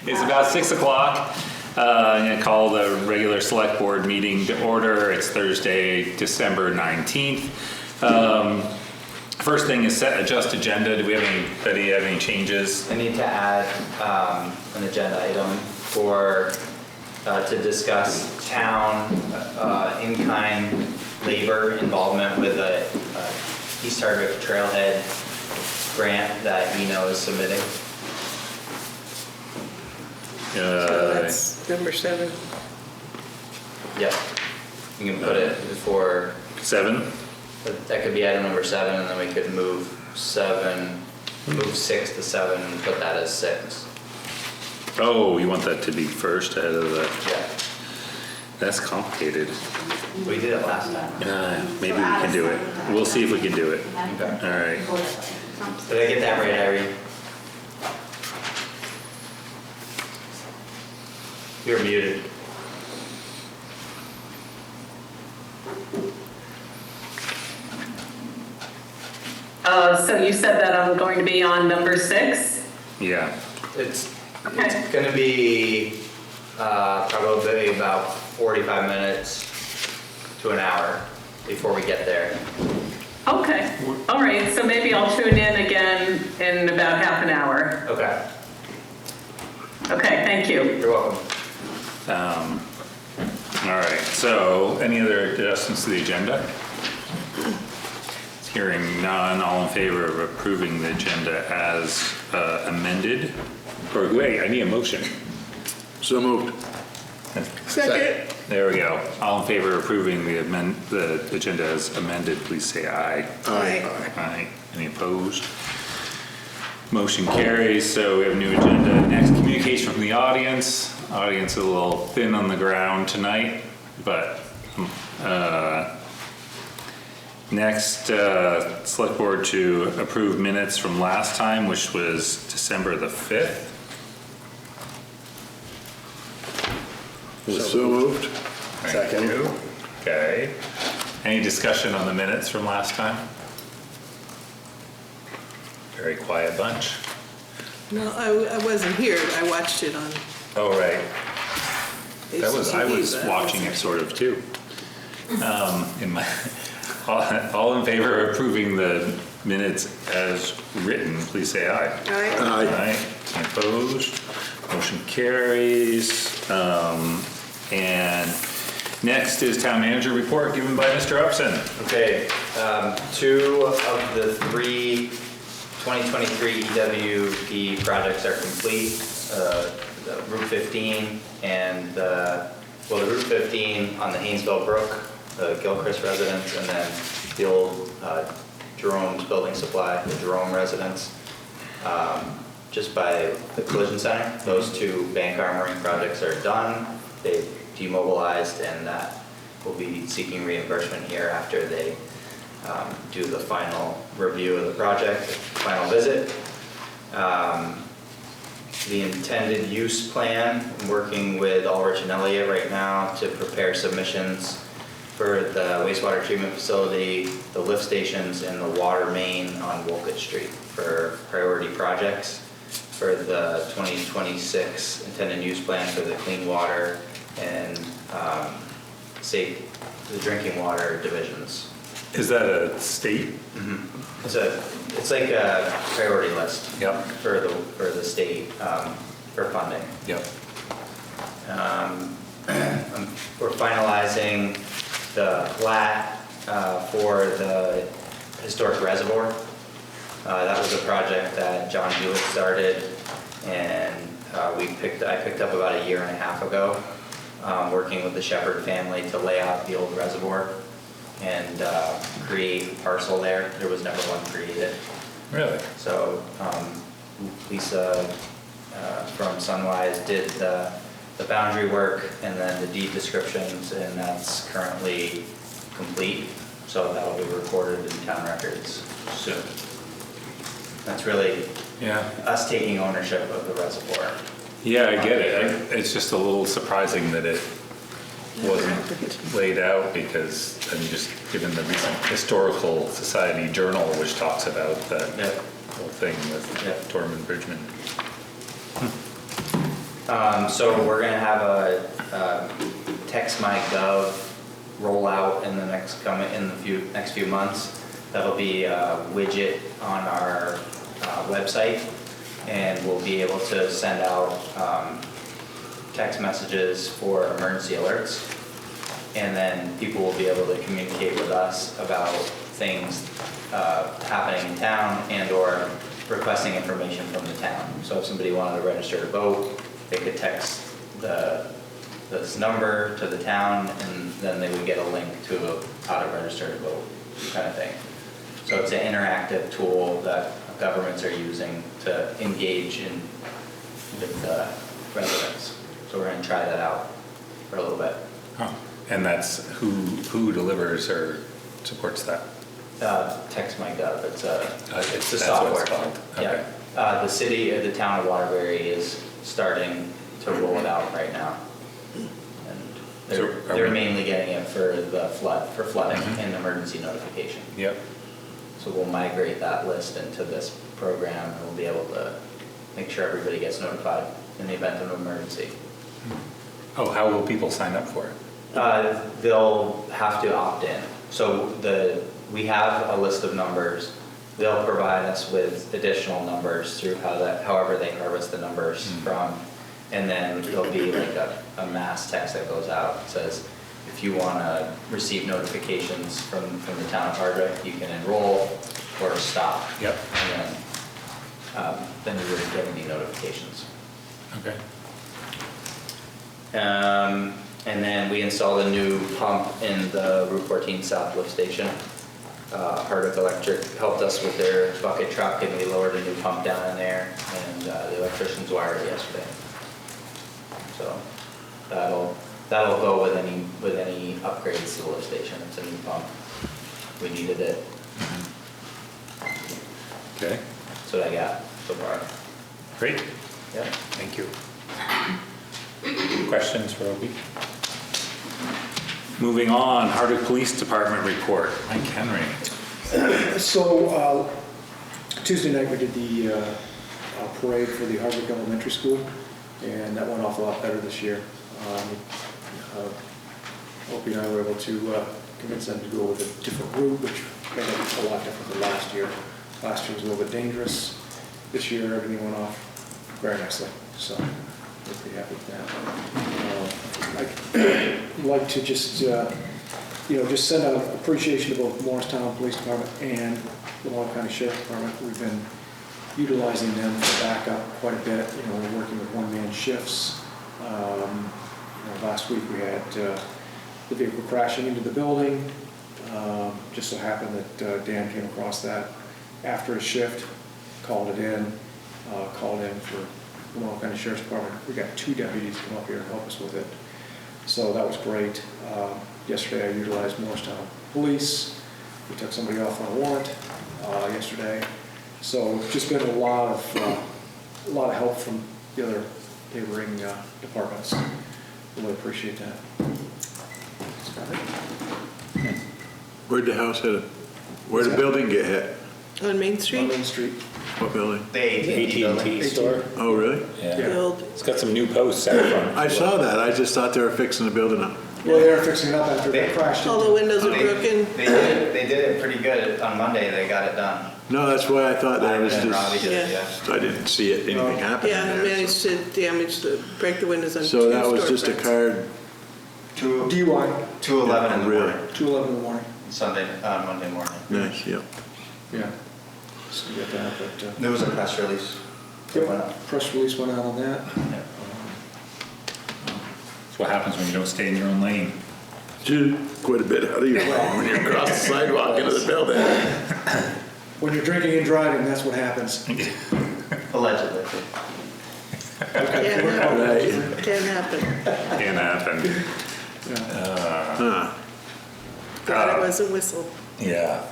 It's about 6 o'clock. I'm going to call the regular select board meeting to order. It's Thursday, December 19th. First thing is adjust agenda. Do we have anybody have any changes? I need to add an agenda item for to discuss town in-kind labor involvement with a East Hardwick Trailhead grant that Eno is submitting. So that's number 7. Yep. You can put it for 7? that could be item number 7, and then we could move 6 to 7 and put that as 6. Oh, you want that to be first ahead of the... Yeah. That's complicated. We did it last time. Maybe we can do it. We'll see if we can do it. Okay. All right. Did I get that right, Irene? You're muted. So you said that I'm going to be on number 6? Yeah. It's Okay. going to be probably about 45 minutes to an hour before we get there. Okay. All right. So maybe I'll tune in again in about half an hour. Okay. Okay. Thank you. You're welcome. All right. So any other adjustments to the agenda? Hearing none, all in favor of approving the agenda as amended? Or wait, I need a motion. So moved. Second. There we go. All in favor of approving the agenda as amended, please say aye. Aye. Aye. Any opposed? Motion carries. So we have a new agenda. Next, communication from the audience. Audience is a little thin on the ground tonight, but next, select board to approve minutes from last time, which was December the 5th. So moved. Thank you. Okay. Any discussion on the minutes from last time? Very quiet bunch. No, I wasn't here. I watched it on Oh, right. I HCTV, was but I watching wasn't- it sort of too. In my, all in favor of approving the minutes as written, please say aye. Aye. Aye. Any opposed? Motion carries. And next is town manager report given by Mr. Upson. Okay. 2 of the 3 2023 EWP projects are complete. The Route 15 and the Route 15 on the Haynesville Brook, the Gilchrist residence, and then the old Jerome's Building Supply, the Jerome residence, just by the collision center. Those 2 bank armoring projects are done. They've demobilized, and we'll be seeking reimbursement here after they do the final review of the project, final visit. The intended use plan, I'm working with Ulrich and Elliott right now to prepare submissions for the wastewater treatment facility, the lift stations, and the water main on Wolcott Street for priority projects for the 2026 intended use plan for the clean water and safe, the drinking water divisions. Is that a state? Mm-hmm. It's like a priority list. Yep. For the state for funding. Yep. We're finalizing the plat for the historic reservoir. That was a project that John Hewitt started, and I picked up about a year and a half ago, working with the Shepherd family to lay out the old reservoir and create a parcel there. There was never one created. Really? So Lisa from Sunwise did the boundary work and then the deed descriptions, and that's currently complete. So that will be recorded in town records soon. That's really us taking ownership of the reservoir. Yeah, I get it. It's just a little surprising that it wasn't laid out, because I mean, just given the recent Historical Society Journal, which talks about that whole thing with Tormund Bridgman. So we're gonna have a Text My Gov rollout in the next few months. That'll be a widget on our website, and we'll be able to send out text messages for emergency alerts. And then people will be able to communicate with us about things happening in town and or requesting information from the town. So if somebody wanted to register to vote, they could text this number to the town, and then they would get a link to how to register to vote, kind of thing. So it's an interactive tool that governments are using to engage with residents. So we're going to try that out for a little bit. Huh. And that's who delivers or supports that? Text My Gov. It's a That's software. what it's called. Okay. Yeah. The town of Waterbury is starting to roll it out right now. And they're mainly getting it for flooding and emergency notification. Yep. So we'll migrate that list into this program, and we'll be able to make sure everybody gets notified in the event of an emergency. Oh, how will people sign up for it? They'll have to opt in. So we have a list of numbers. They'll provide us with additional numbers through however they harvest the numbers from. And then there'll be like a mass text that goes out that says, if you want to receive notifications from the town of Hardwick, you can enroll or stop. Yep. And then you wouldn't get any notifications. Okay. And then we installed a new pump in the Route 14 South lift station. Hardwick Electric helped us with their bucket truck, and we lowered a new pump down in there, and the electricians wired it yesterday. So that'll go with any upgrades to the lift station. It's a new pump. We needed it. Okay. That's what I got so far. Great. Yeah. Thank you. Questions for Opie? Moving on, Hardwick Police Department report. Mike Henry. So Tuesday night we did the parade for the Hardwick Elementary School, and that went off a lot better this year. Opie and I were able to convince them to go with a different route, which made it a lot different than last year. Last year was a little bit dangerous. This year everything went off very nicely, so we're pretty happy with that. I'd like to just send out appreciation to both Morristown Police Department and the Long County Sheriff's Department. We've been utilizing them for backup quite a bit. We're working with one-man shifts. Last week we had the vehicle crashing into the building. Just so happened that Dan came across that after a shift, called in for the Long County Sheriff's Department. We got 2 deputies come up here and help us with it. So that was great. Yesterday I utilized Morristown Police. We took somebody off on a warrant yesterday. So just been a lot of help from the other neighboring departments. Really appreciate that. That's about it. Where'd the house hit it? Where'd the building get hit? On Main On Street? Main Street. What building? The AT&T building. store. Oh, really? Yeah. Yeah. Build. It's got some new posts out front. I saw that. I just thought they were fixing the building up. Well, they were fixing it up after they crashed All the into. windows are broken. They did it pretty good on Monday. They got it done. No, that's why I thought that was And Robbie just, did it, Yeah. yeah. I didn't see anything happening Yeah, I there. managed to break the windows on 2 So that was just a storefronts. card, DUI, 2:11 in the Really? morning, 2:11 in the morning. Monday morning. nice, yeah. Yeah. So we got that, but There was a press release that went up. press release went out on that. Yeah. That's what happens when you don't stay in your own lane. Quite a bit out of your lane when you cross the sidewalk into the building. When you're drinking and driving, that's what happens. Allegedly. Can't happen. Right. Can't happen. Can't happen. Huh. God, it was a whistle. Yeah.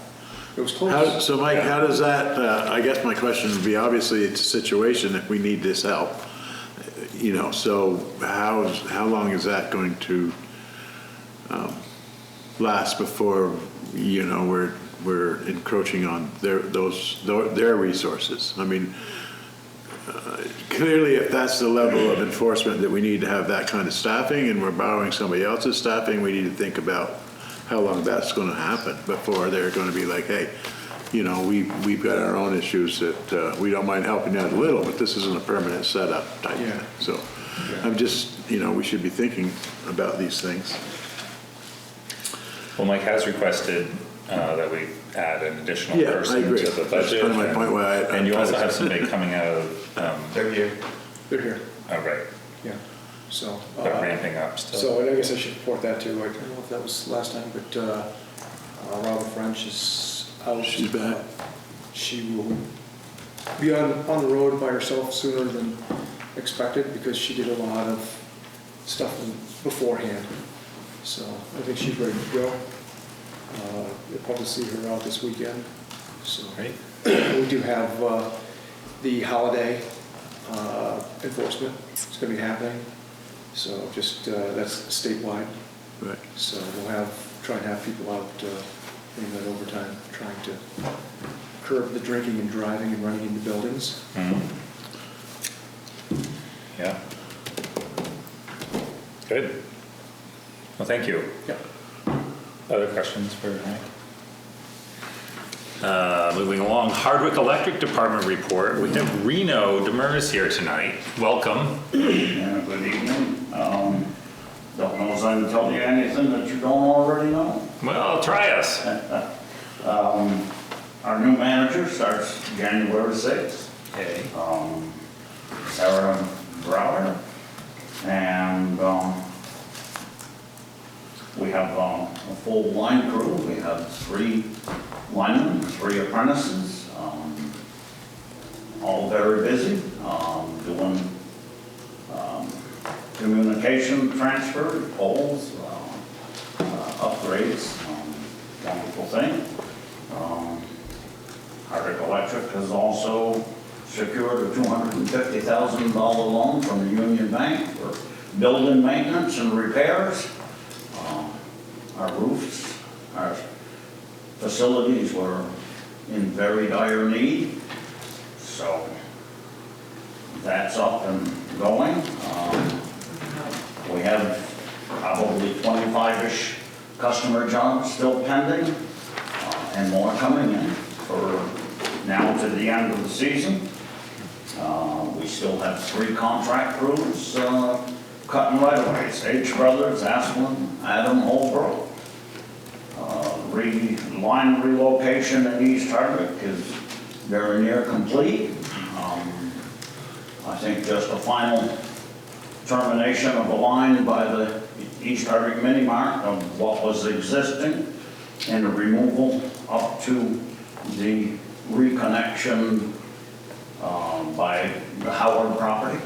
It was close. So Mike, how does that, I guess my question would be, obviously it's a situation if we need this help, so how long is that going to last before, we're encroaching on their resources? I mean, clearly, if that's the level of enforcement that we need to have that kind of staffing, and we're borrowing somebody else's staffing, we need to think about how long that's going to happen before they're going to be like, hey, you know, we've got our own issues that we don't mind helping out a little, but this isn't a permanent setup type Yeah. thing. So I'm just, you know, we should be thinking about these things. Well, Mike has requested that we add an additional Yeah, I person agree. to the That's budget. kind of my and- point why And you also have somebody coming out of, They're here. They're here, oh, right, yeah, so. but ramping up still. So I guess I should report that too. I don't know if that was last time, but Robin French is out. She's back. She will be on the road by herself sooner than expected because she did a lot of stuff beforehand. So I think she's ready to go. You'll probably see her out this weekend. So Great. we do have the holiday enforcement. It's going to be happening. So just, that's statewide. Right. So we'll try and have people out doing that overtime, trying to curb the drinking and driving and running into buildings. Mhm. Yeah. Good. Well, thank you. Yep. Other questions for Mike? Moving along, Hardwick Electric Department report. We have Reno Demers here tonight. Welcome. Yeah, good evening. Don't know if I can tell you anything that you don't already know. Well, try us. Our new manager starts January 6th. Okay. Sarah Brower. And we have a full line crew. We have 3 linemen, 3 apprentices, all very busy, doing communication transfer, poles, upgrades, wonderful thing. Hardwick Electric has also secured a $250,000 loan from the Union Bank for building maintenance and repairs. Our roofs, our facilities were in very dire need, so that's up and going. We have probably 25-ish customer jobs still pending, and more coming in for now to the end of the season. We still have 3 contract crews cutting right-of-ways, H Brothers, Asplin, Adam, Holbrook. Line relocation in East Hardwick is very near complete. I think just a final termination of a line by the East Hardwick Mini Mart of what was existing and the removal up to the reconnection by the Howard property.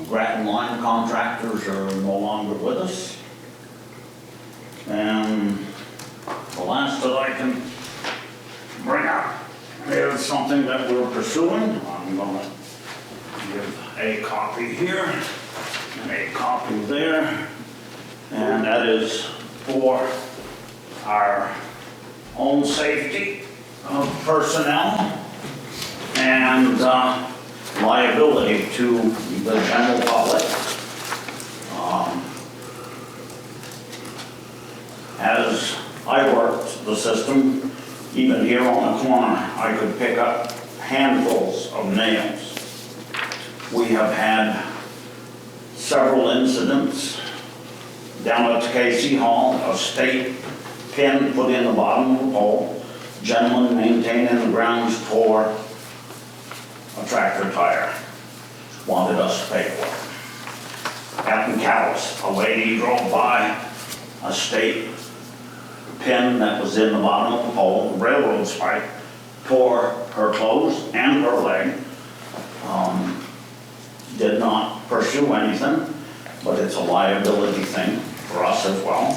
Grattan line contractors are no longer with us. And the last that I can bring up is something that we're pursuing. I'm going to give a copy here and a copy there. And that is for our own safety of personnel and liability to the general public. As I worked the system, even here on the corner, I could pick up handfuls of nails. We have had several incidents down at Casey Hall, a state pin put in the bottom of the pole, gentleman maintaining the grounds tore a tractor tire, wanted us to pay for it. Out in Callis, a lady drove by a state pin that was in the bottom of the pole, railroad spike, tore her clothes and her leg. Did not pursue anything, but it's a liability thing for us as well.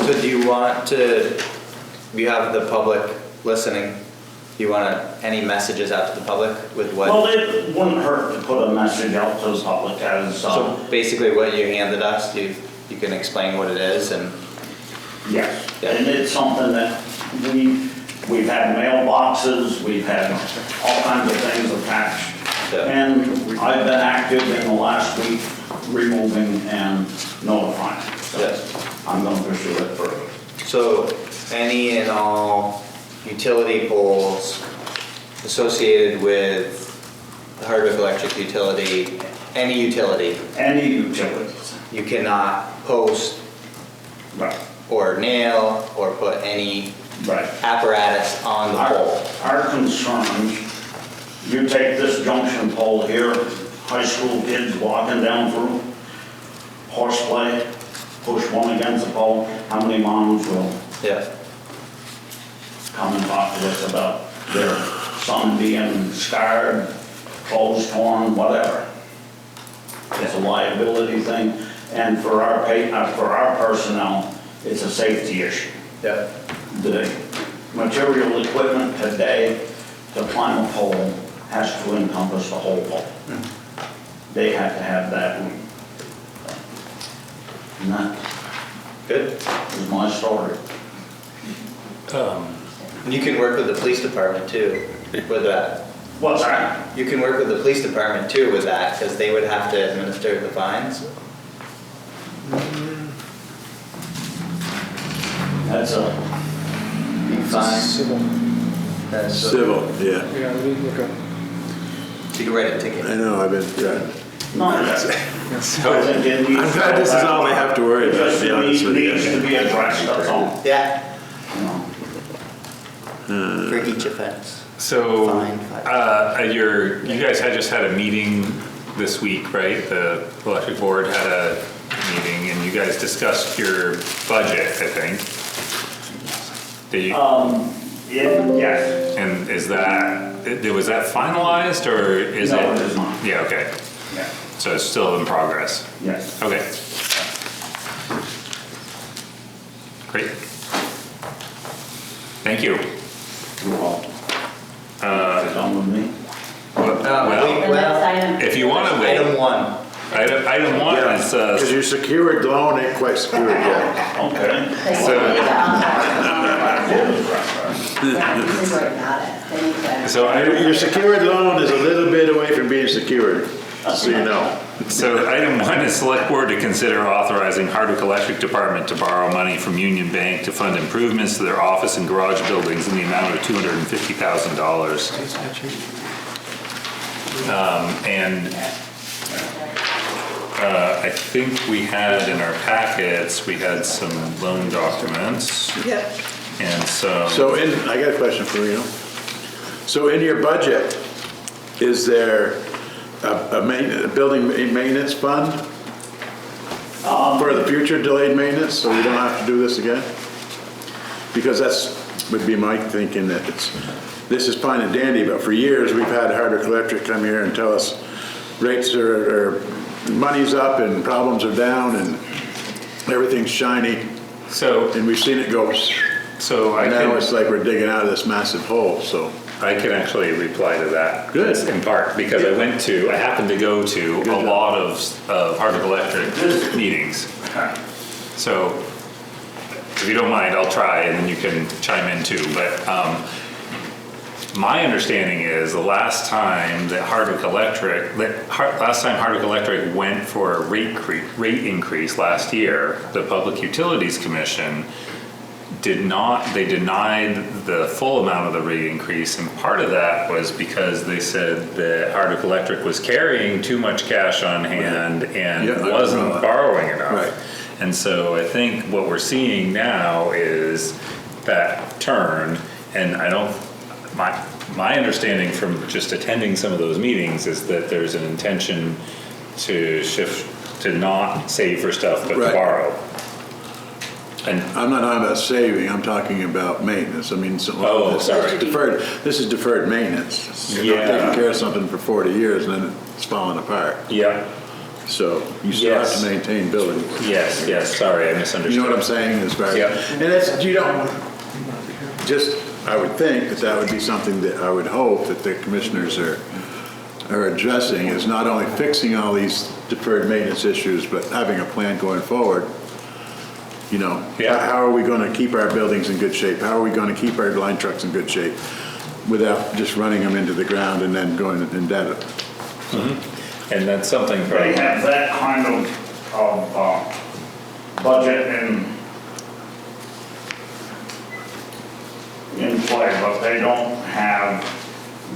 So do you want to, you have the public listening, do you want any messages out to the public with what? Well, it wouldn't hurt to put a message out to the public as, So basically what you handed us, you can explain what it is and. yes, Yeah. and it's something that we we've had mailboxes, we've had all kinds of things attached. Yeah. And I've been active in the last week removing and notifying. So Yes. I'm gonna pursue it further. So any and all utility poles associated with the Hardwick Electric utility, any utility, Any utilities. you cannot post Right. or nail or put any Right. apparatus on the pole. Our concerns, you take this junction pole here, high school kids walking down through, horseplay, push one against the pole, how many moms will Yeah, come and talk to us about their son being scarred, clothes torn, whatever? It's a liability thing, and for our personnel, it's a safety issue. yeah, The material equipment today to climb a pole has to encompass the whole pole. They have to have that room. And that good. is my story. You can work with the police department too with that. What's that? You can work with the police department too with that, because they would have to administer the fines. That's a big fine. Civil. Civil, yeah. Yeah, we need to look up. You can write a ticket. I know, I've been, yeah. No, that's it. I'm glad this is all they have to worry about, to be honest with you. It needs to be addressed, that's all. Yeah, You know. for each offense. So, Fine. you guys had just had a meeting this week, right? The electric board had a meeting and you guys discussed your budget, I think. Did you, Yes. and is that, was that finalized or is it? No, it is not. Yeah, okay. Yeah. So it's still in progress. Yes. Okay. Great. Thank you. You're welcome. Done with me? Well, if you want to wait, Item one. item one is, Because your secured loan ain't quite secured yet. Okay. so Your secured loan is a little bit away from being secured, so you know. So item one is select board to consider authorizing Hardwick Electric Department to borrow money from Union Bank to fund improvements to their office and garage buildings in the amount of $250,000. And I think we had in our packets, we had some loan documents Yep. and some. So I got a question for you. So in your budget, is there a building maintenance fund for the future delayed maintenance, so we don't have to do this again? Because would be my thinking that this is fine and dandy, but for years, we've had Hardwick Electric come here and tell us rates are money's up and problems are down and everything's shiny, So, and we've seen it go, so and now it's like we're digging out of this massive hole, so. I can actually reply to that. Good. In part, because I happened to go to Good a job. lot of Hardwick Electric meetings. So if you don't mind, I'll try and then you can chime in too. But my understanding is the last time Hardwick Electric went for a rate increase last year, the Public Utilities Commission denied the full amount of the rate increase, and part of that was because they said that Hardwick Electric was carrying too much cash on hand and Yeah, wasn't borrowing enough. Right. And so I think what we're seeing now is that turn, and my understanding from just attending some of those meetings is that there's an intention to shift to not save for stuff but to Right. borrow. And I'm not talking about saving, I'm talking about maintenance. I mean, Oh, this sorry. this is deferred maintenance. You're not Yeah. taking care of something for 40 years and then it's falling apart. yeah, So you still have Yes. to maintain buildings. yes, sorry, I misunderstood. You know what I'm saying as far as, Yeah. and it's, you don't, just, I would think that would be something that I would hope that the commissioners are addressing, is not only fixing all these deferred maintenance issues, but having a plan going forward You know, Yeah. how are we gonna keep our buildings in good shape? How are we gonna keep our line trucks in good shape without just running them into the ground and then going and dead? And that's something They probably, have that kind of budget in play, but they don't have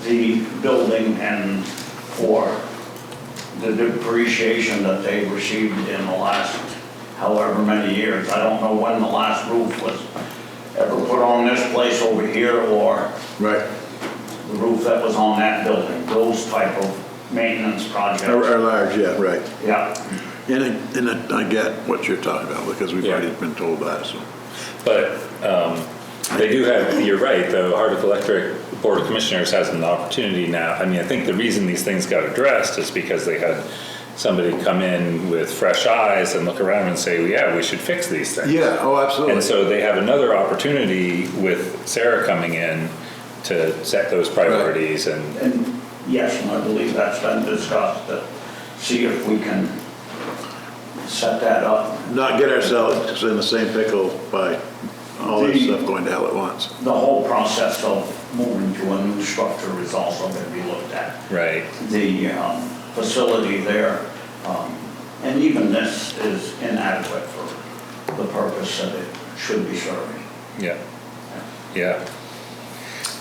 the building and or the depreciation that they've received in the last however many years. I don't know when the last roof was ever put on this place over here or Right. the roof that was on that building, those type of maintenance projects. Are large, yeah, right. Yeah. And I get what you're talking about because we've Yeah. already been told that, so. but they do have, you're right, the Hardwick Electric Board of Commissioners has an opportunity now. I mean, I think the reason these things got addressed is because they had somebody come in with fresh eyes and look around and say, well, yeah, we should fix these things. Yeah, oh, absolutely. And so they have another opportunity with Sarah coming in to set those priorities and, And yes, and I believe that's been discussed, to see if we can set that up. Not get ourselves in the same pickle by all this The- stuff going to hell at once. The whole process of moving to a new structure is also going to be looked at. right, The facility there, and even this is inadequate for the purpose that it should be serving. yeah, yeah.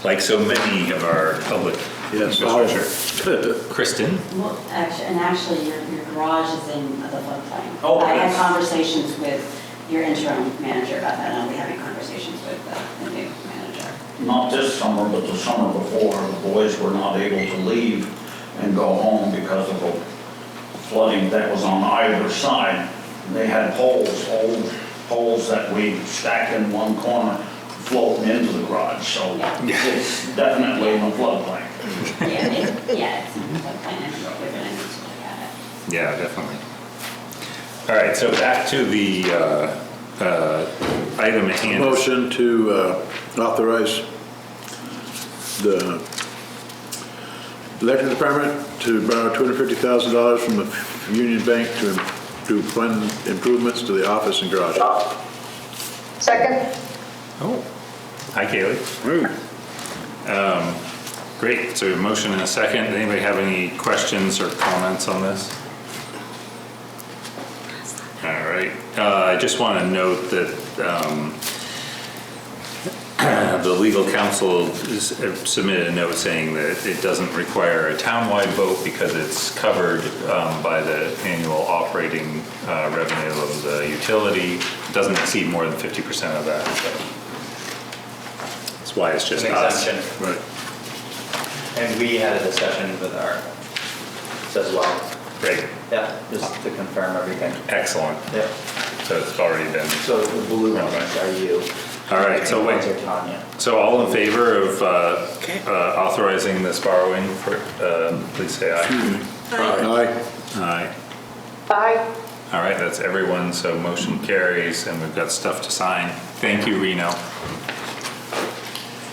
Like so many of our public Yes. infrastructure. Kristen? Well, actually, your garage is in the floodplain. Oh, I had yes. conversations with your interim manager about that, and I'll be having conversations with the new manager. Not this summer, but the summer before, the boys were not able to leave and go home because of the flooding that was on either side. They had poles, old poles that we stacked in one corner floating into the garage, so it's definitely in the floodplain. Yeah, it's in the floodplain, and we're gonna need to look at it. Yeah, definitely. All right, so back to the item at hand. Motion to authorize the electric department to borrow $250,000 from the Union Bank to fund improvements to the office and garage. Second? Oh, hi Kaylee. Great, so a motion and a second. Anybody have any questions or comments on this? All right, I just want to note that the legal counsel submitted a note saying that it doesn't require a townwide vote because it's covered by the annual operating revenue of the utility. It doesn't exceed more than 50% of that. So that's why it's just An us. exemption. Right. And we had a discussion with our, as well. Great, Yeah, just to confirm everything. excellent. Yeah. So it's already been. So the blue ones are you. All right, so The wait. ones are Tanya. So all in favor of authorizing this borrowing, please say aye. Aye. Aye. Aye. All right, that's everyone, so motion carries, and we've got stuff to sign. Thank you, Reno.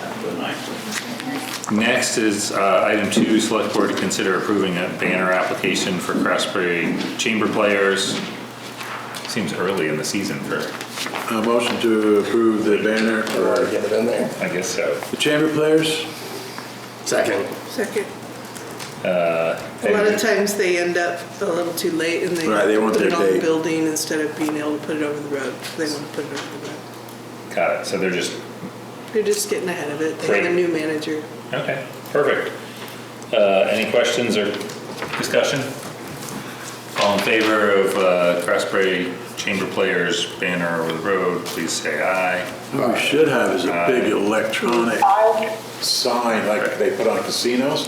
Have a good night. Next is item 2, select board to consider approving a banner application for Craftsbury Chamber Players. Seems early in the season for, A motion to approve the banner for Get it in there. I guess so. the chamber players. Second. Second. A lot of times they end up a little too late and they Right, they want put it their on the date. building instead of being able to put it over the road. They want to put it over the road. Got it, so they're just, They're just getting ahead of it. They have a Great. new manager. okay, perfect. Any questions or discussion? All in favor of Craftsbury Chamber Players banner over the road, please say aye. What we should have is a big electronic Aye. sign like they put on casinos,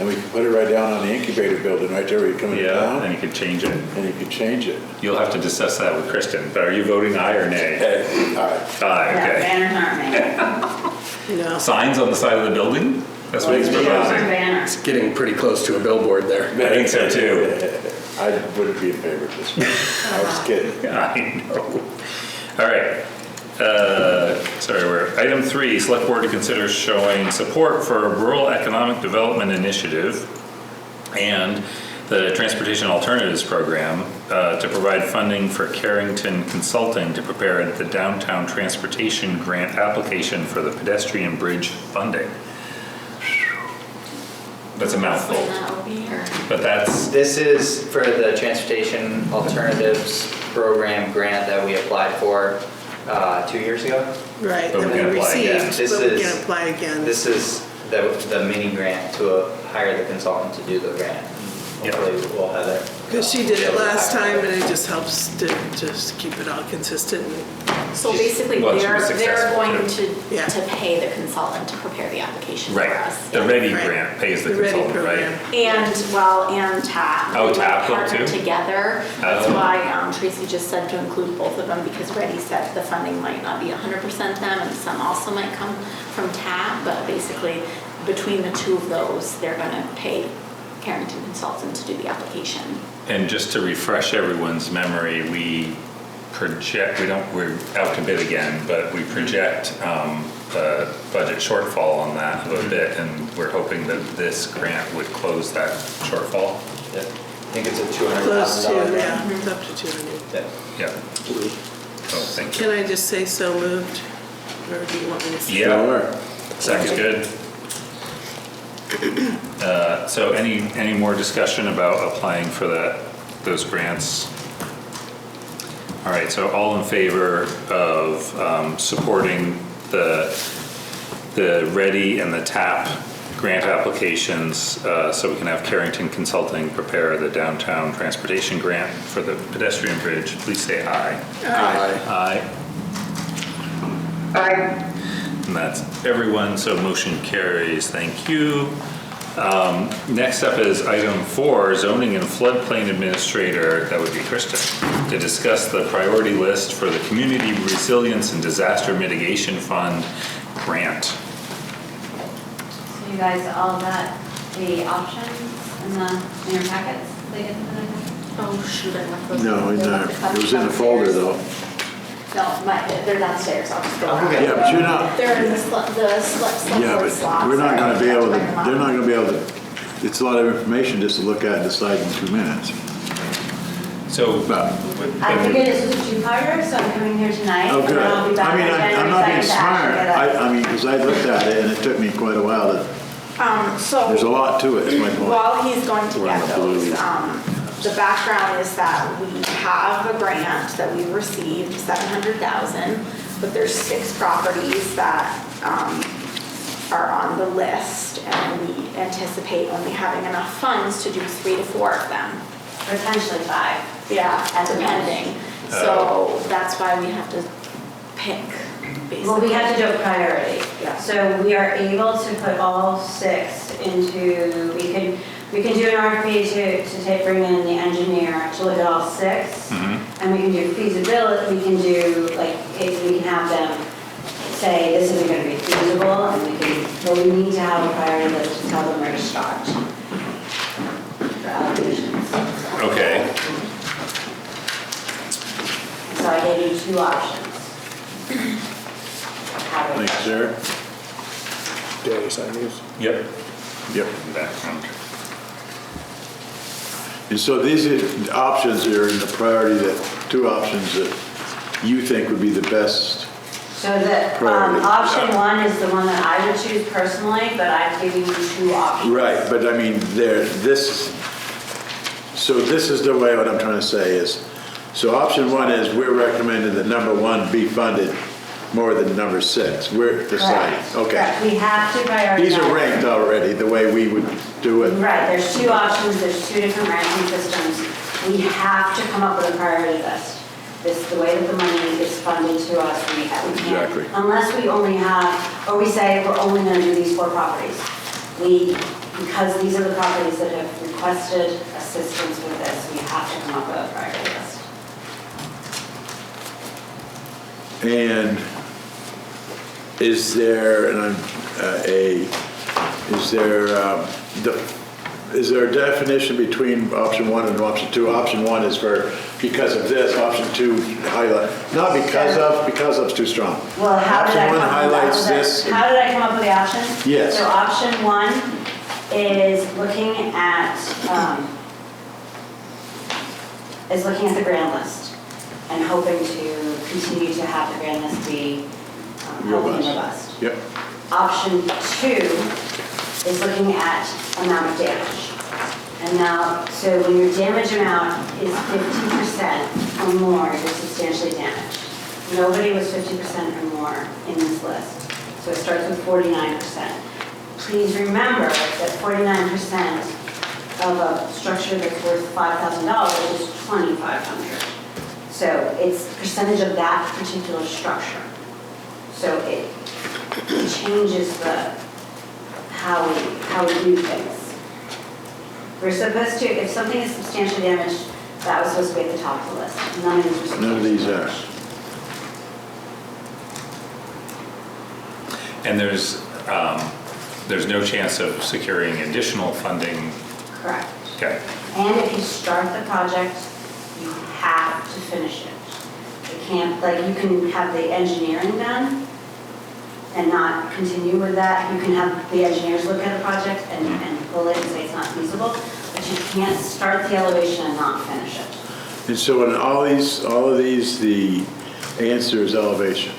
and we can put it right down on the incubator building, right there where you're coming Yeah, and down, you could change it. and you can change it. You'll have to discuss that with Kristen, but are you voting aye or nay? Aye. Aye, Yeah, okay. banners aren't made. No. Signs on the side of the building? That's what he's It's proposing. banners. It's getting pretty close to a billboard there. I think so too. I wouldn't be in favor of this. I was kidding. I know. All right. Sorry, we're item 3, select board to consider showing support for a rural economic development initiative and the Transportation Alternatives Program to provide funding for Carrington Consulting to prepare the downtown transportation grant application for the pedestrian bridge funding. That's a mouthful, When that will be, or- but that's, This is for the Transportation Alternatives Program grant that we applied for 2 years ago. Right, But that we we can apply again. received, This but we is- can apply again. This is the mini grant to hire the consultant to do the grant. Yeah. Hopefully we'll have it. Because she did it last time, and it just helps to just keep it all consistent. So basically, Well, she they're was successful, going too. Yeah. to pay the consultant to prepare the application for right, us. the READY Right. grant pays the The READY consultant, right? program. And TAP. Oh, They TAP will partner too? together. That's Oh. why Tracy just said to include both of them, because Reddy said the funding might not be 100% them, and some also might come from TAP, but basically, between the two of those, they're gonna pay Carrington Consultant to do the application. And just to refresh everyone's memory, we project, we're out to bid again, but we project a budget shortfall on that a little bit, and we're hoping that this grant would close that shortfall. Yeah. I think it's a Close $200,000 to, grant. yeah, it's up to 200. Yeah. Yeah. Oh, thank you. Can I just say so moved? Or do you want me to? say- Yeah, Sure. sounds good. So any more discussion about applying for those grants? All right, so all in favor of supporting the READY and the TAP grant applications so we can have Carrington Consulting prepare the downtown transportation grant for the pedestrian bridge, please say aye. Aye. Aye. Aye. And that's everyone, so motion carries, thank you. Next up is item 4, zoning and floodplain administrator, that would be Kristen, to discuss the priority list for the Community Resilience and Disaster Mitigation Fund grant. So you guys all got the options in your packets? They get Oh, shoot, I left those. No, They're no, left it was in the folder though. No, they're downstairs, I'll just go. Okay. grab Yeah, but you're not, They're in the slip yeah, but slots. we're not gonna be able to, Bring them up. they're not gonna be able to, it's a lot of information just to look at and decide in 2 minutes. So, But, I figured this was a two-parter, so I'm coming here tonight. oh, and good. I'll be back I mean, on I'm January not being 2nd to smart. actually get a- I mean, because I looked at it and it took me quite a while to, So. there's a lot to it, is my point. While he's going to We're on get the blue. those, the background is that we have a grant that we received, 700,000, but there's 6 properties that are on the list, and we anticipate only having enough funds to do 3 to 4 of them. Potentially 5. Yeah, At the depending. So that's why we have to pick, basically. Well, we have to do a priority. Yeah. So we are able to put all 6 into, we can do an RFP to bring in the engineer to look at all 6. And we can do feasibility, we can do, like, if we can have them say, this isn't gonna be feasible, and but we need to have a priority list to tell them where to start. For allocations. okay, So I gave you 2 options. How do we- Thanks, Sarah. Danny, sign these. yep, Yep. background. And so these are the options that are in the priority, that 2 options that you think would be the best. So the Priority. option 1 is the one that I would choose personally, but I've given you 2 options. Right, but I mean, so this is the way, what I'm trying to say is, so option 1 is we're recommending that number 1 be funded more than number 6. We're deciding, Correct. okay. Correct. We have to prioritize. These are ranked already, the way we would do it. Right, there's 2 options, there's 2 different ranking systems. We have to come up with a priority list. This, the way that the money is funded to us, we can't. Exactly. Unless we only have, or we say we're only gonna do these 4 properties. Because these are the properties that have requested assistance with this, we have to come up with a priority list. And is there, is there a definition between option 1 and option 2? Option 1 is for, because of this, option 2 highlight, not because of's too strong. Well, how did I Option 1 come up with highlights that? this. How did I come up with the options? Yes. So option 1 is looking at is looking at the grand list and hoping to continue to have the grand list be healthy and robust. Yep. Option 2 is looking at amount of damage. And now, so when your damage amount is 50% or more, you're substantially damaged. Nobody was 50% or more in this list. So it starts with 49%. Please remember that 49% of a structure that's worth $5,000 is $2,500. So it's percentage of that particular structure. So it changes how we do things. We're supposed to, if something is substantially damaged, that was supposed to be at the top of the list. None of these were None of these are. And there's no chance of securing additional funding? Correct. Okay. And if you start the project, you have to finish it. You can't, like, you can have the engineering done and not continue with that. You can have the engineers look at a project and pull it and say it's not feasible, but you can't start the elevation and not finish it. And so in all of these, the answer is elevation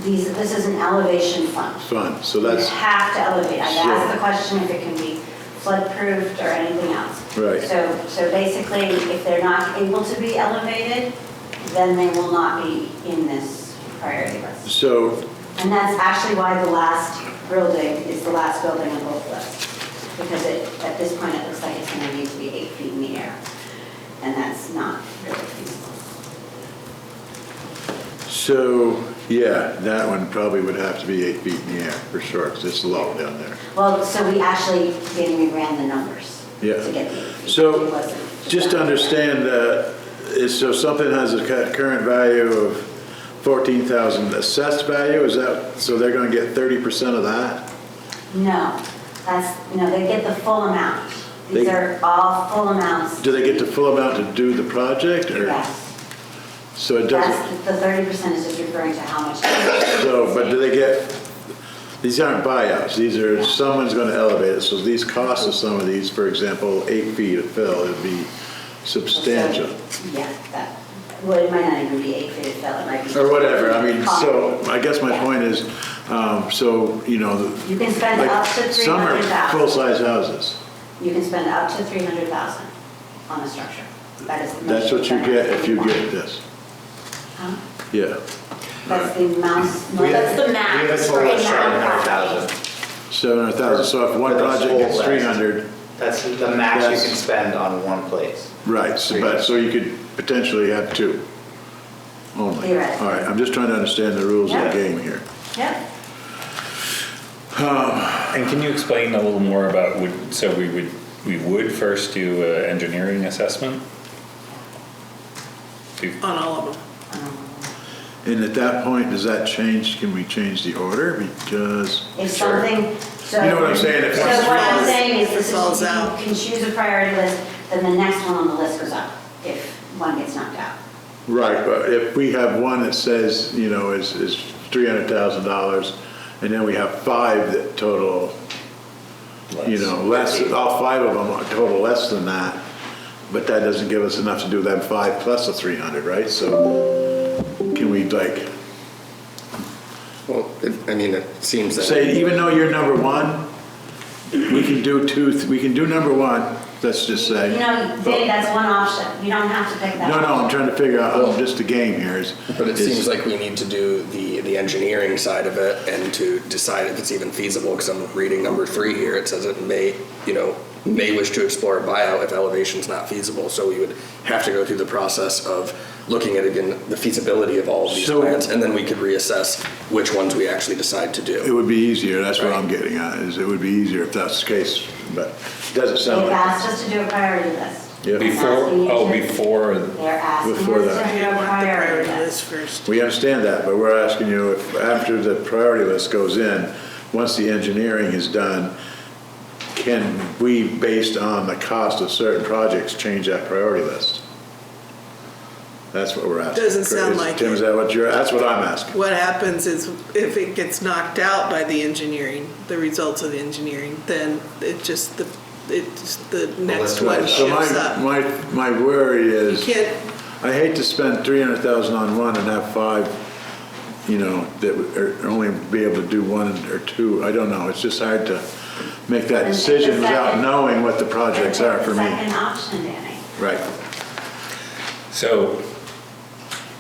This is an elevation fund. fund. So You that's, have to elevate. I've Sure. asked the question if it can be flood-proofed or anything else. Right. So basically, if they're not able to be elevated, then they will not be in this priority list. so, And that's actually why the last building is the last building on both lists. Because at this point, it looks like it's going to need to be 8 feet in the air. And that's not really feasible. so, yeah, that one probably would have to be 8 feet in the air for sure, because it's low down there. Well, so we actually ran the numbers Yeah. to get the 8 feet. So, It wasn't just to that. understand, so something has a current value of 14,000 assessed value, is that, so they're gonna get 30% of that? No, they get the full amount. These They- are all full amounts. Do they get the full amount to do the project, or? Yes. So it doesn't, The 30% is just referring to how much. so, but do they get, these aren't buyouts, these are, someone's gonna elevate it, so these costs of some of these, for example, 8 feet of fill, it'd be substantial. Yeah, well, it might not even be 8 feet of fill, it might be. Or whatever, I mean, so, concrete. I guess my Yeah. point is, so, you know, You can spend like, up to some are 300,000. full-size houses. You can spend up to 300,000 on a structure. That is the most. That's what you get if you get this, Huh? yeah. That's the max, We that's the have max a for total a of 700,000. nonprofit. 700,000, so if one For the project whole gets list. 300, That's the max you Yes. can spend on one place. right, so you could potentially have two only. Theoretically. All right, I'm just trying to understand the rules of Yeah. the game here. Yep. And can you explain a little more about, so we would first do an engineering assessment? On all of them. And at that point, does that change, can we change the order? Because, If something, so. You know what I'm saying? If So one what I'm falls- saying is if it this is, falls you out. can choose a priority list, then the next one on the list goes up if one gets knocked out. right, but if we have one that says, you know, is $300,000, and then we have 5 that total, you know, less, all 5 of them are total less than that, but that doesn't give us enough to do them 5 plus the 300, right? So can we like, Well, I mean, it seems that. say, even though you're number 1, we can do 2, we can do number 1, let's just say. You know, Dave, that's one option. You don't have to pick that. No, I'm option. trying to figure out, just the game here is. But it is- seems like we need to do the engineering side of it and to decide if it's even feasible, because I'm reading number 3 here, it says it may wish to explore a buyout if elevation's not feasible, so we would have to go through the process of looking at, again, the feasibility of all of these So- plans, and then we could reassess which ones we actually decide to It do. would be easier, that's what Right. I'm getting at, is it would be easier if that's the case, but it doesn't sound They've like. asked us to do a priority list. Yeah. Before, before, They're asking us to do Before a that. I want the priority priority list. list first. We understand that, but we're asking you if, after the priority list goes in, once the engineering is done, can we, based on the cost of certain projects, change that priority list? That's what we're asking. Doesn't sound like Tim, is it. that what that's what I'm asking. What happens is if it gets knocked out by the engineering, the results of the engineering, then it just, the it's the next list one goes So shifts up. my worry You is, can't, I hate to spend 300,000 on one and have five, you know, that are only be able to do one or two. I don't know. It's just hard to make that And decision the without second- knowing what the projects are for me. Second option, Danny. Right. So,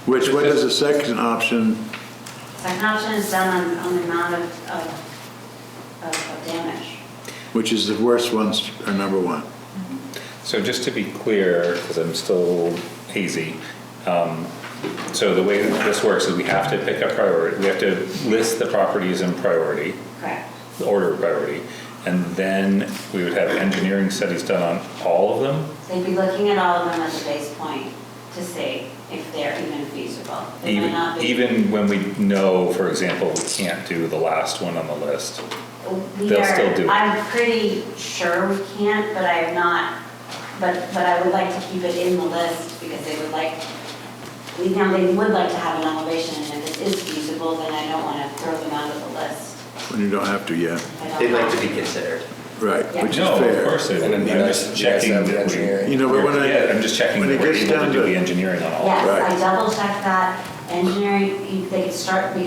What is the second option? Second option is done on the amount of damage. Which is the worst ones are number one. so just to be clear, because I'm still hazy, so the way that this works is we have to pick a priority, we have to list the properties in priority, Correct. the order of priority, and then we would have engineering studies done on all of them? They'd be looking at all of them as a base point to see if they're even feasible. They may not be. Even when we know, for example, we can't do the last one on the list? They'll still do it. I'm pretty sure we can't, but I have not, but I would like to keep it in the list because they would like, they would like to have an elevation, and if it is feasible, then I don't want to throw them out of the list. When you don't have to yet. I don't They'd like know. to be considered. Right, Yeah. which is No, fair. of course they And would. it'd be I'm nice just to have checking the that engineering. You know, but when I'm just checking when that it we're gets able to down do to- the engineering on all. Yes, Right. I double checked that. Engineering, we can start the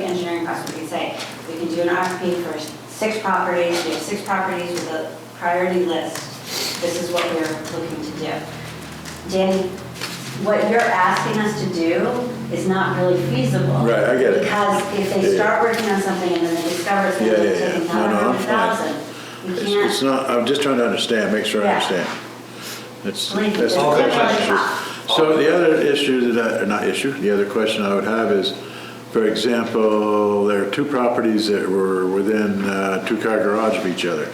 engineering process. We can say, we can do an RFP for 6 properties. We have 6 properties with a priority list. This is what we're looking to do. Danny, what you're asking us to do is not really feasible. Right, I get it. Because if they Yeah. start working on something and then they discover it's going to Yeah. take No, another I'm fine. 100,000, we It's can't. not, I'm just trying to understand, make sure I Yeah. understand. That's Believe me, the it's all good really questions. tough. So the other issue that or not issue, the other question I would have is, for example, there are 2 properties that were within a 2-car garage of each other.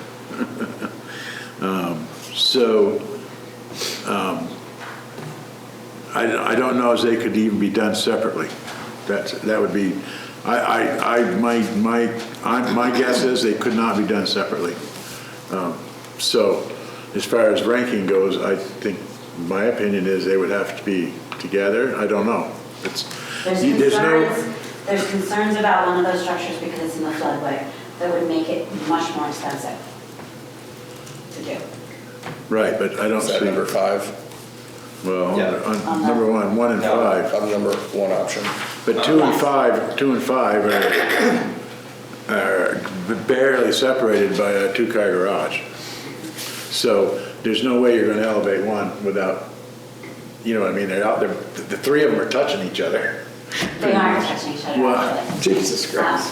I don't know if they could even be done separately. That would be, my guess is they could not be done separately. So as far as ranking goes, I think, my opinion is they would have to be together. I don't know. There's concerns about one of those structures because it's in the floodway that would make it much more expensive to do. Right, but I don't Is that see, number 5? well, Yeah. on number 1 and No. 5. On number 1 option. But 2 and 5 are barely separated by a 2-car garage. So there's no way you're going to elevate one without, you know what I mean? They're out there, the 3 of them are touching each other. They aren't touching each other, Wow. actually. Jesus Christ.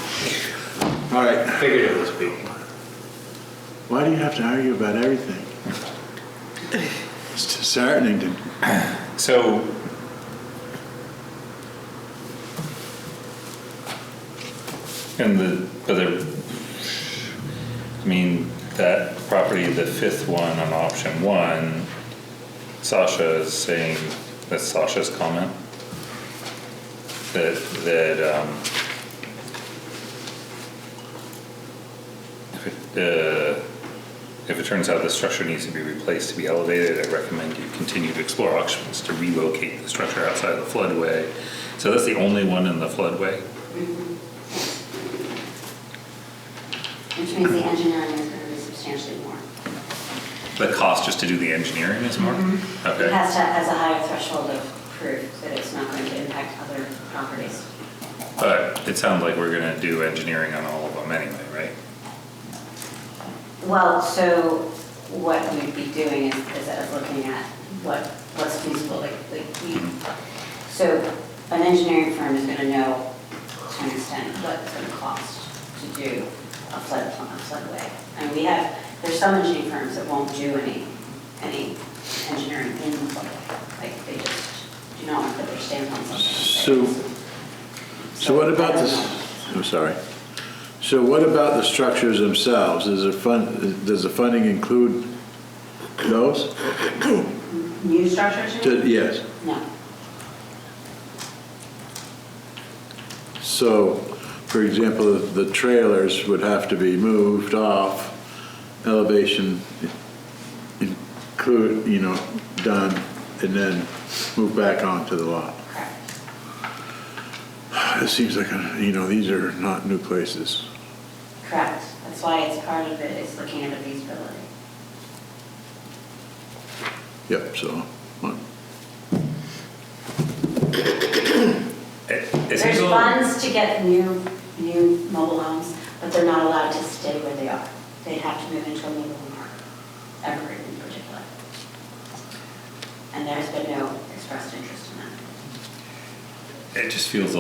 All right, Figuratively speaking. why do you have to argue about everything? It's disheartening to, So, I mean, that property, the 5th one on option 1, Sasha is saying, that's Sasha's comment, that if it turns out the structure needs to be replaced to be elevated, I recommend you continue to explore options to relocate the structure outside of the floodway. So that's the only one in the floodway? Which means the engineering is going to be substantially more. The cost just to do the engineering is more? It Okay. has a higher threshold of proof that it's not going to impact other properties. But it sounds like we're gonna do engineering on all of them anyway, right? Well, so what we'd be doing is looking at what's feasible, so an engineering firm is gonna know to an extent what it's gonna cost to do a floodway. And there's some engineering firms that won't do any engineering in the floodway. Like, they just do not want to put their stamp on something. so what about I don't this, know. I'm sorry. So what about the structures themselves? Does the funding include those? New structures, you mean? Yes. No. So, for example, the trailers would have to be moved off, elevation include, done, and then move back onto the lot. Correct. It seems like, these are not new places. Correct. That's why it's part of it, is looking at the feasibility. Yep, so, It seems There's a little- funds to get new mobile homes, but they're not allowed to stay where they are. They have to move into a mobile home park, Evergreen in particular. And there's been no expressed interest in that. It just feels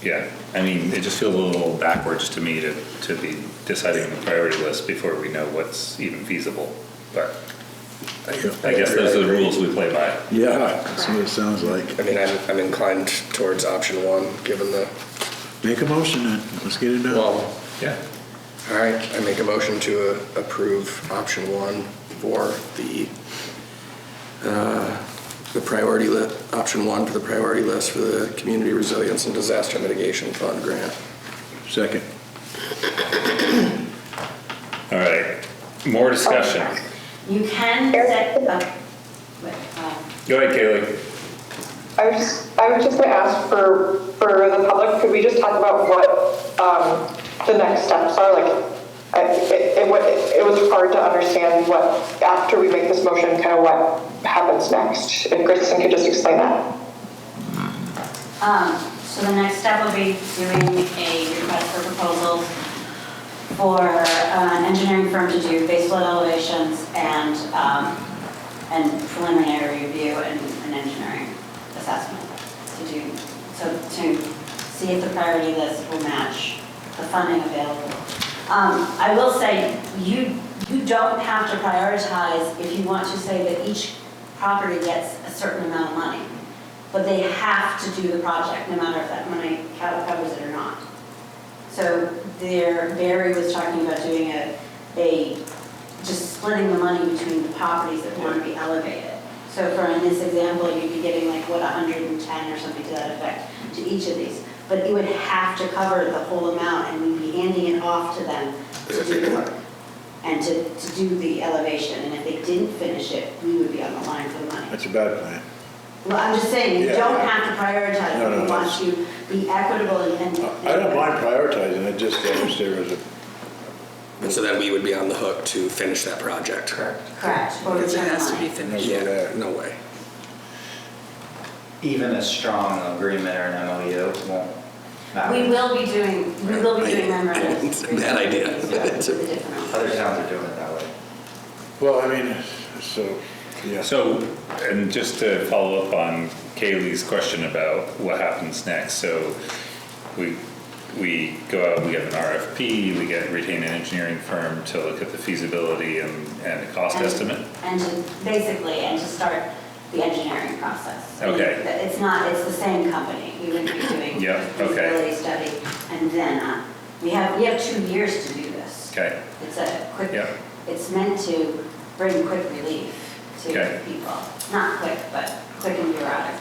it just feels a little backwards to me to be deciding the priority list before we know what's even feasible. But I guess those are the rules we play by. yeah, that's what it sounds like. I mean, I'm inclined towards option one, given the, Make a motion then, let's get it done. well, Yeah. all right, I make a motion to approve option one for the priority list, option one for the priority list for the Community Resilience and Disaster Mitigation Fund grant. Second. All right. More discussion. You can set, Go ahead, Kaylee. I was just gonna ask for the public, could we just talk about what the next steps are? Like, it was hard to understand what, after we make this motion, kind of what happens next. If Kristen could just explain that. so the next step will be doing a request for proposals for an engineering firm to do base flood elevations and preliminary review and an engineering assessment to see if the priority list will match the funding available. I will say, you don't have to prioritize if you want to say that each property gets a certain amount of money, but they have to do the project, no matter if that money covers it or not. So Barry was talking about doing just splitting the money between the properties that want to be elevated. So in this example, you'd be getting like, 110 or something to that effect to each of these. But it would have to cover the whole amount, and we'd be handing it off to them to do the work and to do the elevation. And if they didn't finish it, we would be on the line for the money. That's a bad plan. Well, I'm just saying, you Yeah. don't have to prioritize. No, We want to be equitable and. I don't mind prioritizing, I just wish there was a, And so then we would be on the hook to finish that project. Correct. Correct. Or Because it return has to money. be finished. Yeah, no way. Even a strong agreement or an MOU won't matter. We will be doing memorandums. Bad idea. With the different Other towns are doing it that way. well, I mean, so, yeah. So, and just to follow up on Kaylee's question about what happens next. So we go out, we get an RFP, we retain an engineering firm to look at the feasibility and a cost estimate. And to start the engineering process. Okay. It's the same company. We wouldn't be doing Yeah, the okay. feasibility study. And then we have 2 years to do this. Okay. It's a quick, Yeah. it's meant to bring quick relief to Okay. people. Not quick, but quick and bureaucratic.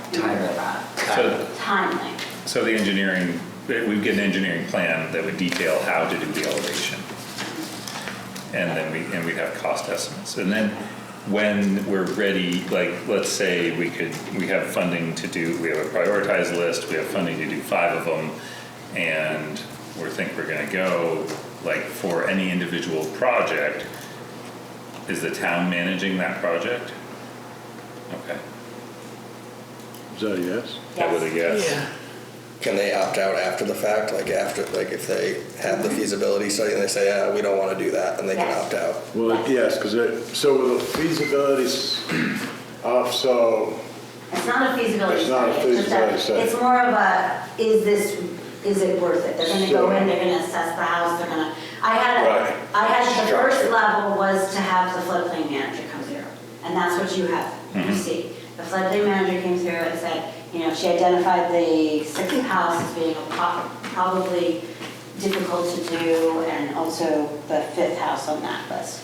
So, Timely. so the engineering, we'd get an engineering plan that would detail how to do the elevation. And then we'd have cost estimates. And then when we're ready, like, let's say we have funding to do, we have a prioritized list, we have funding to do 5 of them, and we think we're gonna go, like, for any individual project, is the town managing that project? Okay. Is that a yes? That was a yes. Yeah. Can they opt out after the fact? Like if they have the feasibility study and they say, yeah, we don't want to do that, then they can Yes. opt out. Well, yes, because so with the feasibilities off, so, It's not a feasibility It's not a study. feasibility study. It's more of a, is it worth it? They're gonna go in, they're gonna assess the house, they're gonna, Right. the first level was to have the floodplain manager come through. And that's what you have, you see. The floodplain manager came through and said, she identified the 6th house as being probably difficult to do, and also the 5th house on that list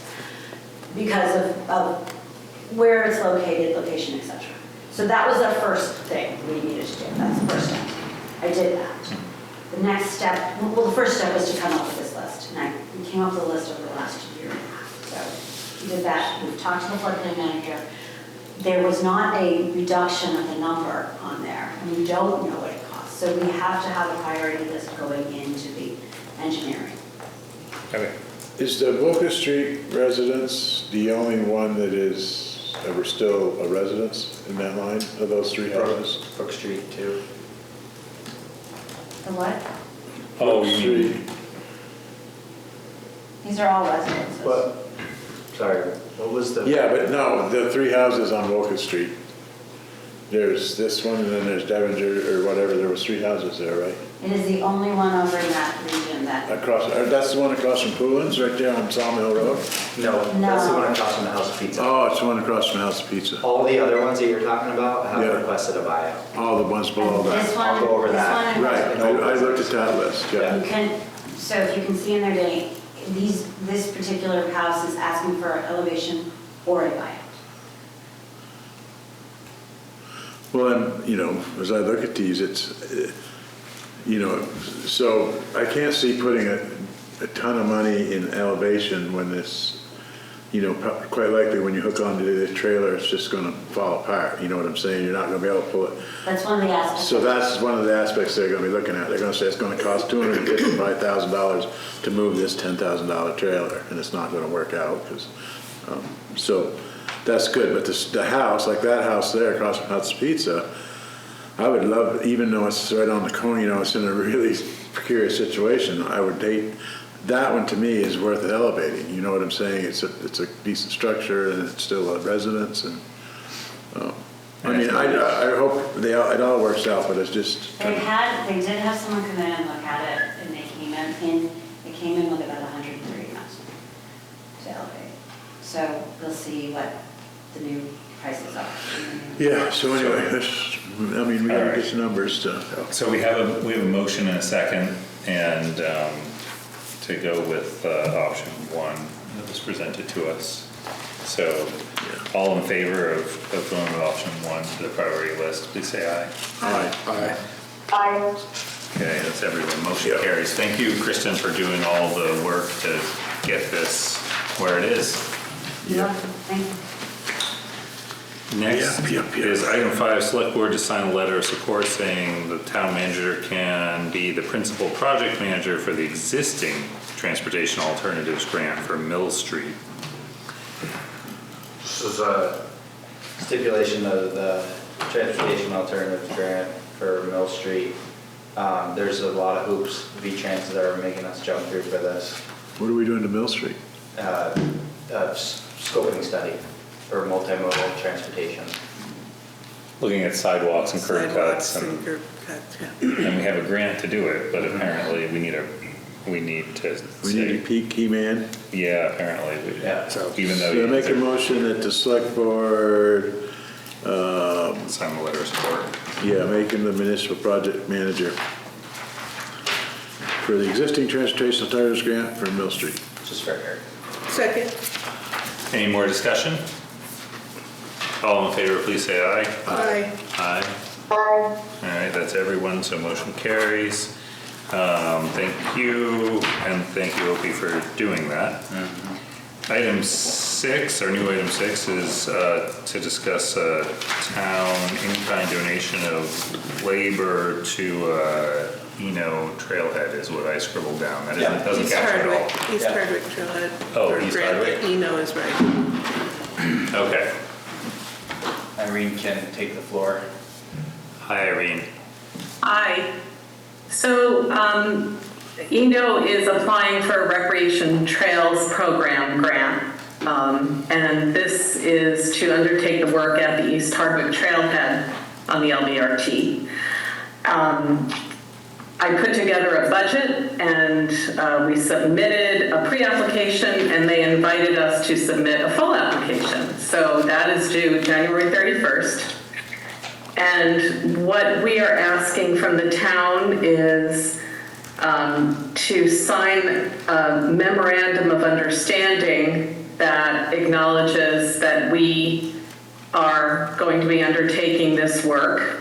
because of where it's located, location, etc. So that was the first thing we needed to do. That's the first step. I did that. The next step, well, the first step was to come up with this list, and we came up with a list over the last year and a half. So we did that. We've talked to the floodplain manager. There was not a reduction of the number on there, and we don't know what it costs. So we have to have a priority list going into the engineering. Okay. is the Booker Street residence the only one that is ever still a residence in that line of those three houses? Brook Street too. The what? Oh, Brook you Street. mean, These are all residences. Sorry, what was the? Yeah, but no, the three houses on Wolcott Street. There's this one, and then there's Devonshire, or whatever, there was three houses there, right? It is the only one over in that region that, Across, that's the one across from Poolin's, right there on Sawmill Road? No, that's the No. one across from the House of Pizza. Oh, it's the one across from House of Pizza. All the other ones that you're talking about have Yeah. requested a buyout. All the ones below this that. one, I'll go over this that. one, Right, and I looked at that list, yeah. you can, so if you can see in their day, this particular house is asking for elevation or a buyout. Well, and, you know, as I look at these, it's, you know, so I can't see putting a ton of money in elevation when this, you know, quite likely when you hook onto the trailer, it's just gonna fall apart, you know what I'm saying? You're not gonna be able to pull it. That's one of the aspects. So that's one of the aspects they're gonna be looking at. They're gonna say it's gonna cost $255,000 to move this $10,000 trailer, and it's not gonna work out, because, so that's good. But the house, like that house there across from Hut's Pizza, I would love, even though it's right on the corner, you know, it's in a really precarious situation, I would hate, that one to me is worth elevating, you know what I'm saying? It's a decent structure, and it's still a residence, and, I mean, I hope it all works out, but it's just. They did have someone come in and look at it, and they came in with about 130,000 to elevate. So we'll see what the new prices are. Yeah, so anyway, I mean, we gotta get some numbers to. so we have a motion and a second, and to go with option one that was presented to us. So all in favor of going with option one to the priority list, please say aye. Aye. I, Okay, that's everyone. Motion Yeah. carries. Thank you, Kristen, for doing all the work to get this where it is. You're welcome. Thank you. Next Yep. is item 5, select board to sign a letter of support saying the town manager can be the principal project manager for the existing transportation alternatives grant for Mill Street. This is a stipulation of the Transportation Alternatives Grant for Mill Street. There's a lot of hoops, V-Trans that are making us jump through for this. What are we doing to Mill Street? Scoping study for multimodal transportation. Looking at sidewalks and curb cuts, Sidewalks and and curb cuts, yeah. we have a grant to do it, but apparently we need to We need say, a key man. yeah, apparently, Yeah. so even though So I you make a motion that the select board, sign the letter of support. making the municipal project manager for the existing transportation alternatives grant for Mill Street. Just for Eric. Second, Any more discussion? All in favor, please say aye. aye. Aye. I, All right, that's everyone, so motion carries. Thank you, and thank you, Opie, for doing that. Item 6, our new item 6 is to discuss a town in-kind donation of labor to Eno Trailhead is what I scribbled down. That isn't, doesn't East capture it all. Hardwick, East Yeah. Hardwick Trailhead. Oh, or East grant Hardwick. that Eno is right. Okay. Irene can take the floor. Hi, Irene. Hi. So, Eno is applying for a Recreation Trails Program grant. And this is to undertake the work at the East Hardwick Trailhead on the LBRT. I put together a budget, and we submitted a pre-application, and they invited us to submit a full application. So that is due January 31st. And what we are asking from the town is to sign a memorandum of understanding that acknowledges that we are going to be undertaking this work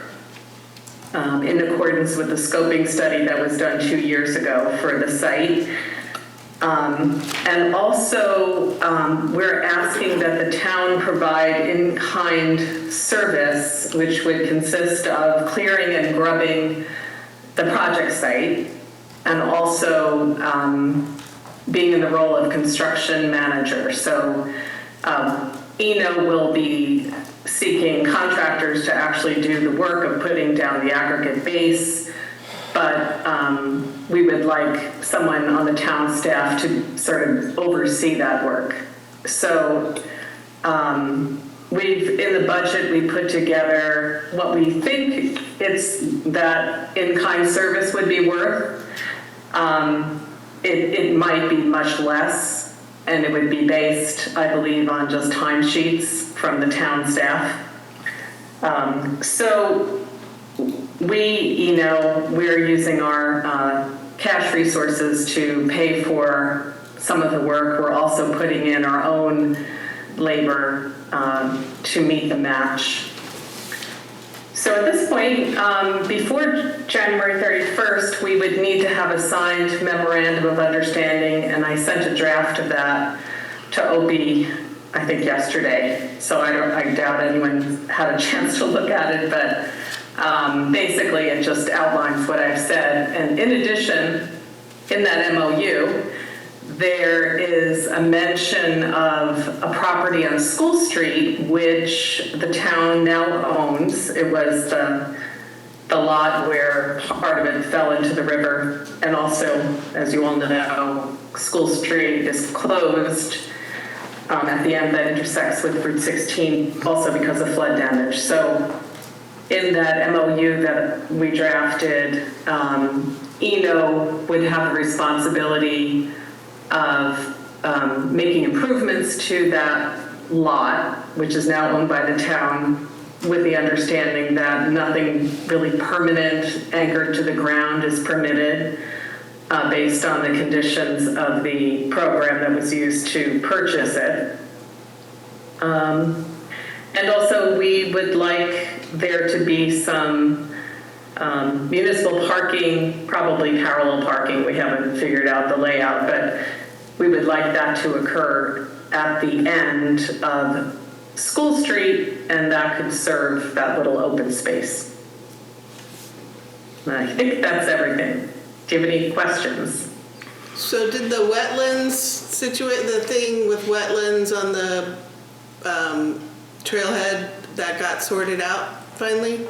in accordance with the scoping study that was done 2 years ago for the site. And also, we're asking that the town provide in-kind service, which would consist of clearing and grubbing the project site, and also being in the role of construction manager. So Eno will be seeking contractors to actually do the work of putting down the aggregate base, but we would like someone on the town staff to sort of oversee that work. So in the budget, we put together what we think it's that in-kind service would be worth. It might be much less, and it would be based, I believe, on just timesheets from the town staff. So we're using our cash resources to pay for some of the work. We're also putting in our own labor to meet the match. So at this point, before January 31st, we would need to have a signed memorandum of understanding, and I sent a draft of that to Opie, I think yesterday. So I doubt anyone had a chance to look at it, but basically it just outlines what I've said. And in addition, in that MOU, there is a mention of a property on School Street, which the town now owns. It was the lot where part of it fell into the river. And also, as you all know, School Street is closed at the end that intersects with Route 16, also because of flood damage. So in that MOU that we drafted, Eno would have the responsibility of making improvements to that lot, which is now owned by the town, with the understanding that nothing really permanent anchored to the ground is permitted based on the conditions of the program that was used to purchase it. And also we would like there to be some municipal parking, probably parallel parking. We haven't figured out the layout, but we would like that to occur at the end of School Street, and that could serve that little open space. And I think that's everything. Do you have any questions? So did the wetlands the thing with wetlands on the trailhead, that got sorted out finally?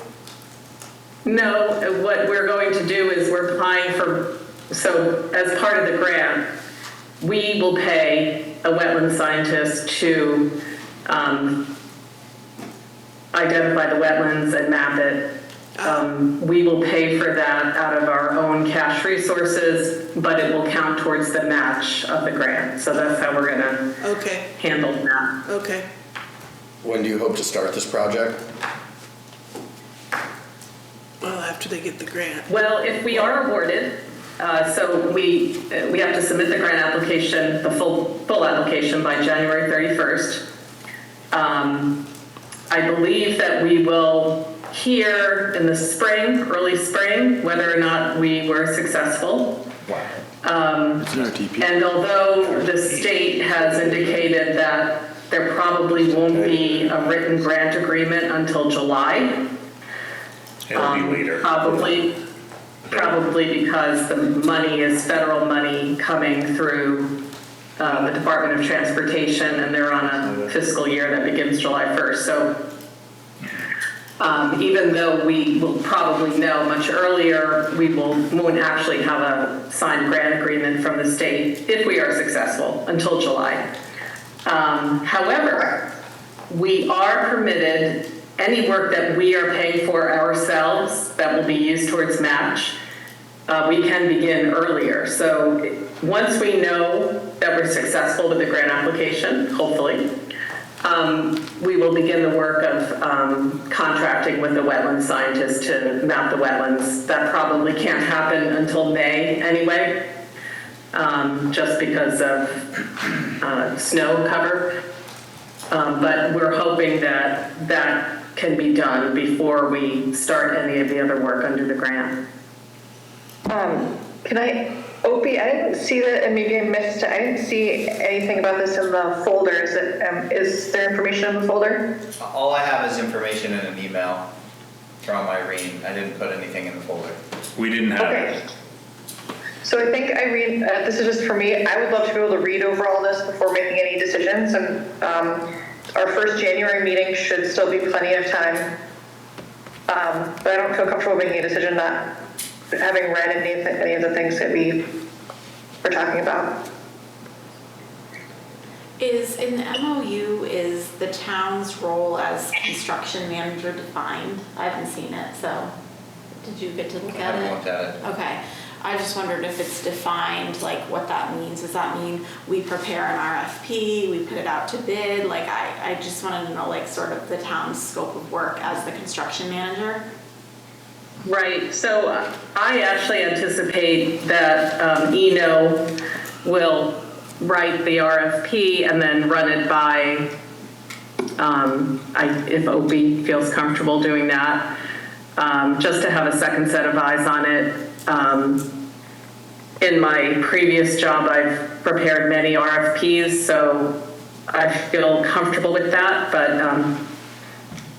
No, what we're going to do is we're applying for, so as part of the grant, we will pay a wetland scientist to identify the wetlands and map it. We will pay for that out of our own cash resources, but it will count towards the match of the grant. So that's how we're gonna handle that. Okay. When do you hope to start this project? Well, after they get the grant. Well, if we are awarded, so we have to submit the grant application, the full application by January 31st. I believe that we will hear in the spring, early spring, whether or not we were successful. And although the state has indicated that there probably won't be a written grant agreement until July. It'll be later. Probably because the money is federal money coming through the Department of Transportation, and they're on a fiscal year that begins July 1st. So even though we will probably know much earlier, we won't actually have a signed grant agreement from the state if we are successful until July. However, we are permitted any work that we are paying for ourselves that will be used towards match, we can begin earlier. So once we know that we're successful with the grant application, hopefully, we will begin the work of contracting with the wetland scientist to map the wetlands. That probably can't happen until May anyway, just because of snow cover. But we're hoping that that can be done before we start any of the other work under the grant. Opie, I didn't see that, and maybe I missed it. I didn't see anything about this in the folder. Is there information in the folder? All I have is information in an email from Irene. I didn't put anything in the folder. We didn't have it. So I think Irene, this is just for me. I would love to be able to read over all this before making any decisions, and our first January meeting should still be plenty of time. But I don't feel comfortable making a decision not having read any of the things that we were talking about. Is in the MOU, is the town's role as construction manager defined? I haven't seen it, so did you get to look I at it? haven't looked at it. Okay, I just wondered if it's defined, like what that means. Does that mean we prepare an RFP, we put it out to bid? Like I just wanted to know like sort of the town's scope of work as the construction manager. Right, so I actually anticipate that Eno will write the RFP and then run it by, if OB feels comfortable doing that, just to have a second set of eyes on it. In my previous job, I've prepared many RFPs, so I feel comfortable with that, but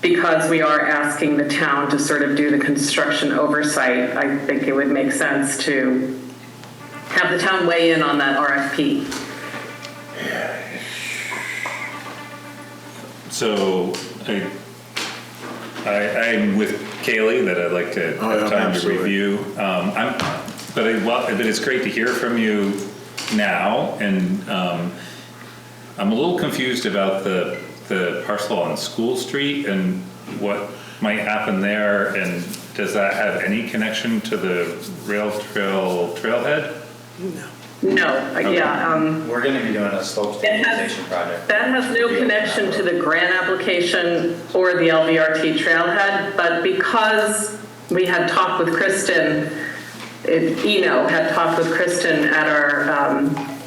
because we are asking the town to sort of do the construction oversight, I think it would make sense to have the town weigh in on that RFP. So I'm with Kaylee that I'd like to Oh, yeah, have time to absolutely. review. But it's great to hear from you now, and I'm a little confused about the parcel on School Street and what might happen there, and does that have any connection to the rail trail trailhead? No, yeah, We're gonna be doing a slope stabilization project. that has no connection to the grant application or the LVRT trailhead, but because we had talked with Kristen, Eno had talked with Kristen at our,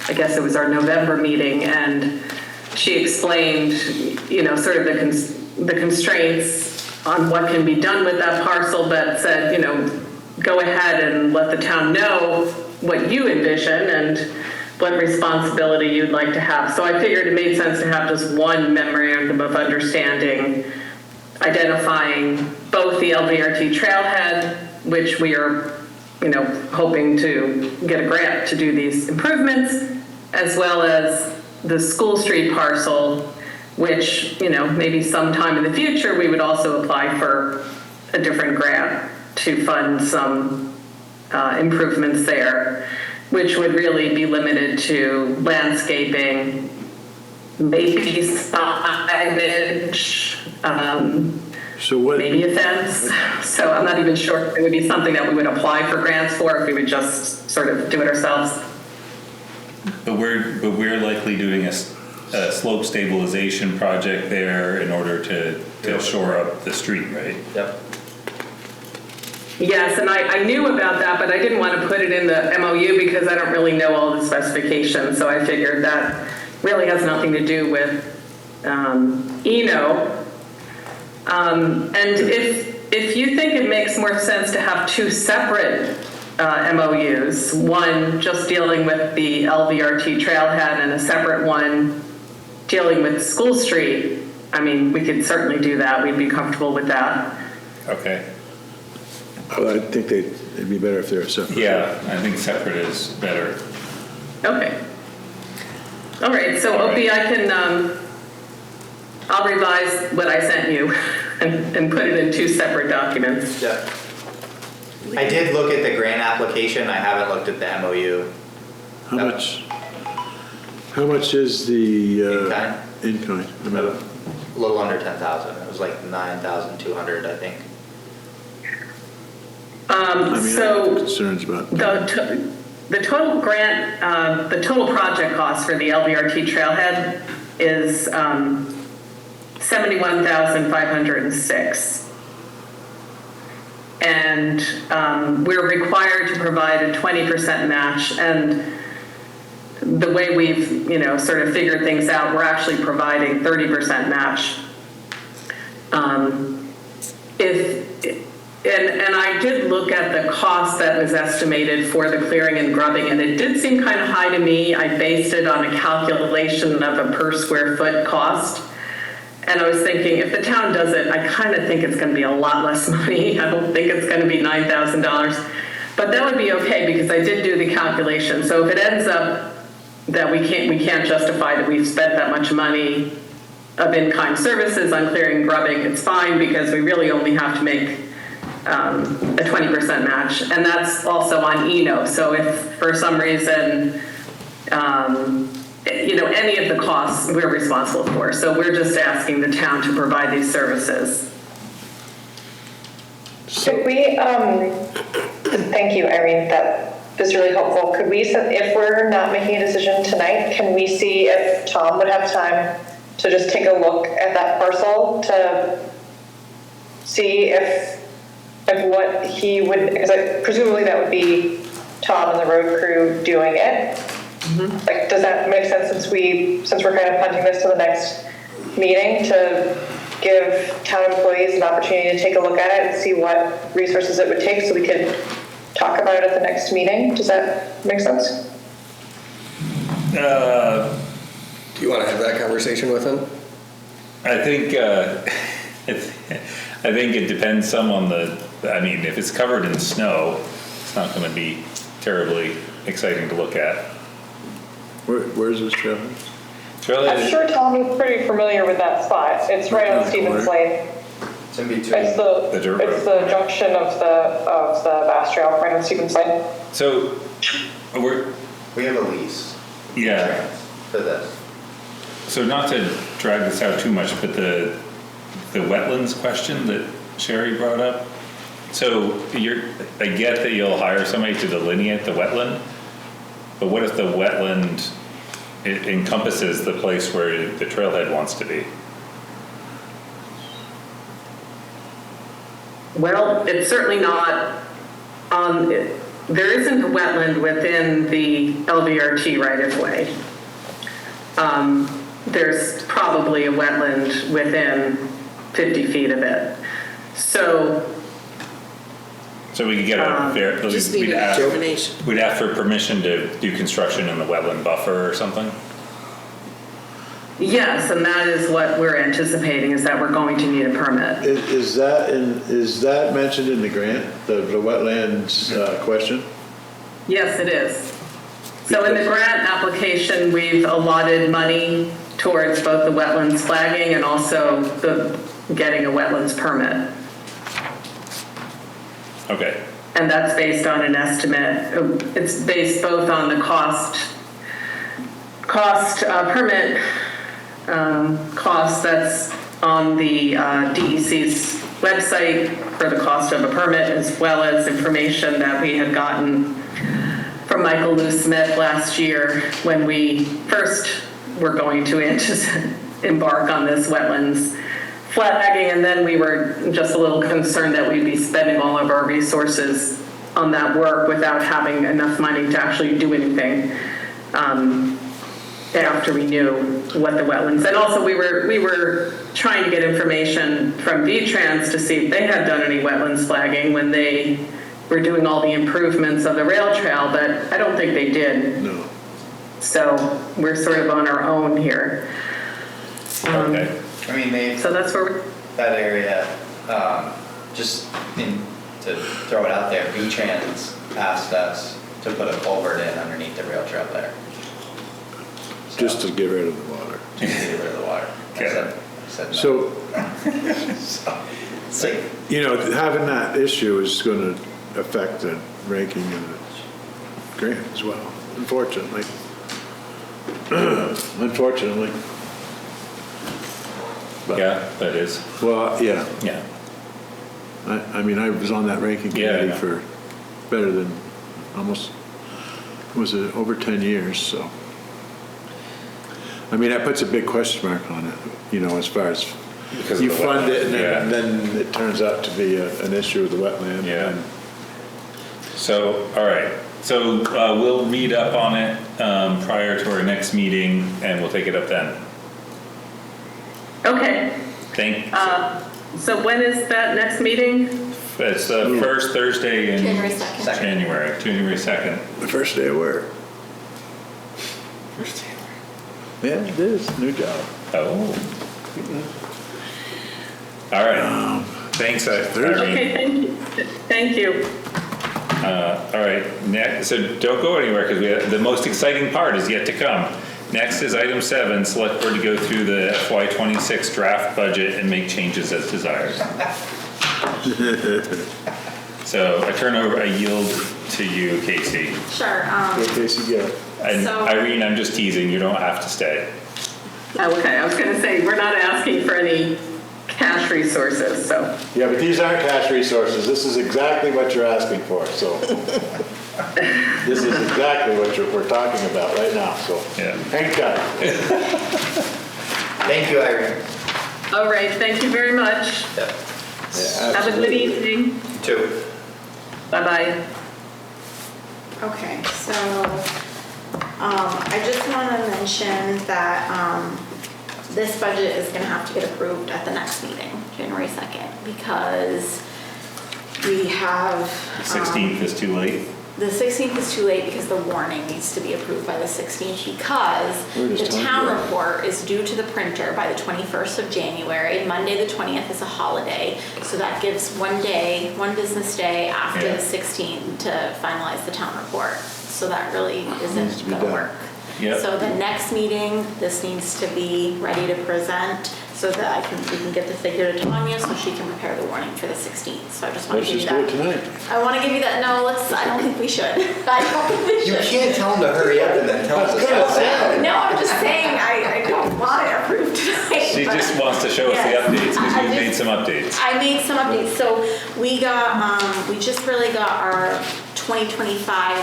I guess it was our November meeting, and she explained, sort of the constraints on what can be done with that parcel, but said, go ahead and let the town know what you envision and what responsibility you'd like to have. So I figured it made sense to have just one memorandum of understanding identifying both the LVRT trailhead, which we are, hoping to get a grant to do these improvements, as well as the School Street parcel, which, maybe sometime in the future, we would also apply for a different grant to fund some improvements there, which would really be limited to landscaping, maybe signage, So what? maybe a fence. So I'm not even sure if it would be something that we would apply for grants for if we would just sort of do it ourselves. But we're likely doing a slope stabilization project there in order to shore up the street, right? Yep. Yes, and I knew about that, but I didn't want to put it in the MOU because I don't really know all the specifications. So I figured that really has nothing to do with Eno. And if you think it makes more sense to have two separate MOUs, one just dealing with the LVRT trailhead and a separate one dealing with School Street, I mean, we could certainly do that. We'd be comfortable with that. Okay. I think it'd be better if they're separate. Yeah, I think separate is better. Okay. All right, so Opie, I can, I'll revise what I sent you and put it in two separate documents. Yeah. I did look at the grant application. I haven't looked at the MOU. How much is the In-kind? in-kind? A little under 10,000. It was like 9,200, I think. I mean, I have So concerns about. the total grant, the total project cost for the LVRT trailhead is $71,506. And we're required to provide a 20% match. And the way we've, sort of figured things out, we're actually providing 30% match. And I did look at the cost that was estimated for the clearing and grubbing, and it did seem kind of high to me. I based it on a calculation of a per square foot cost. And I was thinking, if the town does it, I kind of think it's going to be a lot less money. I don't think it's going to be $9,000. But that would be okay because I did do the calculation. So if it ends up that we can't justify that we've spent that much money of in-kind services on clearing, grubbing, it's fine because we really only have to make a 20% match. And that's also on Eno. So if for some reason, any of the costs we're responsible for. So we're just asking the town to provide these services. Could we, thank you, Irene, that is really helpful. Could we, if we're not making a decision tonight, can we see if Tom would have time to just take a look at that parcel to see if what he would, because presumably that would be Tom and the road crew doing it. Like, does that make sense since we're kind of punting this to the next meeting to give town employees an opportunity to take a look at it and see what resources it would take so we could talk about it at the next meeting? Does that make sense? Do you want to have that conversation with him? I think it depends some on if it's covered in snow, it's not going to be terribly exciting to look at. Where's this trail? I'm sure Tom is pretty familiar with that spot. It's right on Stevens Lane. It's in between. It's the junction of the Bass Trail right on Stevens Lane. So We have a lease. Yeah. For this. So not to drag this out too much, but the wetlands question that Sherry brought up. So I get that you'll hire somebody to delineate the wetland, but what if the wetland it encompasses the place where the trailhead wants to be? Well, it's certainly not there isn't a wetland within the LVRT right-of-way. There's probably a wetland within 50 feet of it. So we could get just need a determination. We'd ask for permission to do construction in the wetland buffer or something? yes, and that is what we're anticipating, is that we're going to need a permit. Is that mentioned in the grant, the wetlands question? Yes, it is. So in the grant application, we've allotted money towards both the wetlands flagging and also getting a wetlands permit. Okay. And that's based on an estimate. It's based both on the permit cost that's on the DEC's website for the cost of a permit, as well as information that we had gotten from Michael Lou Smith last year when we first were going to embark on this wetlands flagging, and then we were just a little concerned that we'd be spending all of our resources on that work without having enough money to actually do anything after we knew what the wetlands. And also we were trying to get information from V-Trans to see if they had done any wetlands flagging when they were doing all the improvements of the rail trail, but I don't think they did. No. So we're sort of on our own here. Okay. So that's where that area, to throw it out there, V-Trans asked us to put a culvert in underneath the rail trail there. Just to get rid of the water. Just to get rid of the water. Okay. I said no. So, having that issue is going to affect the ranking of the grant as well, unfortunately. Unfortunately. But, Yeah, that is. well, yeah. Yeah. I was on that ranking committee for better than over 10 years, so. That puts a big question mark on it, as far as Because you of the fund it and wetland, then it turns out to be an issue with the wetland. Yeah. and- So, all right. So we'll read up on it prior to our next meeting, and we'll take it up then. okay. So when is that next meeting? It's the first Thursday in January 2nd. January 2nd. The first day of work. First day. Yeah, it is, new job. Oh. All right. Thanks, Irene. Okay, thank you. All right. Next, so don't go anywhere because the most exciting part is yet to come. Next is item 7, select board to go through the FY '26 draft budget and make changes as desired. So I yield to you, Casey. Sure. Okay, Casey, go. And So- Irene, I'm just teasing, you don't have to stay. Okay, I was gonna say, we're not asking for any cash resources, so. Yeah, but these aren't cash resources. This is exactly what you're asking for, so. This is exactly what we're talking about right now, so. Yeah. Hang tight. Thank you, Irene. All right, thank you very much. Yep. Have a good evening. 2. Bye-bye. Okay, so, I just want to mention that, this budget is gonna have to get approved at the next meeting, January 2nd, because we have. 16th is too late. The 16th is too late because the warning needs to be approved by the 16th because the town report is due to the printer by the 21st of January. Monday, the 20th is a holiday. So that gives one business day after Yeah. the 16th to finalize the town report. So that really Needs to isn't be gonna done. work. Yep. So the next meeting, this needs to be ready to present so that we can get the figure to Tanya so she can prepare the warning for the 16th. So I just want Let's to give just you do that. it tonight. I want to give you that. No, I don't think we should. I don't think we You should. can't tell them to hurry up and then tell us to slow down. No, I'm just saying, I don't want it approved tonight. She but- just wants to show us the Yes. updates because I you made just- some updates. I made some updates. So we just really got our 2025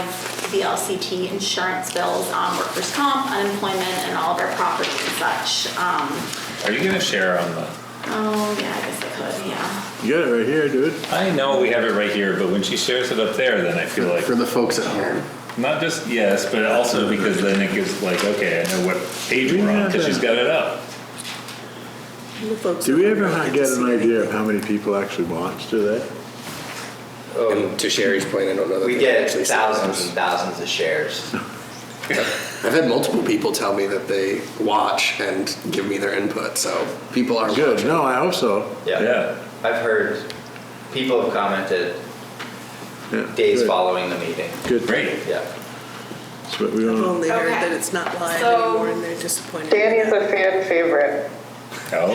VLCT insurance bills on workers' comp, unemployment, and all of our property and such. Are you gonna share on the? Oh, yeah, I guess I could, yeah. You got it right here, dude. I know we have it right here, but when she shares it up there, then I feel like, For the folks at home. not just, yes, but also because then it gives like, okay, I know what page we're on because she's got it up. Do we ever get an idea of how many people actually watch to that? And to Sherry's point, I don't know that We they get actually see thousands those. and thousands of shares. I've had multiple people tell me that they watch and give me their input, so people are Good, watching. no, I hope so. Yeah. I've heard people have commented Yeah, days good. following the meeting. Good. Great. Yeah. That's what we I've want. only heard Okay. that it's not live So- anymore and they're disappointed. Danny's a fan favorite, Oh,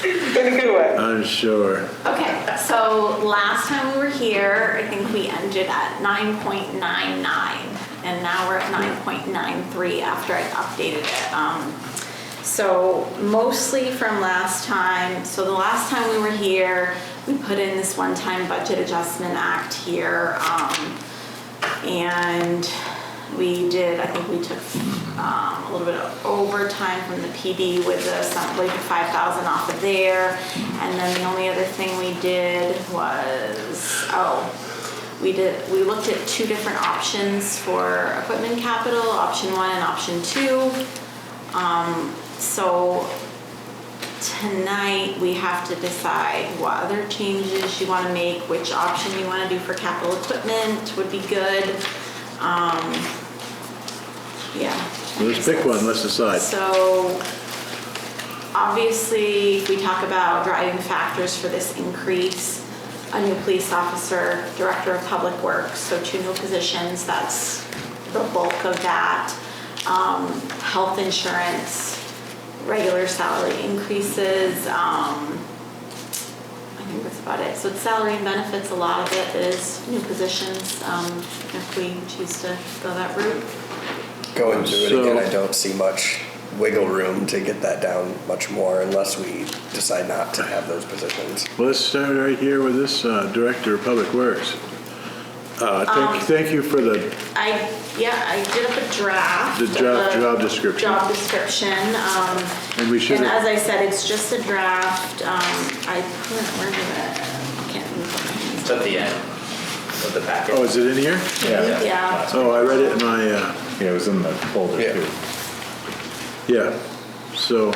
in a good way. I'm sure. Okay, so last time we were here, I think we ended at 9.99, and now we're at 9.93 after I updated it. So mostly from last time, so the last time we were here, we put in this one-time budget adjustment act here, and we did, I think we took a little bit of overtime from the PD with like 5,000 off of there. And then the only other thing we did was, we looked at 2 different options for equipment capital, option 1 and option 2. So tonight we have to decide what other changes you want to make, which option you want to do for capital equipment would be good. Yeah. Let's pick one, let's decide. So, obviously, if we talk about driving factors for this increase, a new police officer, director of public works, so 2 new positions, that's the bulk of that. Health insurance, regular salary increases, I think that's about it. So it's salary and benefits, a lot of it is new positions, if we choose to go that route. Going through it So- again, I don't see much wiggle room to get that down much more unless we decide not to have those positions. Well, let's start right here with this Director of Public Works. Thank you for the I did up a draft. The draft of a job description. Job description, And we should and have- as I said, it's just a draft, where did it, I can't remember. It's at the end of the packet. Oh, is it in here? Yeah, Oh, I read it in my, Yeah, it was in the folder Yeah. too. yeah, so.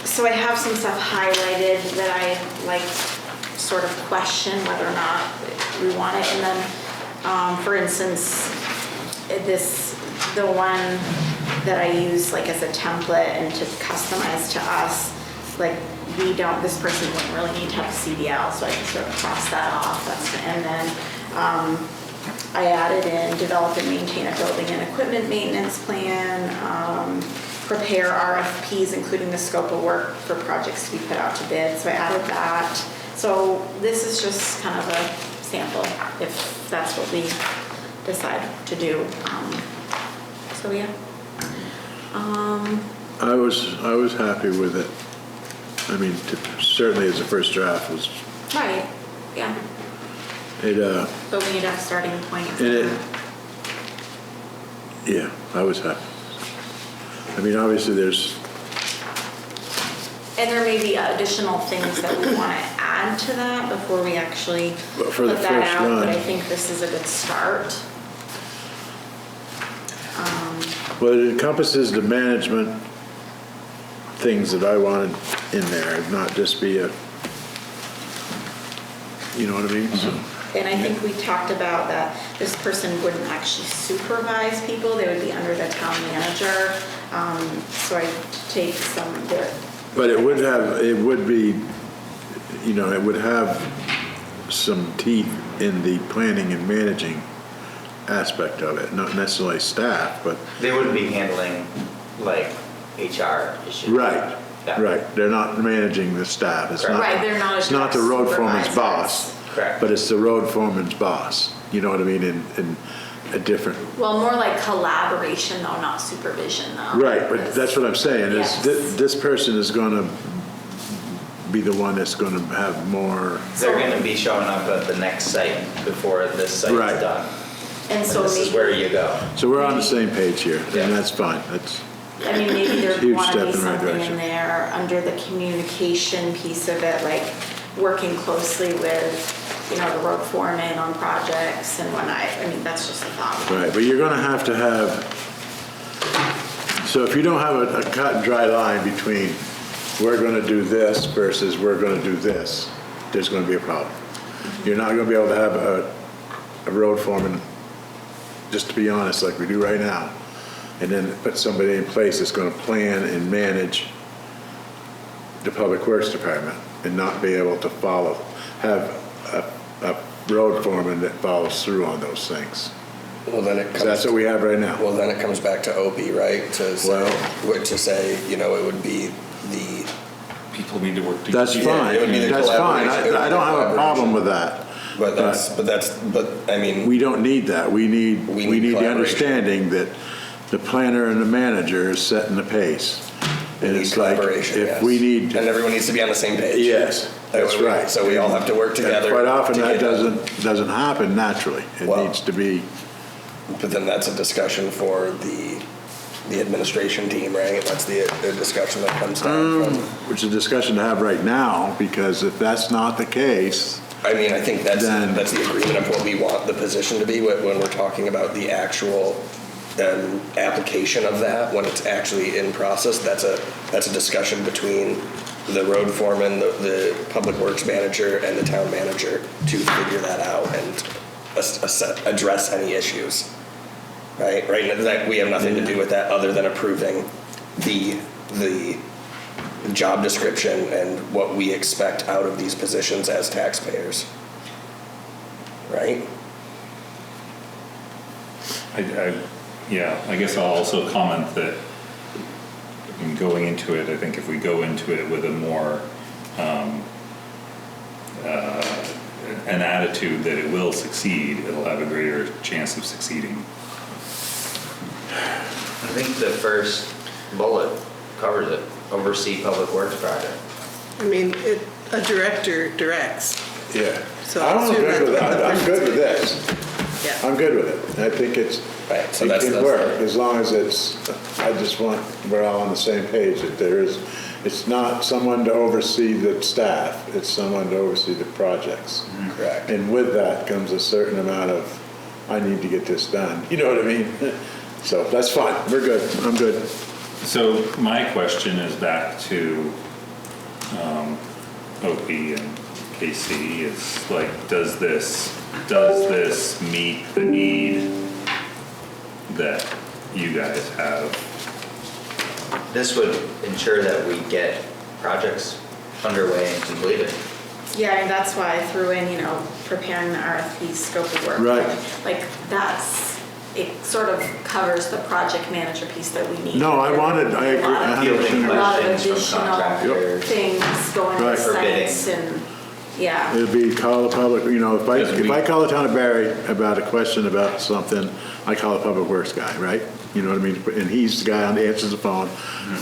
so I have some stuff highlighted that I like sort of question whether or not we want it, and then, for instance, the one that I use like as a template and to customize to us, like this person wouldn't really need to have a CDL, so I can sort of cross that off. And then I added in develop and maintain a building and equipment maintenance plan, prepare RFPs, including the scope of work for projects to be put out to bid. So I added that. So this is just kind of a sample, if that's what we decide to do. So yeah. I was happy with it. I mean, certainly as a first draft was, Right, yeah. But we need a starting point. yeah, I was happy. I mean, obviously there's, And there may be additional things that we want to add to that before we actually But for the put that first out, but run- I think this is a good start. well, it encompasses the management things that I wanted in there, not just be a, you know what I mean? So, And I think we talked about that this person wouldn't actually supervise people, they would be under the town manager. So I take some of their. but it would be, you know, it would have some teeth in the planning and managing aspect of it, not necessarily staff, but. They wouldn't be handling like HR issues. Right, Yeah. right. They're not managing the staff. It's not. Right, they're not a It's not the road foreman's supervisors. boss. Correct. But it's the road foreman's boss. You know what I mean? In a different. Well, more like collaboration though, not supervision though. Right, but that's what I'm saying, is Yes. this person is gonna be the one that's gonna have more. They're gonna be showing up at the next site before this site Right. is done. And And so this is maybe, where you go. So we're on the same page here, Yeah. and that's fine. That's, I mean, maybe there Huge want to step be in the right something direction. in there under the communication piece of it, like working closely with, you know, the road foreman on projects and whatnot. I mean, that's just a thought. right, but you're gonna have to have, so if you don't have a cut and dry line between we're gonna do this versus we're gonna do this, there's gonna be a problem. You're not gonna be able to have a road foreman, just to be honest, like we do right now, and then put somebody in place that's gonna plan and manage the Public Works Department and not be able to have a road foreman that follows through on those things. Well, then it 'Cause that's comes, what we have right now. well, then it comes back to Opie, right? To say, you know, it would be the, People need to work together. That's Yeah, fine, it would be the that's fine. collaboration. It would I be don't have a collaboration. problem with that. but I mean. We don't need that. We need We need the collaboration. understanding that the planner and the manager is setting the pace. And need it's like, collaboration, if yes. we need. And everyone needs to be on the same page. Yes, that's right. So we all have to work And together. quite often to that get- doesn't happen naturally. It Well- needs to be, But then that's a discussion for the administration team, right? That's the discussion that comes down from. which is a discussion to have right now, because if that's not the case, I mean, I think that's Then- the agreement of what we want the position to be when we're talking about the actual application of that, when it's actually in process. That's a discussion between the road foreman, the public works manager, and the town manager to figure that out and address any issues. Right? Right. That we have nothing to do with that other than approving the job description and what we expect out of these positions as taxpayers. Right? I guess I'll also comment that in going into it, I think if we go into it with a more, an attitude that it will succeed, it'll have a greater chance of succeeding. I think the first bullet covers it, oversee public works project. I mean, a director directs. yeah. So I'm I'll assume good with that's that. what the I'm good with principal- this. Yeah. I'm good with it. I think it's, Right, so it that's- can that's work, the- as long as I just want, we're all on the same page, that it's not someone to oversee the staff, it's someone to oversee the projects. Correct. And with that comes a certain amount of, I need to get this done, you know what I mean? So that's fine, we're good, I'm good. So my question is back to Opie and KC, is like, does this meet the need that you guys have? This would ensure that we get projects underway and completed. Yeah, and that's why I threw in, preparing the RFP scope of work. Right. Like, it sort of covers the project manager piece that we need. No, I agree. Fielding A lot of questions from additional contractors. things going to Right. For bidding. sites and, yeah. It'd be call the public, if I call the town of Barry about a question about something, I call the public works guy, right? You know what I mean? And he's the guy that answers the phone.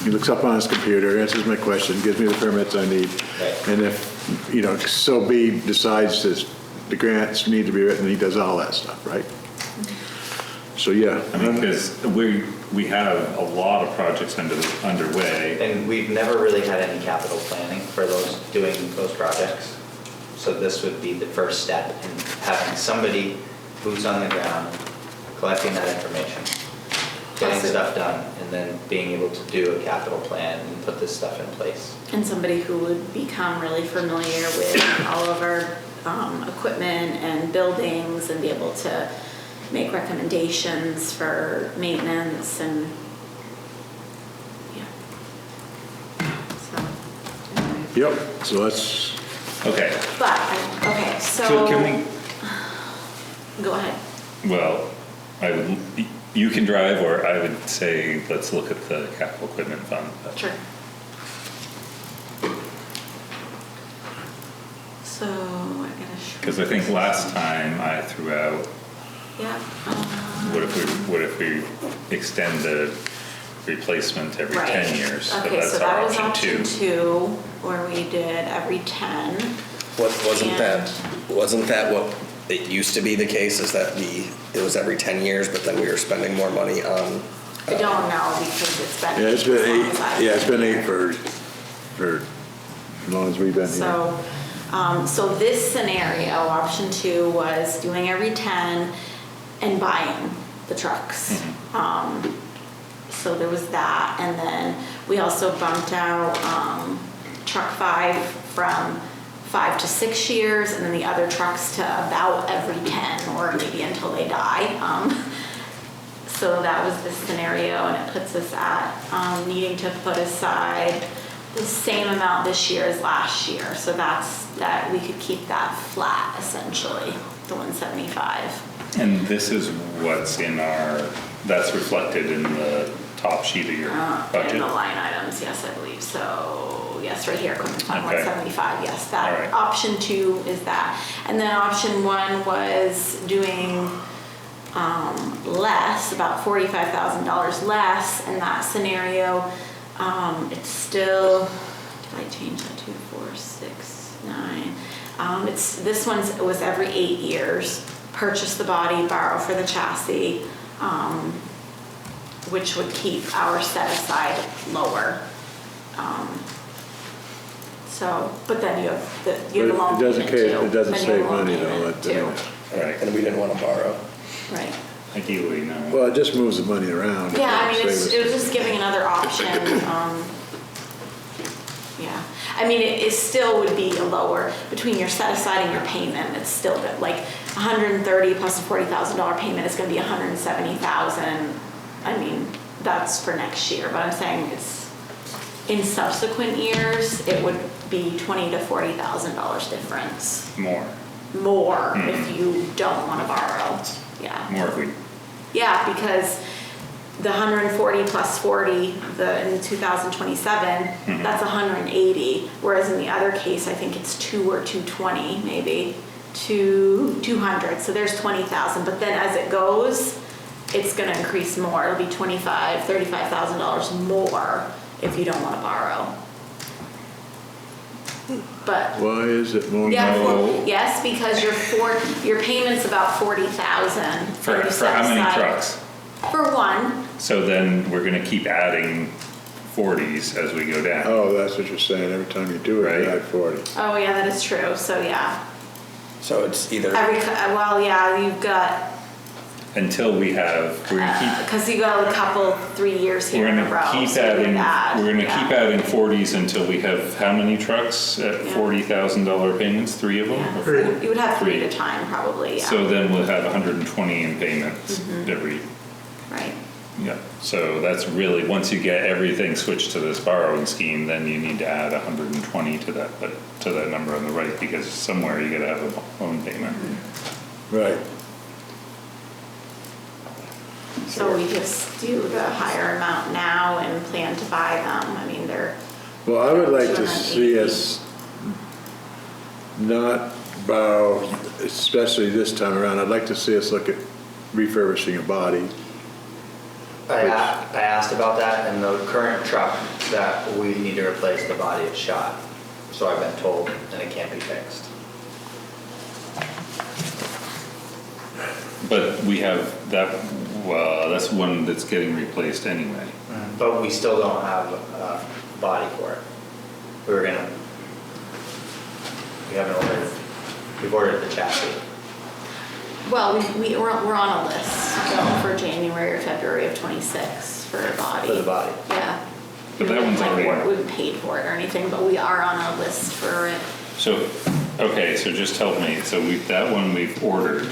He looks up on his computer, answers my question, gives me the permits I need. Right. And if, so be decides that the grants need to be written, he does all that stuff, right? So, yeah. I mean, because we have a lot of projects underway. And we've never really had any capital planning for doing those projects. So this would be the first step in having somebody who's on the ground, collecting that information, getting stuff done, and then being able to do a capital plan and put this stuff in place. And somebody who would become really familiar with all of our equipment and buildings and be able to make recommendations for maintenance and, yeah. So, anyway. Yep, so that's, Okay, So so can we, go ahead. well, you can drive, or I would say, let's look at the capital equipment fund. Sure. So, I gotta show. Because I think last time I threw out, Yeah. what if we extend the replacement every Right. 10 years? So Okay, that's so our that was option two. 2, where we did every 10. Wasn't And- that what it used to be the case, is that it was every 10 years, but then we were spending more money on? I don't know, because it's been. yeah, it's been as long 8, as I've yeah, it's been here. 8 for as long as we've been here. So this scenario, option 2, was doing every 10 and buying the trucks. So there was that, and then we also bumped out truck 5 from 5 to 6 years, and then the other trucks to about every 10, or maybe until they die. So that was the scenario, and it puts us at needing to put aside the same amount this year as last year. So that we could keep that flat, essentially, the 175. And this is what's that's reflected in the top sheet of your budget? In the line items, yes, I believe so. Yes, right here, equipment fund Okay. 175, yes, All that. right. Option 2 is that. And then option 1 was doing less, about $45,000 less in that scenario. It's still, did I change that to 4, 6, 9? It was every 8 years. Purchase the body, borrow for the chassis, which would keep our set aside lower. But then you have the loan But it doesn't payment too. it doesn't Then you have save loan money though. payment too. Right. And we didn't want to borrow. Right. Ideally, no. Well, it just moves the money around. Yeah, I mean, Save us- it was just giving another option. Yeah, I mean, it still would be a lower, between your set aside and your payment, it's still good. Like 130 plus a $40,000 payment is gonna be 170,000. I mean, that's for next year, but I'm saying in subsequent years, it would be $20,000 to $40,000 difference. More If you don't wanna borrow, yeah. if we, Yeah, because the 140 plus 40, in 2027, that's 180. Whereas in the other case, I think it's 2 or 220, maybe 200. So there's 20,000. But then as it goes, it's going to increase more. It'll be $25,000, $35,000 more if you don't want to borrow. But Why is it more? yeah, No. yes, because your payment's about 40,000. for and you set how many aside- trucks? For one. So then we're gonna keep adding 40s as we go down. Oh, that's what you're saying. Every time you do it, Right. you add 40. Oh, yeah, that is true. So, yeah. So it's either, You've got, Until we're gonna because you got a couple, 3 years keep, here we're in a gonna row. keep so you would adding, add, we're gonna yeah. keep adding 40s until we have how many trucks at Yeah. $40,000 payments? 3 of them? Yeah, you would have 3 at a time, probably, yeah. So then we'll have 120 in payments every, Right. Yeah, so that's really, once you get everything switched to this borrowing scheme, then you need to add 120 to that, but to that number on the right, because somewhere you gotta have a loan payment. Right. So we just do the higher amount now and plan to buy them. I mean, they're. Well, I would like to 280. see us not borrow, especially this time around. I'd like to see us look at refurbishing a body. I asked about that, and the current truck that we need to replace, the body is shot. So I've been told, and it can't be fixed. But we have that, well, that's one that's getting replaced anyway. But we still don't have a body for it. We haven't ordered, we've ordered the chassis. Well, we're on a list for January or February of '26 for a body. For the body. Yeah. But that one's already- We haven't paid for it or anything, but we are on a list for it. So, okay, so just help me, so that one we've ordered.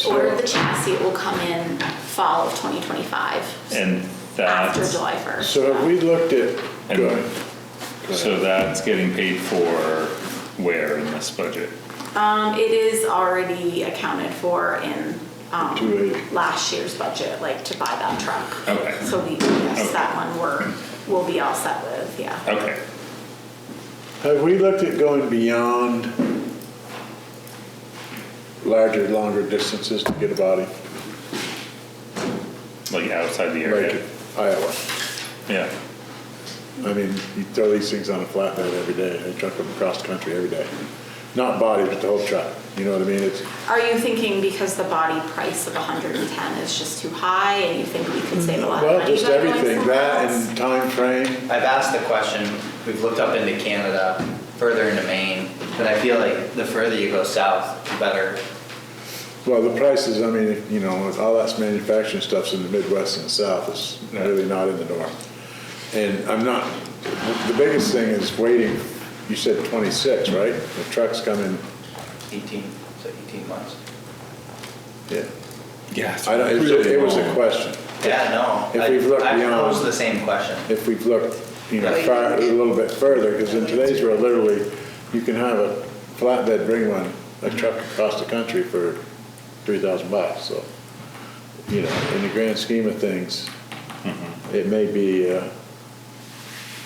Order the chassis, it will come in fall of 2025. And After that's, July 1st. So have we looked at, And- go ahead. so that's getting paid for where in this budget? It is already accounted for in 280. last year's budget, like to buy that truck. Okay. So yes, Okay. that one we'll be all set with, yeah. Okay, Have we looked at going beyond larger, longer distances to get a body? like outside the Like area? Iowa. Yeah, I mean, you throw these things on a flatbed every day, I truck them across the country every day. Not body, but the whole truck, you know what I mean? It's, Are you thinking because the body price of 110 is just too high and you think we could save a lot of well, money just by going everything, somewhere that else? and time frame. I've asked the question, we've looked up into Canada, further into Maine, but I feel like the further you go south, the better. Well, the prices, I mean, you know, all that's manufacturing stuff's in the Midwest and the South, it's really not in the North. And I'm not, the biggest thing is waiting, you said 26, right? The truck's coming, 18 months. yeah. yeah. I don't, it was a question. Yeah, no, If we've looked I beyond- posed the same question. If we've looked, you know, far, a little bit further, because in today's world, literally, you can have a flatbed bring one, a truck across the country for $3,000, so, you know, in the grand scheme of things, it may be,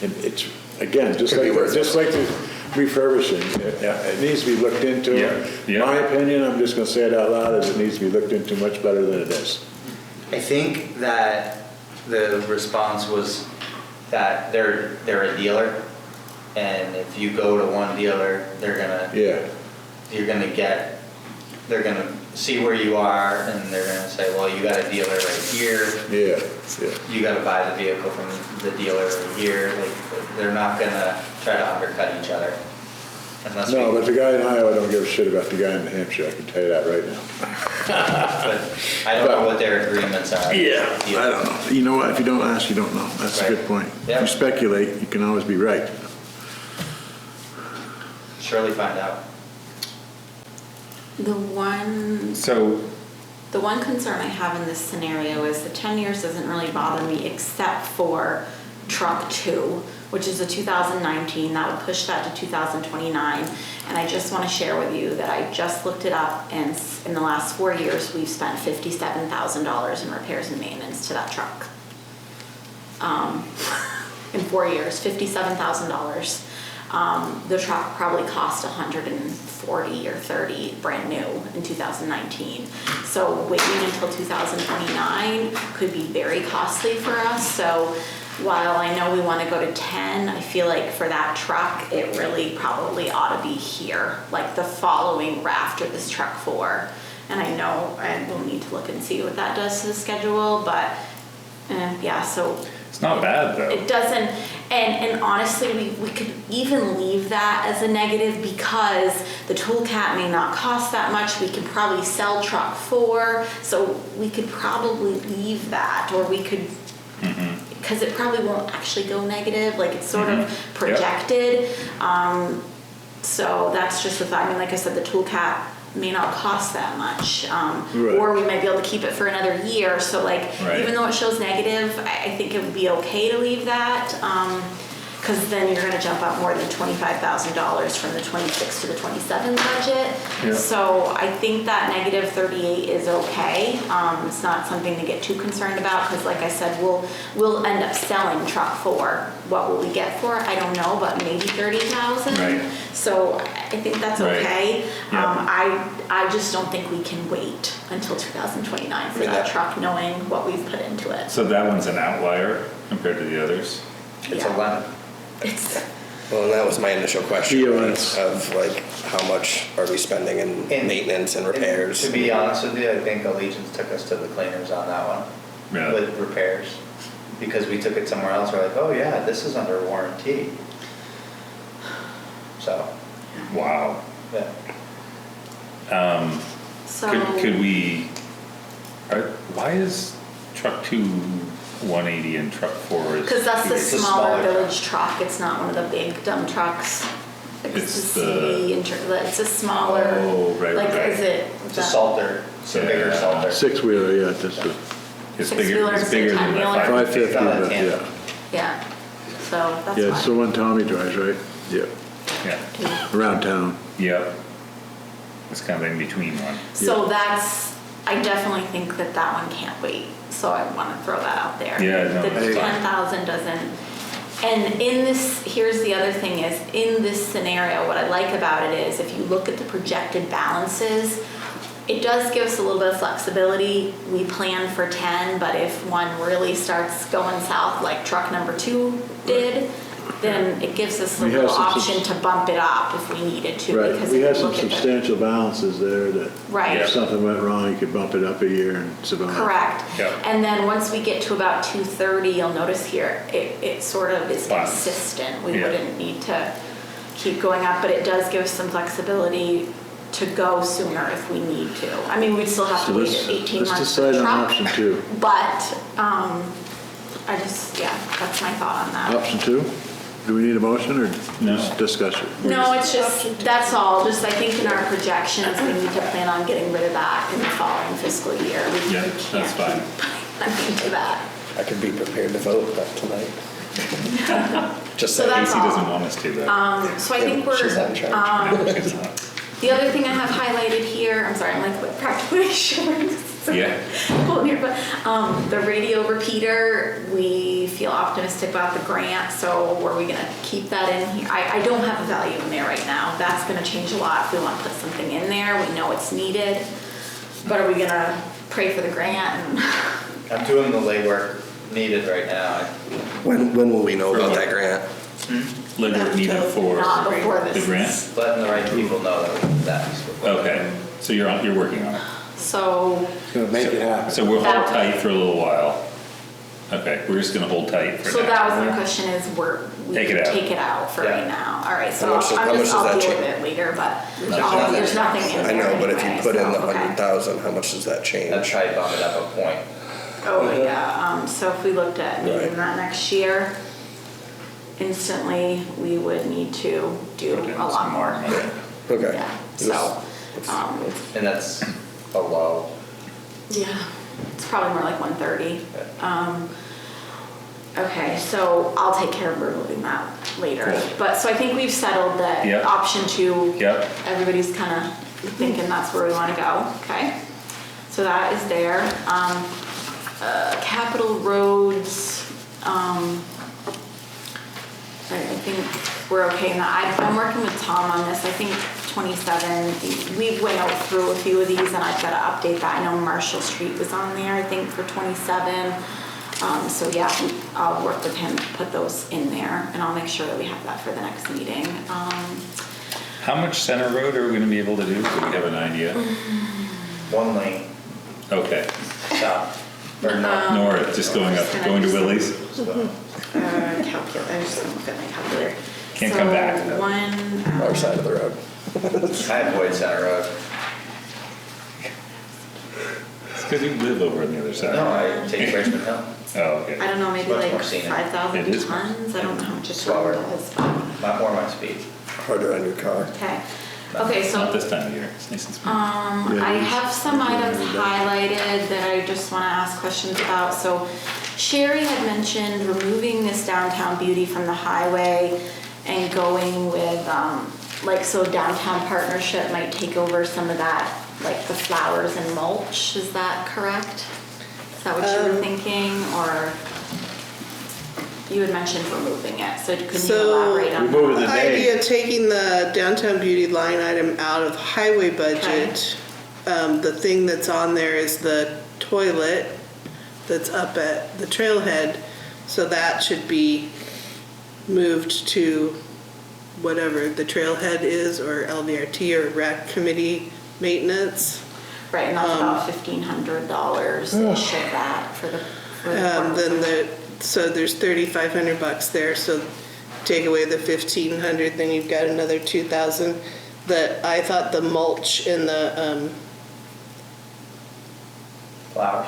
it's, again, just Could be like, worth it. just like the refurbishing, it needs to be looked into. Yeah, yeah. My opinion, I'm just gonna say it out loud, is it needs to be looked into much better than it is. I think that the response was that they're a dealer, and if you go to one dealer, Yeah, they're gonna see where you are, and they're gonna say, well, you got a dealer right here, yeah, yeah. you gotta buy the vehicle from the dealer right here, like, they're not gonna try to undercut each other. Unless No, we- but the guy in Iowa don't give a shit about the guy in New Hampshire, I can tell you that right now. But I don't know what their agreements are. I don't know. You know what, if you don't ask, you don't know. That's a good Right. point. If Yeah. you speculate, you can always be right. Surely find out. The one So, concern I have in this scenario is the 10 years doesn't really bother me except for truck 2, which is a 2019, that would push that to 2029. And I just want to share with you that I just looked it up, and in the last 4 years, we've spent $57,000 in repairs and maintenance to that truck. In 4 years, $57,000. The truck probably cost $140 or $130 brand new in 2019. So waiting until 2029 could be very costly for us. So while I know we want to go to 10, I feel like for that truck, it really probably ought to be here, like the following after this truck 4. And I know I will need to look and see what that does to the schedule, but yeah, so it's not bad though. it doesn't, and honestly, we could even leave that as a negative because the tool cat may not cost that much. We could probably sell truck 4, so we could probably leave that, or we could, because it probably won't actually go negative, like it's sort of projected. So that's just the thought. I mean, like I said, the tool cap may not cost that much. Right. Or we might be able to keep it for another year. So like, Right. even though it shows negative, I think it would be okay to leave that. Because then you're gonna jump up more than $25,000 from the 26 to the 27 budget. Yeah. So I think that negative 38 is okay. It's not something to get too concerned about, because like I said, we'll end up selling truck 4. What will we get for it? I don't know, but maybe 30,000. Right. So I think that's Right. okay. Yeah. I just don't think we can wait until 2029 for that truck, knowing what we've put into it. So that one's an outlier compared to the others? It's Yeah. a lemon. It's, Well, and that was my initial question, Yeah, was of like, how much are we spending in And- maintenance and repairs? To be honest with you, I think Allegiance took us to the cleaners on that one. Really? With repairs. Because we took it somewhere else, we're like, oh yeah, this is under warranty. So, Wow. yeah. so. Could we, why is truck 2 180 and truck 4 is? Because that's the It's a smaller smaller village truck, it's not one of the big dump trucks. It's the the- CD, it's a smaller. Oh, right, Like, right. is it? It's a salter, it's a bigger Yeah. salter. 6-wheeler, yeah, just a It's Six-wheeler, bigger, it's bigger than the 10-wheeler. 550, Not a but tandem. yeah. Yeah, so that's Yeah, it's the fine. one Tommy drives, right? Yeah, Yeah, around town. yep. It's kind of in between one. So that's, I definitely think that that one can't wait, so I want to throw that out there. Yeah, no, The that's fine. 10,000 doesn't, and in this, here's the other thing is, in this scenario, what I like about it is, if you look at the projected balances, it does give us a little bit of flexibility. We plan for 10, but if one really starts going south, like truck number 2 did, then it gives us a We have little some option to bump it up if we needed to. Right, because we if have you some look at the- substantial balances there that Right. if something went wrong, you could bump it up a year and survive. Correct. Yep. And then once we get to about 230, you'll notice here, it sort of is Flat. consistent. We Yeah. wouldn't need to keep going up, but it does give us some flexibility to go sooner if we need to. I mean, we'd still have So to wait let's 18 months for decide the on truck. option 2. But, I just, yeah, that's my thought on that. Option 2? Do we need a motion or No. just discussion? No, it's just, that's all, just I think in our projections, we need to plan on getting rid of that in the following fiscal year. We Yeah, can't that's fine. keep money into that. I could be prepared to vote that tonight. Just So saying. that's Casey all. doesn't want us to, though. So I think we're, She's not in charge. No, she's not. the other thing I have highlighted here, I'm sorry, I'm like practically shivering. Yeah. Cold in here, but the radio repeater, we feel optimistic about the grant, so were we gonna keep that in here? I don't have a value in there right now. That's gonna change a lot if we wanna put something in there. We know it's needed, but are we gonna pray for the grant and? I'm doing the legwork needed right now. When will we know about that grant? Legwork needed for Not before the this grant? is- Letting the right people know that's. Okay, so you're working on it. So, Gonna make it happen. So we'll That- hold tight for a little while. Okay, we're just gonna hold tight for now. so that was my question is, we Take it out. take it out for Yeah. right now. All right, so How much does- how much does I'll that deal with change? it later, but nothing. there's nothing in I there know, but if you anyway, put in the so, okay. 100,000, how much does that That's change? try to bump it up a point. Oh, yeah, so if we looked at Right. needing that next year, instantly, we would need to do Put in a lot some more. money. Okay. Yeah, so, And that's a low. yeah, it's probably more like 130. Okay, so I'll take care of removing that later. Cool. But, so I think we've settled that Yep. option 2. Yep. Everybody's kind of thinking that's where we want to go, okay? So that is there. Capital roads, I think we're okay in that. I'm working with Tom on this. I think 27, we went out through a few of these and I've got to update that. I know Marshall Street was on there, I think, for 27. So yeah, I'll work with him to put those in there and I'll make sure that we have that for the next meeting. How much Center Road are we gonna be able to do? Do we have an idea? 1 lane, Okay, stop. Or no. north, just going up, going to Willie's? Calculator, I just look at my calculator. Can't come back, So though. one, Our side of the road. I avoid Center Road. It's because you live over on the other side. No, I take Richmond Hill. Oh, okay. I don't know, maybe Much like more scenic. 5,000 It is. tons? I don't know how much a Slower. ton does, but. Not more my speed. Harder on your car. Okay, so. Not this time of year, it's nice and smooth. I have some items highlighted that I just want to ask questions about. So Sherry had mentioned removing this downtown beauty from the highway and going with, so downtown partnership might take over some of that, like the flowers and mulch. Is that correct? Is that what you were thinking, or? You had mentioned removing it, so can you elaborate on remove that? the The idea of taking the downtown beauty line item out of highway budget, the thing that's on there is the toilet that's up at the trailhead, so that should be moved to whatever the trailhead is, or LVRT or rec committee maintenance. Right, and that's about $1,500-ish of that for the. So there's $3,500 there, so take away the $1,500, then you've got another $2,000. I thought the mulch and the Flowers.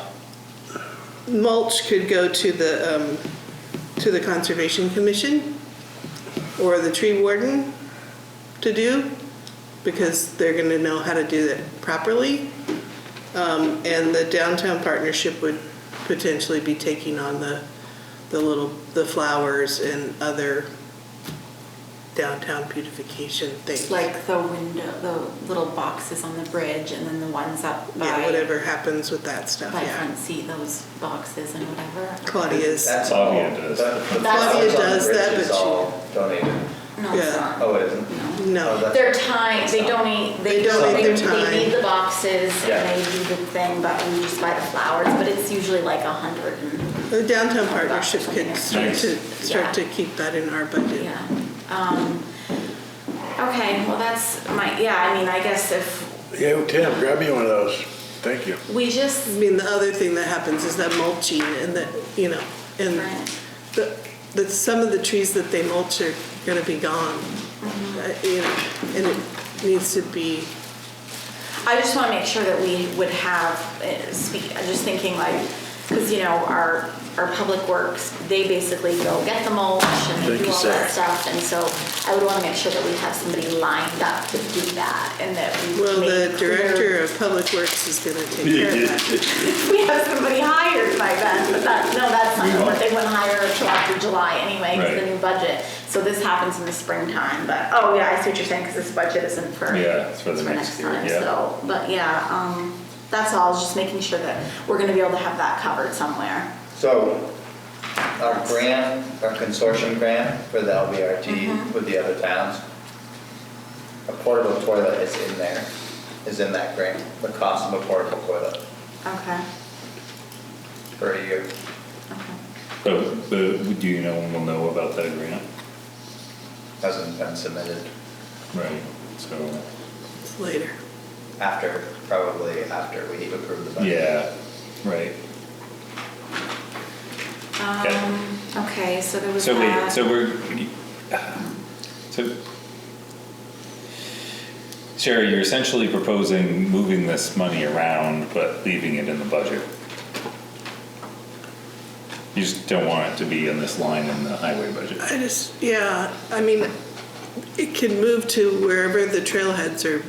mulch could go to the Conservation Commission or the tree warden to do, because they're gonna know how to do it properly. And the downtown partnership would potentially be taking on the flowers and other downtown beautification things. Like the window, the little boxes on the bridge, and then the ones up by. Yeah, whatever happens with that stuff, By yeah. front seat, those boxes and whatever. Claudia's, That's all. Claudia does. Claudia does that, but It's all donated. No, it's Yeah. not. Oh, it isn't? no. Oh, that's- Their time, they donate They donate their time. They need the boxes Yeah. and they do the thing, but we just buy the flowers, but it's usually like 100 and, The downtown partnership could start Yeah. to keep that in our budget. yeah. Okay, well that's I guess if Yeah, Tim, grab me one of those. Thank you. we just, I mean, the other thing that happens is that mulching and that, and Right. the some of the trees that they mulch are gonna be gone. And it needs to be, I just want to make sure that we would have, I'm just thinking like, because our public works, they basically go get the mulch and they Thank do you, all that Sarah. stuff. And so I would want to make sure that we have somebody lined up to do that and that we well, make the clear- director of public works is gonna take care of that. We have somebody hired by then, but that's not, but they wouldn't hire until after July anyway, because the Right. new budget. So this happens in the springtime, but, I see what you're saying, because this budget isn't for. Yeah, it's for the next year, time, yeah. So, but that's all, just making sure that we're gonna be able to have that covered somewhere. So, our consortium grant for the LVRT with the other towns, a portable toilet is in that grant, the cost of a portable toilet Okay, for a year. okay. But do you know when we'll know about that grant? Hasn't been submitted Right, so, It's later. probably after we approve the budget. yeah, right. Okay, so there was So wait, that. so Sherry, you're essentially proposing moving this money around, but leaving it in the budget. You just don't want it to be in this line in the highway budget. It can move to wherever the trailheads are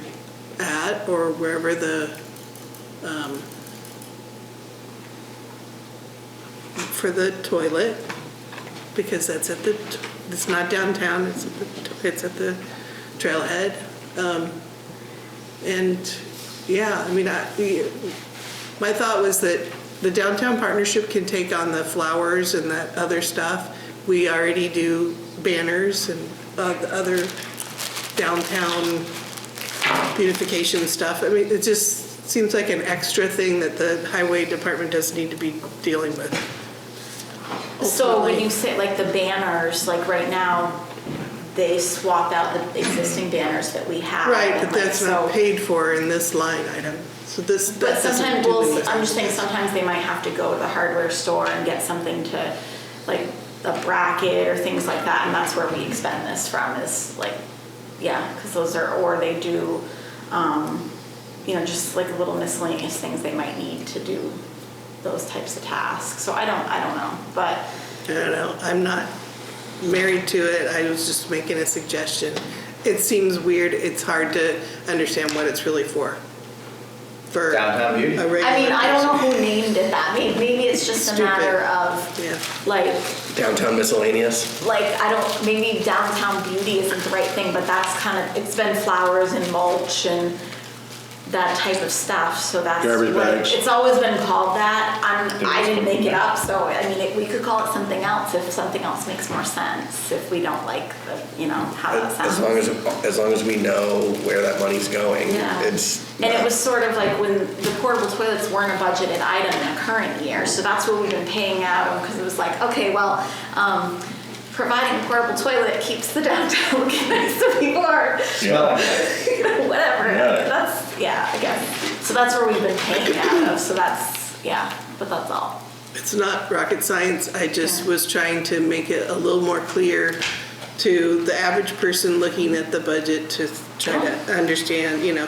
at, or wherever for the toilet, because that's it's not downtown, it's at the trailhead. My thought was that the downtown partnership can take on the flowers and that other stuff. We already do banners and the other downtown beautification stuff. I mean, it just seems like an extra thing that the highway department doesn't need to be dealing with. So when you say like the banners, like right now, they swap out the existing banners that we have. Right, and but like, that's not paid for in this line item. So But doesn't sometimes, do anything. I'm just saying sometimes they might have to go to the hardware store and get something to, like a bracket or things like that, and that's where we expend this from, is like, because those are, or they do, just like little miscellaneous things they might need to do those types of tasks. So I don't know, but. I don't know, I'm not married to it, I was just making a suggestion. it seems weird, it's hard to understand what it's really for. For Downtown beauty. a regular I mean, I don't know person. who named it that. Maybe it's just a Stupid. matter of, Yeah. like, Downtown miscellaneous. maybe downtown beauty isn't the right thing, but that's kind of, it's been flowers and mulch and that type of stuff, so that's Garbage what bags. it's always been called that. I didn't make it up, so I mean, we could call it something else if something else makes more sense, if we don't like the, how that sounds. As long as we know where that money's going, Yeah. it's. And it was sort of like when the portable toilets weren't a budgeted item in the current year, so that's what we've been paying out of, because it was like, okay, well, providing a portable toilet keeps the downtown looking nice, so people are, Yeah. whatever. Yeah. I guess. So that's where we've been paying out of, so that's, but that's all. It's not rocket science, I just was trying to make it a little more clear to the average person looking at the budget to try to understand, leave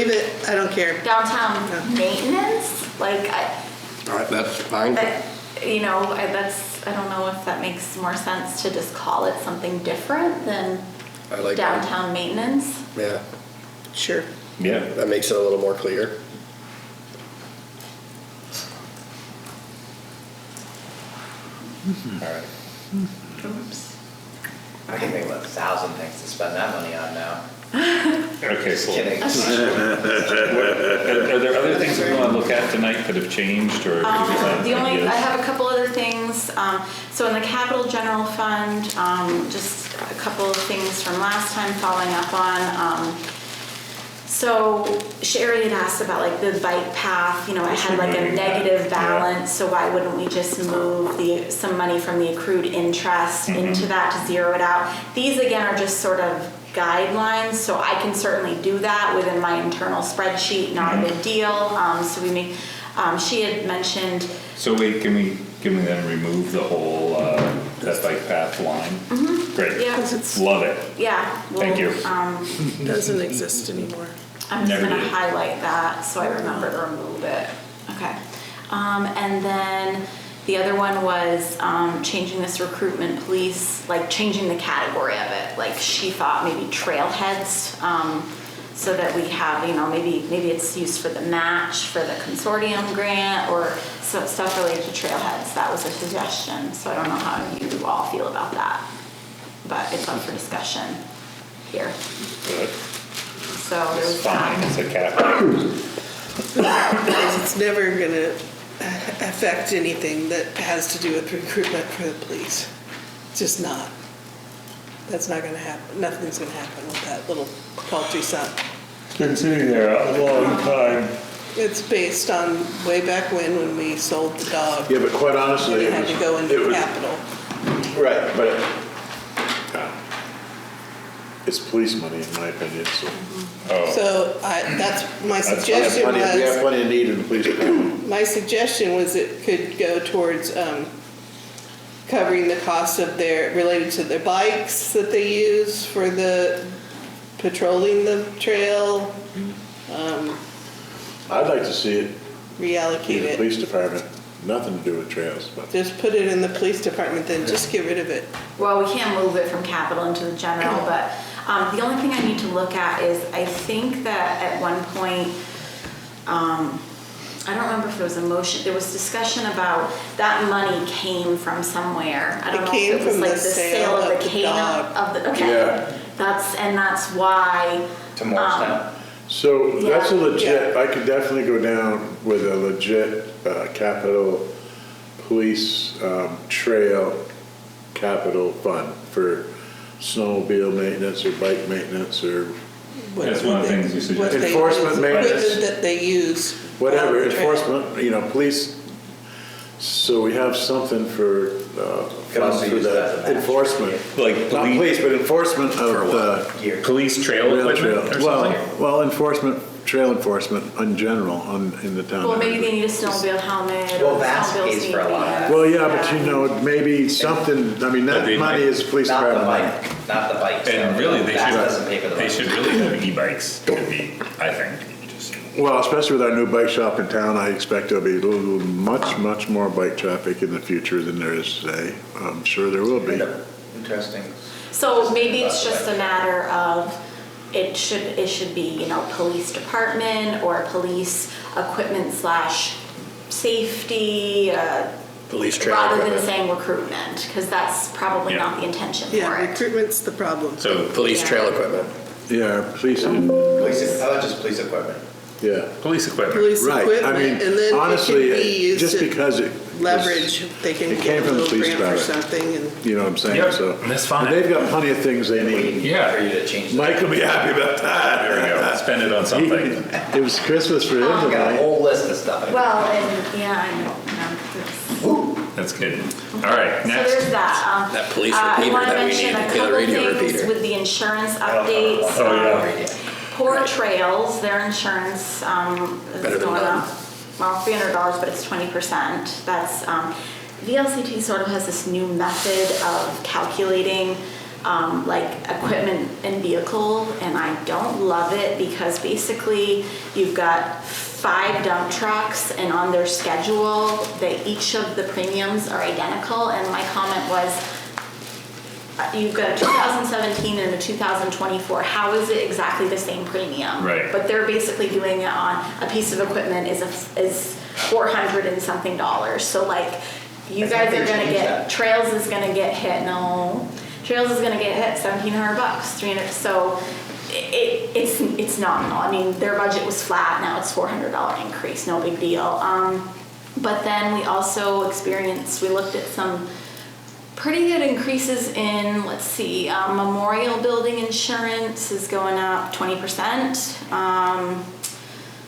it, I don't care. Downtown maintenance, All right, that's fine. I don't know if that makes more sense to just call it something different than I like that. downtown maintenance. Yeah, Sure. Yeah. that makes it a little more clear. All right. Oops. I can think of 1,000 things to spend that money on now. Okay, Just so kidding. are there other things we want to look at tonight that have changed or? I have a couple other things. So in the capital general fund, just a couple of things from last time following up on. So Sherry had asked about like the bike path, it had like a negative balance, so why wouldn't we just move some money from the accrued interest into that to zero it out? These again are just sort of guidelines, so I can certainly do that within my internal spreadsheet, not a big deal. So we may, she had mentioned. So can we then remove the whole, that bike path line? Mm-hmm. Great. Yeah. Love it. Yeah. Thank you. Doesn't exist anymore. I'm just Never gonna did. highlight that so I remember to remove it. Okay. And then the other one was changing this recruitment police, like changing the category of it. Like she thought maybe trailheads, so that we have, maybe it's used for the match for the consortium grant or some stuff related to trailheads. That was a suggestion. So I don't know how you all feel about that, but it's up for discussion here. Good. So there's It's fine, that. it's a cap. It's never gonna affect anything that has to do with recruitment for the police. It's just not. That's not gonna happen. Nothing's gonna happen with that little paltry sum. It's been sitting there a long time. It's based on way back when we sold the dog. Yeah, but quite And honestly, it had to go into capital. right, but it's police money in my opinion, so. Oh, So that's, my That's fine. suggestion We have was, plenty of need in the police department. my suggestion was it could go towards covering the cost of related to their bikes that they use for the patrolling the trail, I'd like to see it reallocate in the it. police department, nothing to do with trails, but. Just put it in the police department, then just get rid of it. Well, we can't move it from capital into the general, but the only thing I need to look at is, I think that at one point, I don't remember if there was a motion, there was discussion about that money came from somewhere. I don't It know came if it was from like the the sale sale of of the the canine, dog. okay. Yeah. That's why. To Morristown. So that's a Yeah. legit, I could definitely go down with a legit capital police trail capital fund for snowmobile maintenance or bike maintenance or That's one of the things you suggested. what they Enforcement use, maintenance. equipment that they use. whatever, on the trail. enforcement, police, so we have something for, Could also funds for use that as a the match. enforcement. Like Not police, but enforcement of the Gear. police trail rail equipment trail. or something? Well, enforcement, trail enforcement in general in the town. Well, maybe they need a snowmobile helmet Well, or Vass snowmobiles pays need for a to be lot of that. Well, yeah, but maybe something, I mean, But that they money might- is police Not the department money. bike, not the bikes. And really, they That doesn't pay for the should bike. really have e-bikes to be, I think, just. Well, especially with our new bike shop in town, I expect there'll be much more bike traffic in the future than there is today. I'm sure there will be. Interesting. So maybe it's just a matter of, it should be, you know, police department or police equipment slash safety, Police trailer rather than equipment. saying recruitment, because that's probably Yeah. not the intention Yeah, for it. recruitment's the problem. So Police Yeah. trail equipment. Yeah, police, Police, how about just police equipment? yeah. police equipment. Police Right, I equipment, mean, and then it can honestly, be used just to because it. leverage, they can it came get a from the little police grant for department. something and. You know what I'm saying, Yep, so. that's fine. They've got plenty of things they need. Yeah. For you to change that. Mike will be happy about that. There we go. Spend it on something. It was Christmas for him I got a tonight. whole list of stuff. Well, and, yeah, I know, it's- That's good. All right, So next. there's that. That police I repeater wanna that we mention need, a the killer couple radio things repeater. with the insurance I don't know updates. Oh, yeah. Poor Trails, their insurance Better is than going none. up, well, $300, but it's 20%. That's, VLCT sort of has this new method of calculating like equipment and vehicle, and I don't love it because basically you've got 5 dump trucks, and on their schedule, each of the premiums are identical, and my comment was, you've got a 2017 and a 2024, how is it exactly the same premium? Right. But they're basically doing it on a piece of equipment is $400 and something dollars. So like, you I guys think are they gonna changed get, that. Trails is gonna get hit, no. Trails is gonna get hit $1,700, 300, so it's nominal. I mean, their budget was flat, now it's $400 increase, no big deal. But then we also we looked at some pretty good increases in, let's see, memorial building insurance is going up 20%.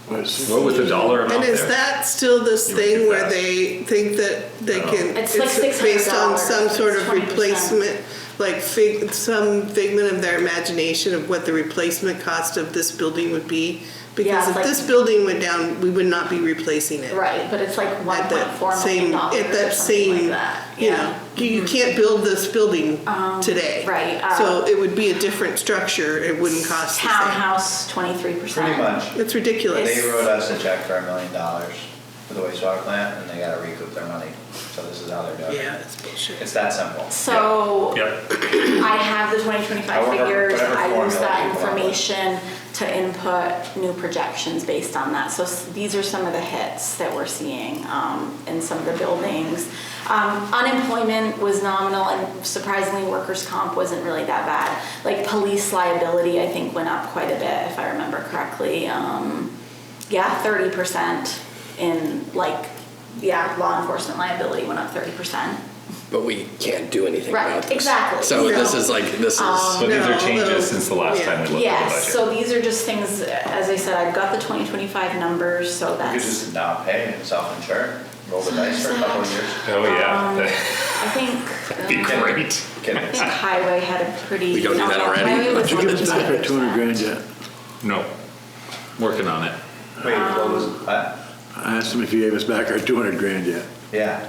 What was the dollar amount And is there? that still this You were thing too where fast. they think that they can? It's like based on some $600, sort of it's 20%. replacement, like some figment of their imagination of what the replacement cost of this building would be? Because Yeah, if it's this like- building went down, we would not be replacing it. Right, but it's like At $1.4 that million same, at or that something like same, that. you Yeah. know, you can't build this building today. right, So it would be a different structure, it wouldn't cost the same. Townhouse, 23%. Pretty much. It's ridiculous. They wrote us a check for $1 million for the wastewater plant, and they gotta recoup their money. So this is how they're doing it. Yeah, it's bullshit. It's that simple. So Yep. I have the 2025 However, figures, whatever I use formula that you come up with. information to input new projections based on that. So these are some of the hits that we're seeing in some of the buildings. Unemployment was nominal, and surprisingly workers' comp wasn't really that bad. Like police liability, I think, went up quite a bit, if I remember correctly. Yeah, 30% in law enforcement liability went up 30%. But we can't do anything Right, about this. exactly. So No. this is. So these are No, changes although- since the last yeah. time we looked at the Yes, budget. so these are just things, as I said, I've got the 2025 numbers, so You could that's, just not pay and self-insure, roll the dice for a couple of years. Oh, yeah. I think, That'd be I great. think highway had a pretty. We don't do that no, already? highway was Did you give us back our 100%. 200 grand yet? No, working on it. Wait, what was that? I asked him if he gave us back our 200 grand yet. Yeah.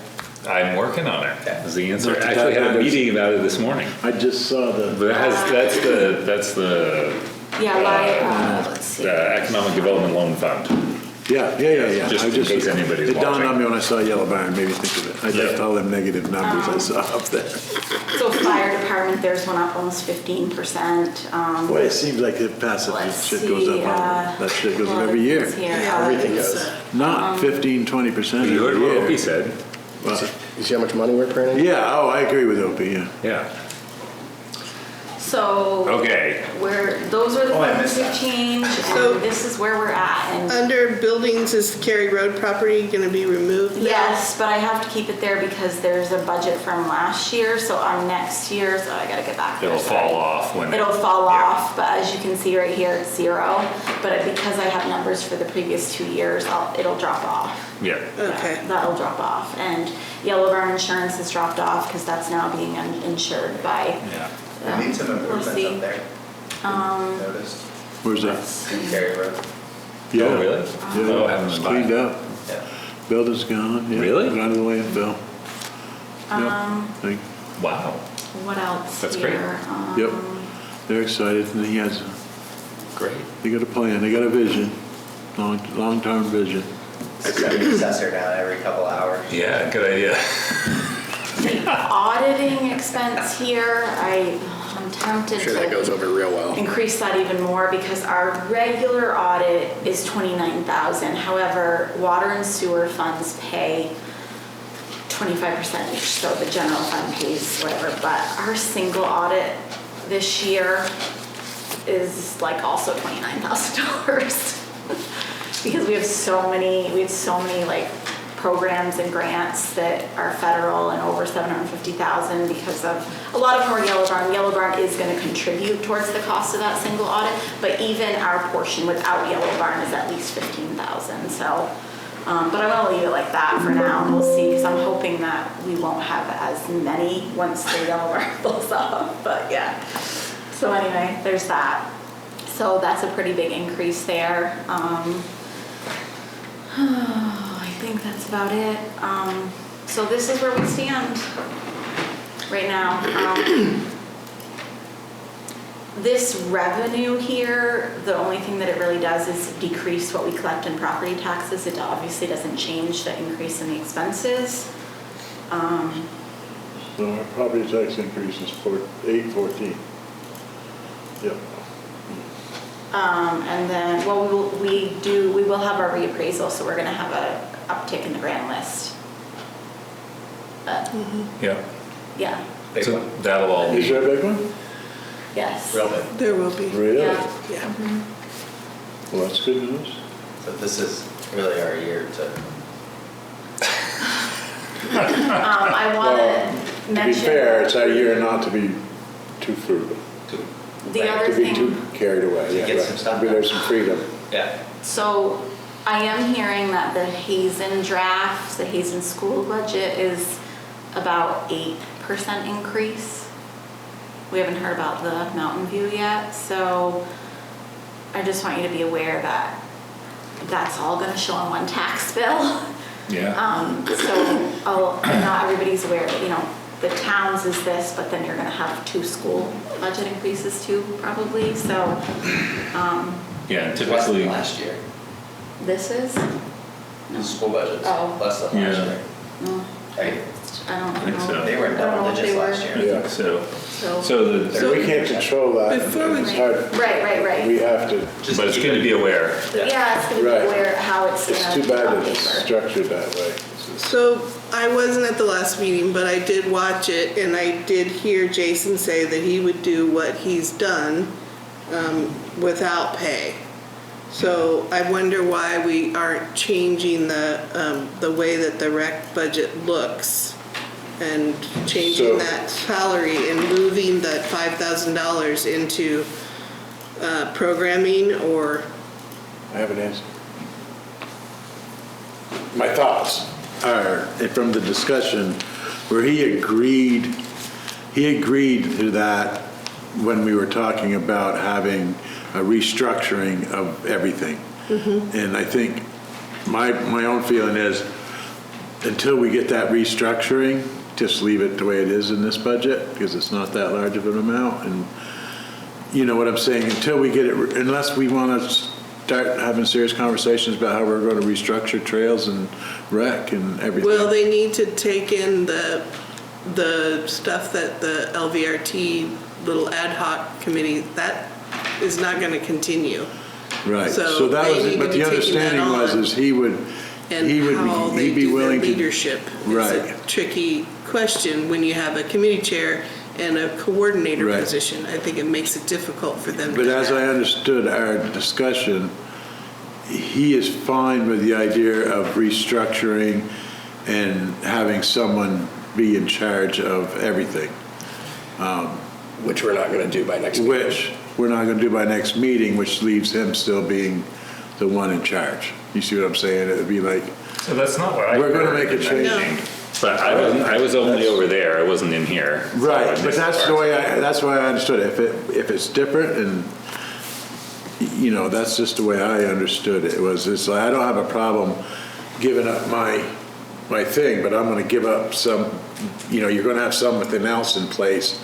I'm working on it, Okay. is the answer. Not I that actually had a that is- meeting about it this morning. I just saw the, But that's the Yeah, let's see. the Economic Development Loan Fund. yeah. Just I in case anybody's It dawned watching. on me when I saw Yellow Barn, made me think of it. I left Yeah. all them negative numbers I saw up there. So fire department, theirs went up almost 15%. Boy, it seems like it passes, Let's shit goes see, up. That shit goes up well, every year. it's here. Everything It's, goes. Not 15, 20% You heard every what year. Opie said. But- You see how much money we're printing? Yeah, oh, I agree with Opie, yeah. Yeah. So Okay. those are the Oh, I things missed we've that. changed, So- and this is where we're at. And Under buildings, is Cary Road property gonna be removed now? yes, but I have to keep it there because there's a budget from last year, so on next year's, I gotta get back there. It'll sorry. fall off when. It'll fall Yeah. off, but as you can see right here, it's 0. But because I have numbers for the previous 2 years, it'll drop off. Yeah. Okay. Yeah, that'll drop off. And Yellow Barn Insurance has dropped off because that's now being insured by. Yeah. They need some we'll improvements see. up there. Noticed. Where's that? Cary Road. Yeah. Oh, really? Yeah, Oh, I haven't it's been by. cleaned up. Yeah. Building's gone, yeah. Really? Gone to the landfill. Yep. Wow. What else That's here? great. Yep, they're excited, and he has, Great. they got a plan, they got a vision, long-term vision. Send the assessor down every couple hours. Yeah, good idea. The auditing expense here, I'm tempted Sure, that goes to over real well. increase that even more because our regular audit is 29,000. However, water and sewer funds pay 25% each, so the general fund pays whatever. But our single audit this year is like also $29,000 because we have so many like programs and grants that are federal and over 750,000 because of a lot of them are Yellow Barn. Yellow Barn is going to contribute towards the cost of that single audit, but even our portion without Yellow Barn is at least 15,000. So, but I'm going to leave it like that for now, and we'll see. Because I'm hoping that we won't have as many once the Yellow Barn pulls off. But yeah. So anyway, there's that. So that's a pretty big increase there. I think that's about it. So this is where we stand right now. This revenue here, the only thing that it really does is decrease what we collect in property taxes. It obviously doesn't change the increase in the expenses. So our property tax increase is 814. Yep. And then, well, we will have our reappraisal, so we're gonna have a uptick in the grant list. But, Yeah. yeah, Big So one. that'll all Is be, there a big one? yes. Real big. There will be. Really? Yeah. Yeah. Well, that's good news. So this is really our year to, I Well, wanna to mention. be fair, it's our year not to be too frugal, The Right, other to be too thing, carried away. Yeah, get right. some stuff Maybe there's done. some freedom. yeah. so I am hearing that the Hazen draft, the Hazen school budget is about 8% increase. We haven't heard about the Mountain View yet, so I just want you to be aware that that's all gonna show on one tax bill. yeah. So not everybody's aware that, the towns is this, but then you're gonna have 2 school budget increases too, probably, so, Yeah, Less than typically, last year. this is, The school budget's Oh. less than last Yeah. year. no, Right? I don't know. I think so. They were in I don't double know if digits they last were. year. Yeah. so, So, so the, We can't control that. Before we- It's hard. right. We have to. Just but it's keep good to it- be aware. Yeah, it's gonna be Right. aware how it's It's gonna too be bad on that it's paper. structured that way. So I wasn't at the last meeting, but I did watch it, and I did hear Jason say that he would do what he's done without pay. So I wonder why we aren't changing the way that the rec budget looks and changing So- that salary and moving that $5,000 into programming or. I have an answer. My thoughts are, from the discussion, where he agreed to that when we were talking about having a restructuring of everything. And I think my own feeling is, until we get that restructuring, just leave it the way it is in this budget, because it's not that large of an amount. And you know what I'm saying, until we get it, unless we want to start having serious conversations about how we're going to restructure trails and rec and everything. Well, they need to take in the stuff that the LVRT little ad hoc committee, that is not going to continue. Right, so so that they was, need it. to But be the taking that understanding was, on. is he would And how they he'd be do their willing to. leadership is a Right. tricky question when you have a committee chair and a coordinator Right. position. I think it makes it difficult for them to But as I have. understood our discussion, he is fine with the idea of restructuring and having someone be in charge of everything, Which we're not gonna do by next meeting. which we're not gonna do by next meeting, which leaves him still being the one in charge. You see what I'm saying? It would be like, So that's not what I We're gonna heard make a in that change. meeting. But I was only over there, I wasn't in here. so I right, but missed that's the part. way that's why I understood it. If it's different, and you know, that's just the way I understood it. It's like, I don't have a problem giving up my thing, but I'm gonna give up some, you know, you're gonna have something else in place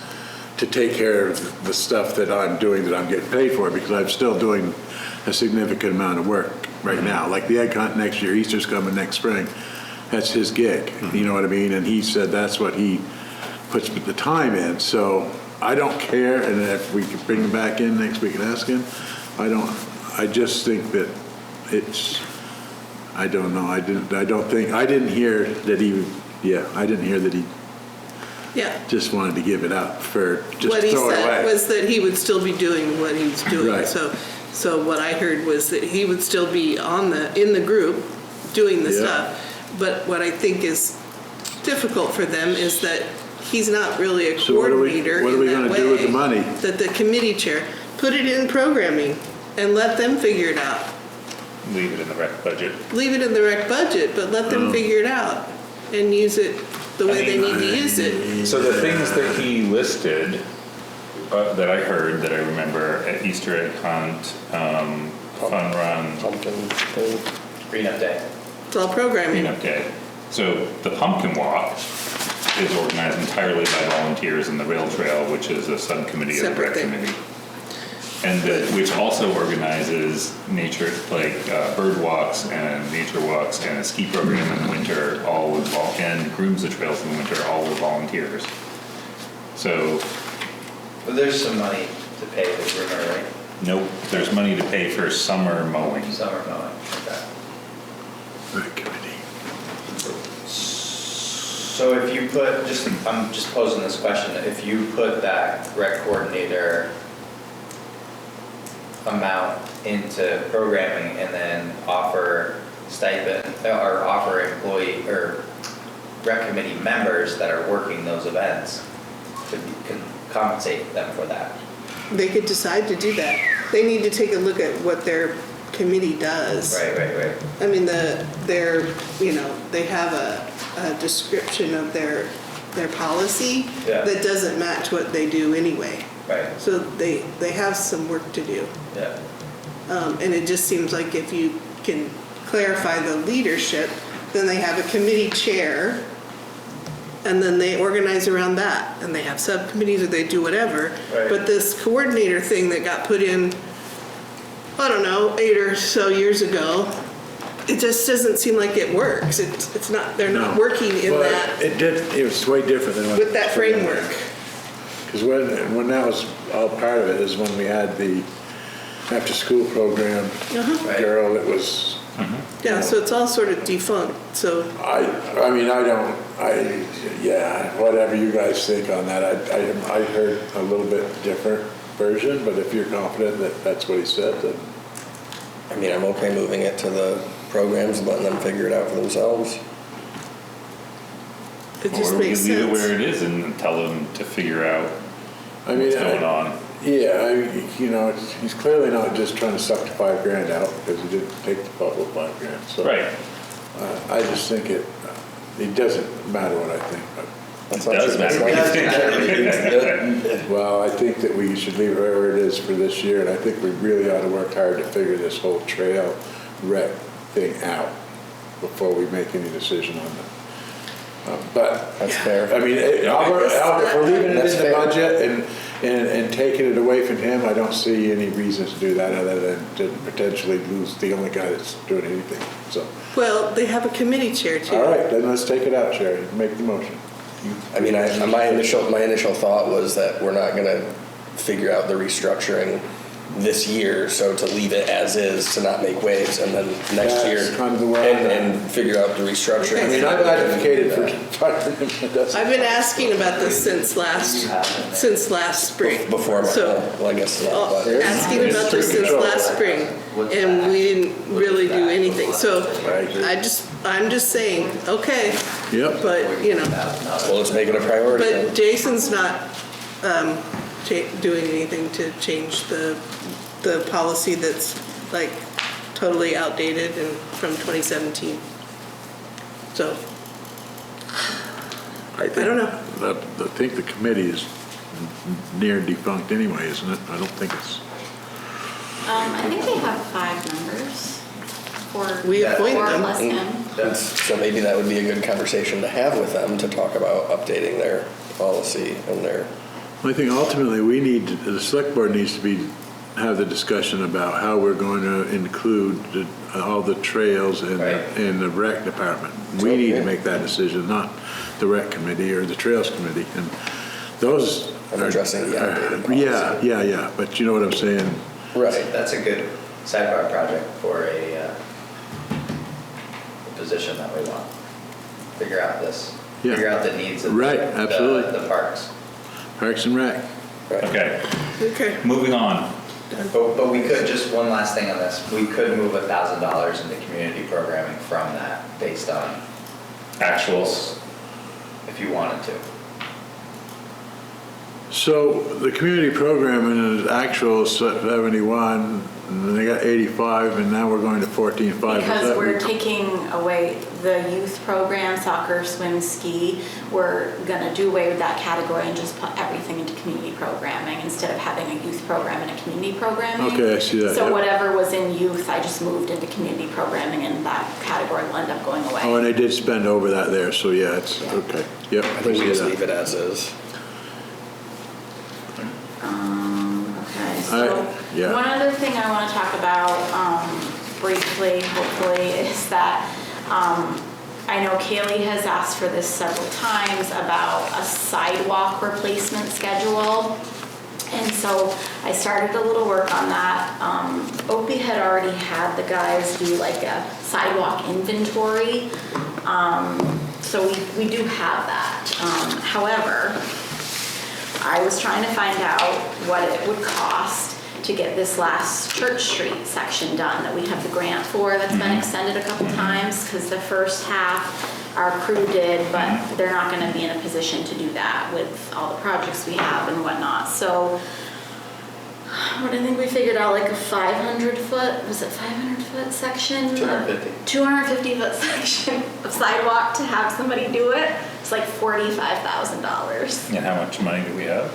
to take care of the stuff that I'm doing, that I'm getting paid for, because I'm still doing a significant amount of work right now. Like the egg hunt next year, Easter's coming next spring, that's his gig, you know what I mean? And he said that's what he puts the time in, so I don't care, and if we could bring him back in next week and ask him, I just think that it's, I don't know, I didn't hear that he, I didn't hear that he Yeah. just wanted to give it up for, just What he throw it said away. was that he would still be doing what he was doing. Right. So what I heard was that he would still be in the group, doing the Yeah. stuff. But what I think is difficult for them is that he's not really a So what are we coordinator gonna do with the in that way. money? That the committee chair, put it in programming and let them figure it out. Leave it in the rec budget. Leave it in the rec budget, but let them figure it out and use it the way they need to use it. So the things that he listed, that I heard, that I remember, at Easter egg hunt, fun run, Pumpkin thing. Green Up Day. It's all programming. cleanup day. So the pumpkin walk is organized entirely by volunteers, and the rail trail, which is a subcommittee of the Separate rec thing. committee. And which also organizes nature, like bird walks and nature walks and a ski program in the winter, all with and grooms the trails in the winter, all with volunteers. So, Well, there's some money to pay the groomer, right? nope, there's money to pay for summer mowing. Summer mowing, okay. Rec committee. So if you put, I'm just posing this question, if you put that rec coordinator amount into programming and then offer stipend, or offer employee, or rec committee members that are working those events, to compensate them for that. They could decide to do that. They need to take a look at what their committee does. Right. I mean, they have a description of their policy Yeah. that doesn't match what they do anyway. Right, So they have some work to do. yeah. And it just seems like if you can clarify the leadership, then they have a committee chair, and then they organize around that, and they have subcommittees or they do whatever. Right. But this coordinator thing that got put in, I don't know, 8 or so years ago, it just doesn't seem like it works. It's not, they're not No. working in Well, that, it was way different than what. with that framework. Because when that was all part of it is when we had the after-school program Right. girl that was, Yeah, so it's all sort of defunct, so. whatever you guys think on that. I heard a little bit different version, but if you're confident that that's what he said, then. I mean, I'm okay moving it to the programs and letting them figure it out for themselves. It just Or we makes could leave it sense. where it is and tell them to figure out I mean, what's going on. Yeah, he's clearly not just trying to suck the $5,000 out because he didn't take the public $5,000. So Right. I just think it doesn't matter what I think, but. That's It not does true. matter That's what you not- think. Well, I think that we should leave it where it is for this year, and I think we really ought to work hard to figure this whole trail rec thing out before we make any decision on that. But, That's fair. I mean, Albert, if we're leaving it That's in the fair. budget and taking it away from him, I don't see any reason to do that other than to potentially lose the only guy that's doing anything, so. Well, they have a committee chair too. All right, then let's take it out, Sherry, make the motion. I mean, my initial thought was that we're not gonna figure out the restructuring this year, so to leave it as is, to not make waves, and then next That's year, kind of the way I'm and figure out the restructuring. I mean, I've advocated for firing him, it doesn't. I've been asking about this since last spring. Before my, So, well, I guess not, but. asking about this since last spring, and we didn't really do anything. So I'm just saying, okay, Yep. but, Well, let's make it a priority then. but Jason's not doing anything to change the policy that's like totally outdated and from 2017. So, I don't know. I think the committee is near defunct anyway, isn't it? I don't think it's, I think they have 5 members for, We appoint or them. less than. So maybe that would be a good conversation to have with them, to talk about updating their policy and their. I think ultimately the select board needs to have the discussion about how we're going to include all the trails in the rec department. We need to make that decision, not the rec committee or the trails committee. And those. I'm addressing the outdated policy. Yeah, but you know what I'm saying? Right. That's a good sidebar project for a position that we want. Figure out Yeah. figure out the needs of Right, absolutely. the parks. Parks and Rec. Okay, Okay. moving on. But we could, just one last thing on this, we could move $1,000 into community programming from that based on Actuals. if you wanted to. So the community programming is actual 71, and then they got 85, and now we're going to 14.5. Is Because that- we're taking away the youth program, soccer, swim, ski, we're gonna do away with that category and just put everything into community programming instead of having a youth program and a community programming. Okay, I see that, So yep. whatever was in youth, I just moved into community programming and that category will end up going away. Oh, and they did spend over that there, so yeah, it's, okay, yep. I think we just leave it as is. Okay, so yeah. one other thing I want to talk about briefly, hopefully, is that I know Kaylee has asked for this several times about a sidewalk replacement schedule. And so I started a little work on that. Opie had already had the guys do like a sidewalk inventory. So we do have that. However, I was trying to find out what it would cost to get this last Church Street section done that we have the grant for that's been extended a couple times because the first half our crew did, but they're not going to be in a position to do that with all the projects we have and whatnot. So what I think we figured out, like a 500 foot, was it 500 foot section? 250. 250 foot section of sidewalk to have somebody do it. It's like $45,000. And how much money do we have?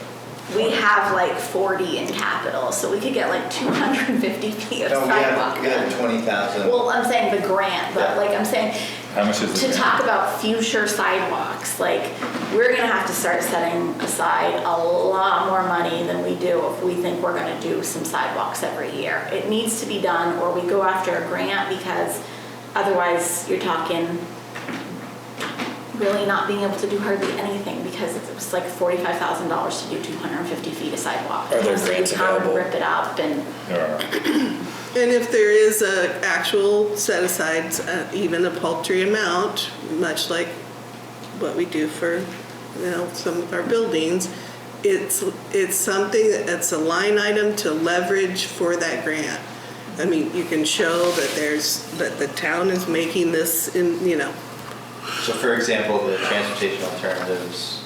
We have like 40 in capital, so we could get like 250 feet of No, sidewalk we have done. 20,000. Well, I'm saying the grant, but Yeah. like I'm saying, How much is to it? talk about future sidewalks, like we're gonna have to start setting aside a lot more money than we do if we think we're gonna do some sidewalks every year. It needs to be done, or we go after a grant, because otherwise you're talking really not being able to do hardly anything, because it was like $45,000 to do 250 feet of sidewalk. Are there Because grants the town would available? rip it up and. There are. And if there is a actual set aside, even a paltry amount, much like what we do for, some of our buildings, it's something it's a line item to leverage for that grant. I mean, you can show that the town is making this So for example, the transportation alternatives,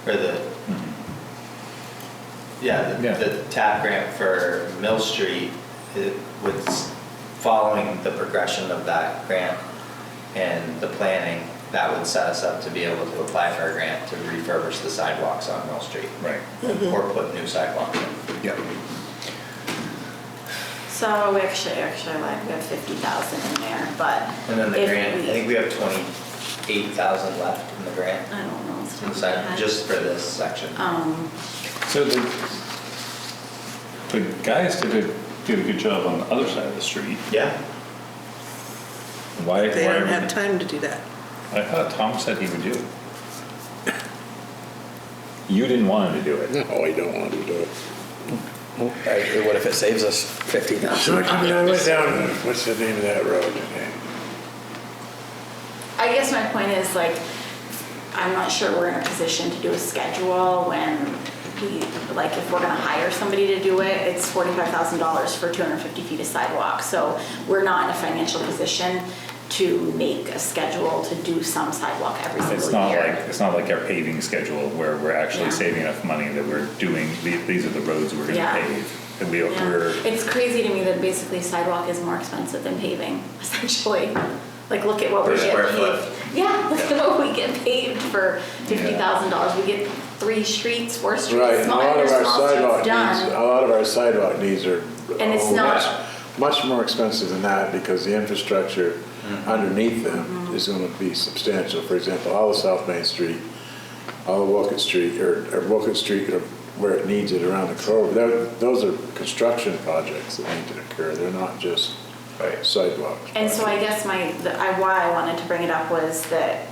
or the TAP grant for Mill Street, it was following the progression of that grant and the planning, that would set us up to be able to apply for a grant to refurbish the sidewalks on Mill Street. Right. Or put new sidewalks in. Yep. So we actually like we have 50,000 in there, but. And then the if grant, I think we have 28,000 left in the grant. I don't know. It's On the not side, bad. just for this section. So the guys did a good job on the other side of the street. Yeah. Why? They why don't are have we- time to do that. I thought Tom said he would do it. You didn't want him to do it. No, I don't want to do it. Right, what if it saves us $50,000? So I come down, what's the name of that road? I guess my point is, like, I'm not sure we're in a position to do a schedule when if we're gonna hire somebody to do it, it's $45,000 for 250 feet of sidewalk. So we're not in a financial position to make a schedule to do some sidewalk every single year. It's not like our paving schedule where we're actually Yeah. saving enough money that we're doing, these are the roads we're gonna Yeah. pave. And Yeah. we're, It's crazy to me that basically sidewalk is more expensive than paving, essentially. Like, look at what we Per get square paved. foot. Yeah, look at what we get paved for $50,000. We get 3 streets, 4 streets, Right, and a small, lot of our small sidewalk streets needs, done. a lot of our sidewalk needs are And it's not- much more expensive than that, because the infrastructure underneath them is gonna be substantial. For example, all of South Main Street, all of Wilkett Street, or Wilkett Street, or where it needs it around the curve, those are construction projects that need to occur. They're not just sidewalks. And so I guess why I wanted to bring it up was that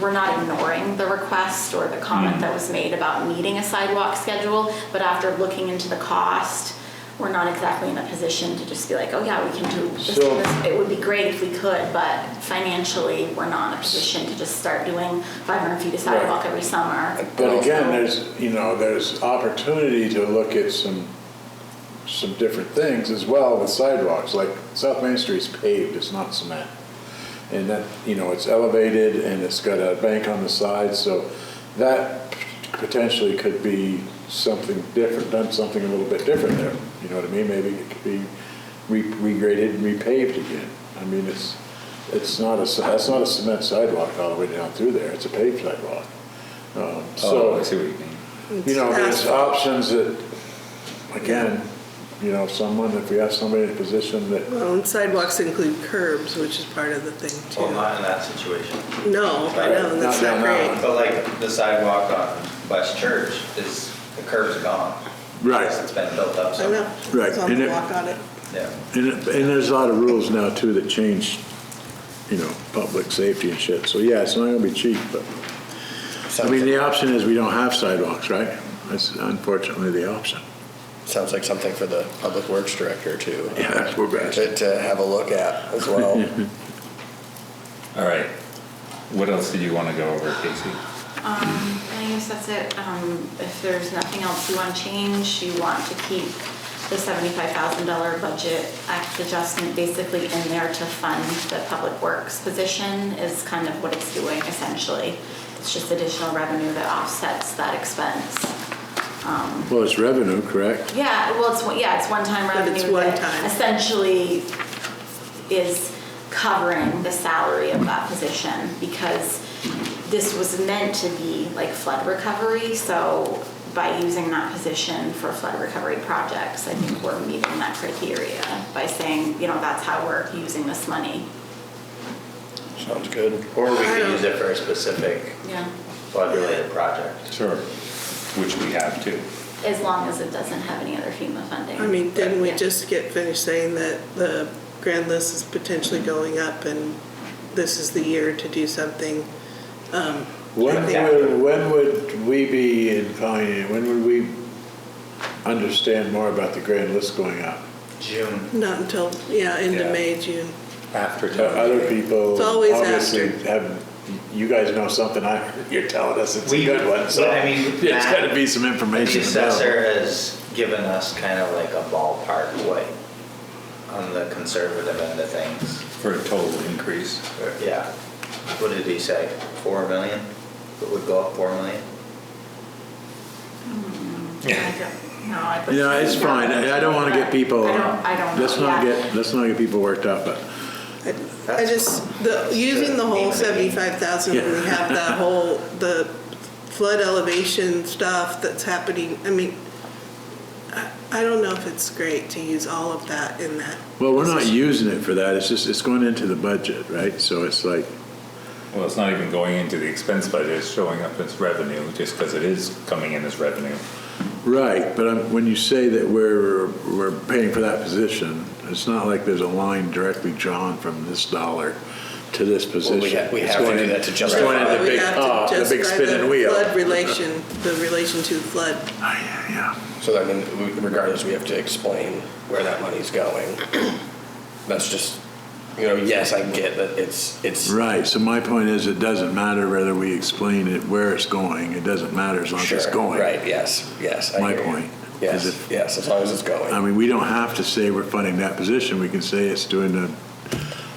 we're not ignoring the request or the comment that was made about needing a sidewalk schedule, but after looking into the cost, we're not exactly in a position to just be like, oh yeah, we can do this, So- this. It would be great if we could, but financially, we're not in a position to just start doing 500 feet of sidewalk every summer. But again, Also- there's opportunity to look at some different things as well with sidewalks, like South Main Street's paved, it's not cement. And that, it's elevated and it's got a bank on the side, so that potentially could be something different, done something a little bit different there. You know what I mean? Maybe it could be regraded and repaved again. I mean, that's not a cement sidewalk all the way down through there, it's a paved sidewalk. Oh, I see what you mean. There's asphalt. options that, again, if we have somebody in a position that, Well, and sidewalks include curbs, which is part of the thing Well, too. not in that situation. No, I know, that's Not not down great. But like the sidewalk on West Church is, the curb's gone. Right. It's been built up I so. know, Right, it's on and the it- block on it. Yeah. and there's a lot of rules now too that change, public safety and shit. So yeah, it's not gonna be cheap, but, I mean, the option is we don't have sidewalks, right? That's unfortunately the option. Sounds like something for the Public Works Director to. Yeah, that's what we're asking. To have a look at as well. All right. What else did you want to go over, Casey? I guess that's it. If there's nothing else you want to change, you want to keep the $75,000 budget act adjustment basically in there to fund the public works position is kind of what it's doing essentially. It's just additional revenue that offsets that expense. Well, it's revenue, correct? Yeah, well, it's one-time But revenue it's that one-time. essentially is covering the salary of that position because this was meant to be like flood recovery, so by using that position for flood recovery projects, I think we're meeting that criteria by saying, that's how we're using this money. Sounds good. Or we could use it for a specific Yeah. flood-related project. Sure. Which we have too. As long as it doesn't have any other FEMA funding. I mean, didn't we Yeah. just get finished saying that the grand list is potentially going up and this is the year to do something? When would we be when would we understand more about the grand list going up? June. Not until, into Yeah. May, June. After town Other meeting. people It's always obviously after. you guys know something you're telling us it's a We- good one, so I mean, there's Matt- gotta be some The information assessor available. has given us kind of like a ballpark way on the conservative end of things. For a total increase. Yeah. What did he say? 4 million? It would go up 4 million? No, It's fine, I don't wanna get people, I don't know. let's not get people worked up, but I just, using the whole 75,000, when we have that whole, the flood elevation stuff that's happening, I mean, I don't know if it's great to use all of that in that. well, we're not using it for that, it's going into the budget, right? So it's like, Well, it's not even going into the expense budget, it's showing up as revenue, just because it is coming in as revenue. right, but when you say that we're paying for that position, it's not like there's a line directly drawn from this dollar to this position. we It's have to going do in- that to It's justify going in the We big, have to the big justify spinning the wheel. flood relation, the relation to flood. Yeah. So I mean, regardless, we have to explain where that money's going. That's just, yes, I get that it's. Right, so my point is, it doesn't matter whether we explain it, where it's going, it doesn't matter as long as it's Sure, going. right, yes. I My hear you. point. Yes, Is if- yes, as long as it's going. I mean, we don't have to say we're funding that position, we can say it's doing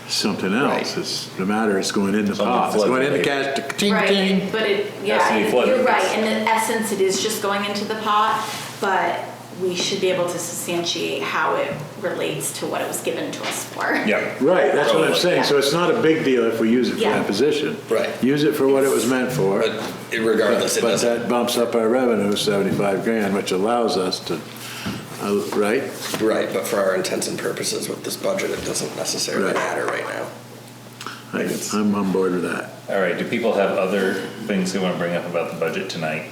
something else. Right. It's, no matter, it's going in the Something pot, it's going in the flood cash, ting, Right, ting. but it, Has to be flood you're right, related. in essence, it is just going into the pot, but we should be able to substantiate how it relates to what it was given to us for. Yeah. Right, that's what I'm Totally. saying, so it's not a big deal if we use it for Yeah. that position. Right. Use it for what it was meant for. But regardless, it But doesn't. that bumps up our revenue 75 grand, which allows us to, right? Right, but for our intents and purposes with this budget, it doesn't necessarily Right. matter right now. I'm on board with that. All right, do people have other things they want to bring up about the budget tonight?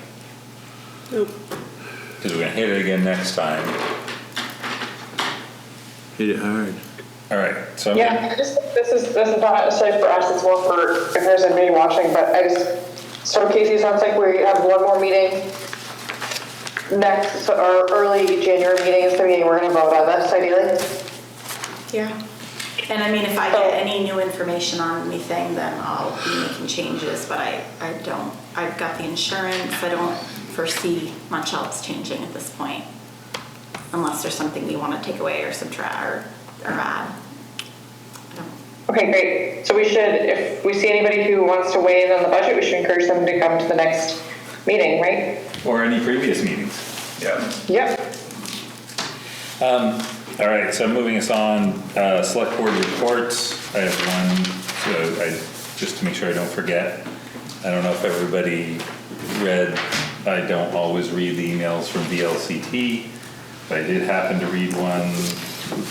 Nope. Because we're going to hit it again next time. Hit it hard. All right, so. Yeah, I just think this is not necessarily for us, it's more for, if there's anybody watching, but I just, so Casey, it sounds like we have one more meeting next, or early January meeting is the meeting we're gonna vote on, that's ideally. Yeah. And I mean, if I get any new information on anything, then I'll be making changes, but I don't, I've got the insurance, I don't foresee much else changing at this point. Unless there's something you want to take away or subtract or add. I don't. Okay, great. So we should, if we see anybody who wants to weigh in on the budget, we should encourage them to come to the next meeting, right? Or any previous meetings. Yeah. Yep. All right, so moving us on, select board reports. I have one, so just to make sure I don't forget. I don't know if everybody read, I don't always read the emails from VLCT, but I did happen to read one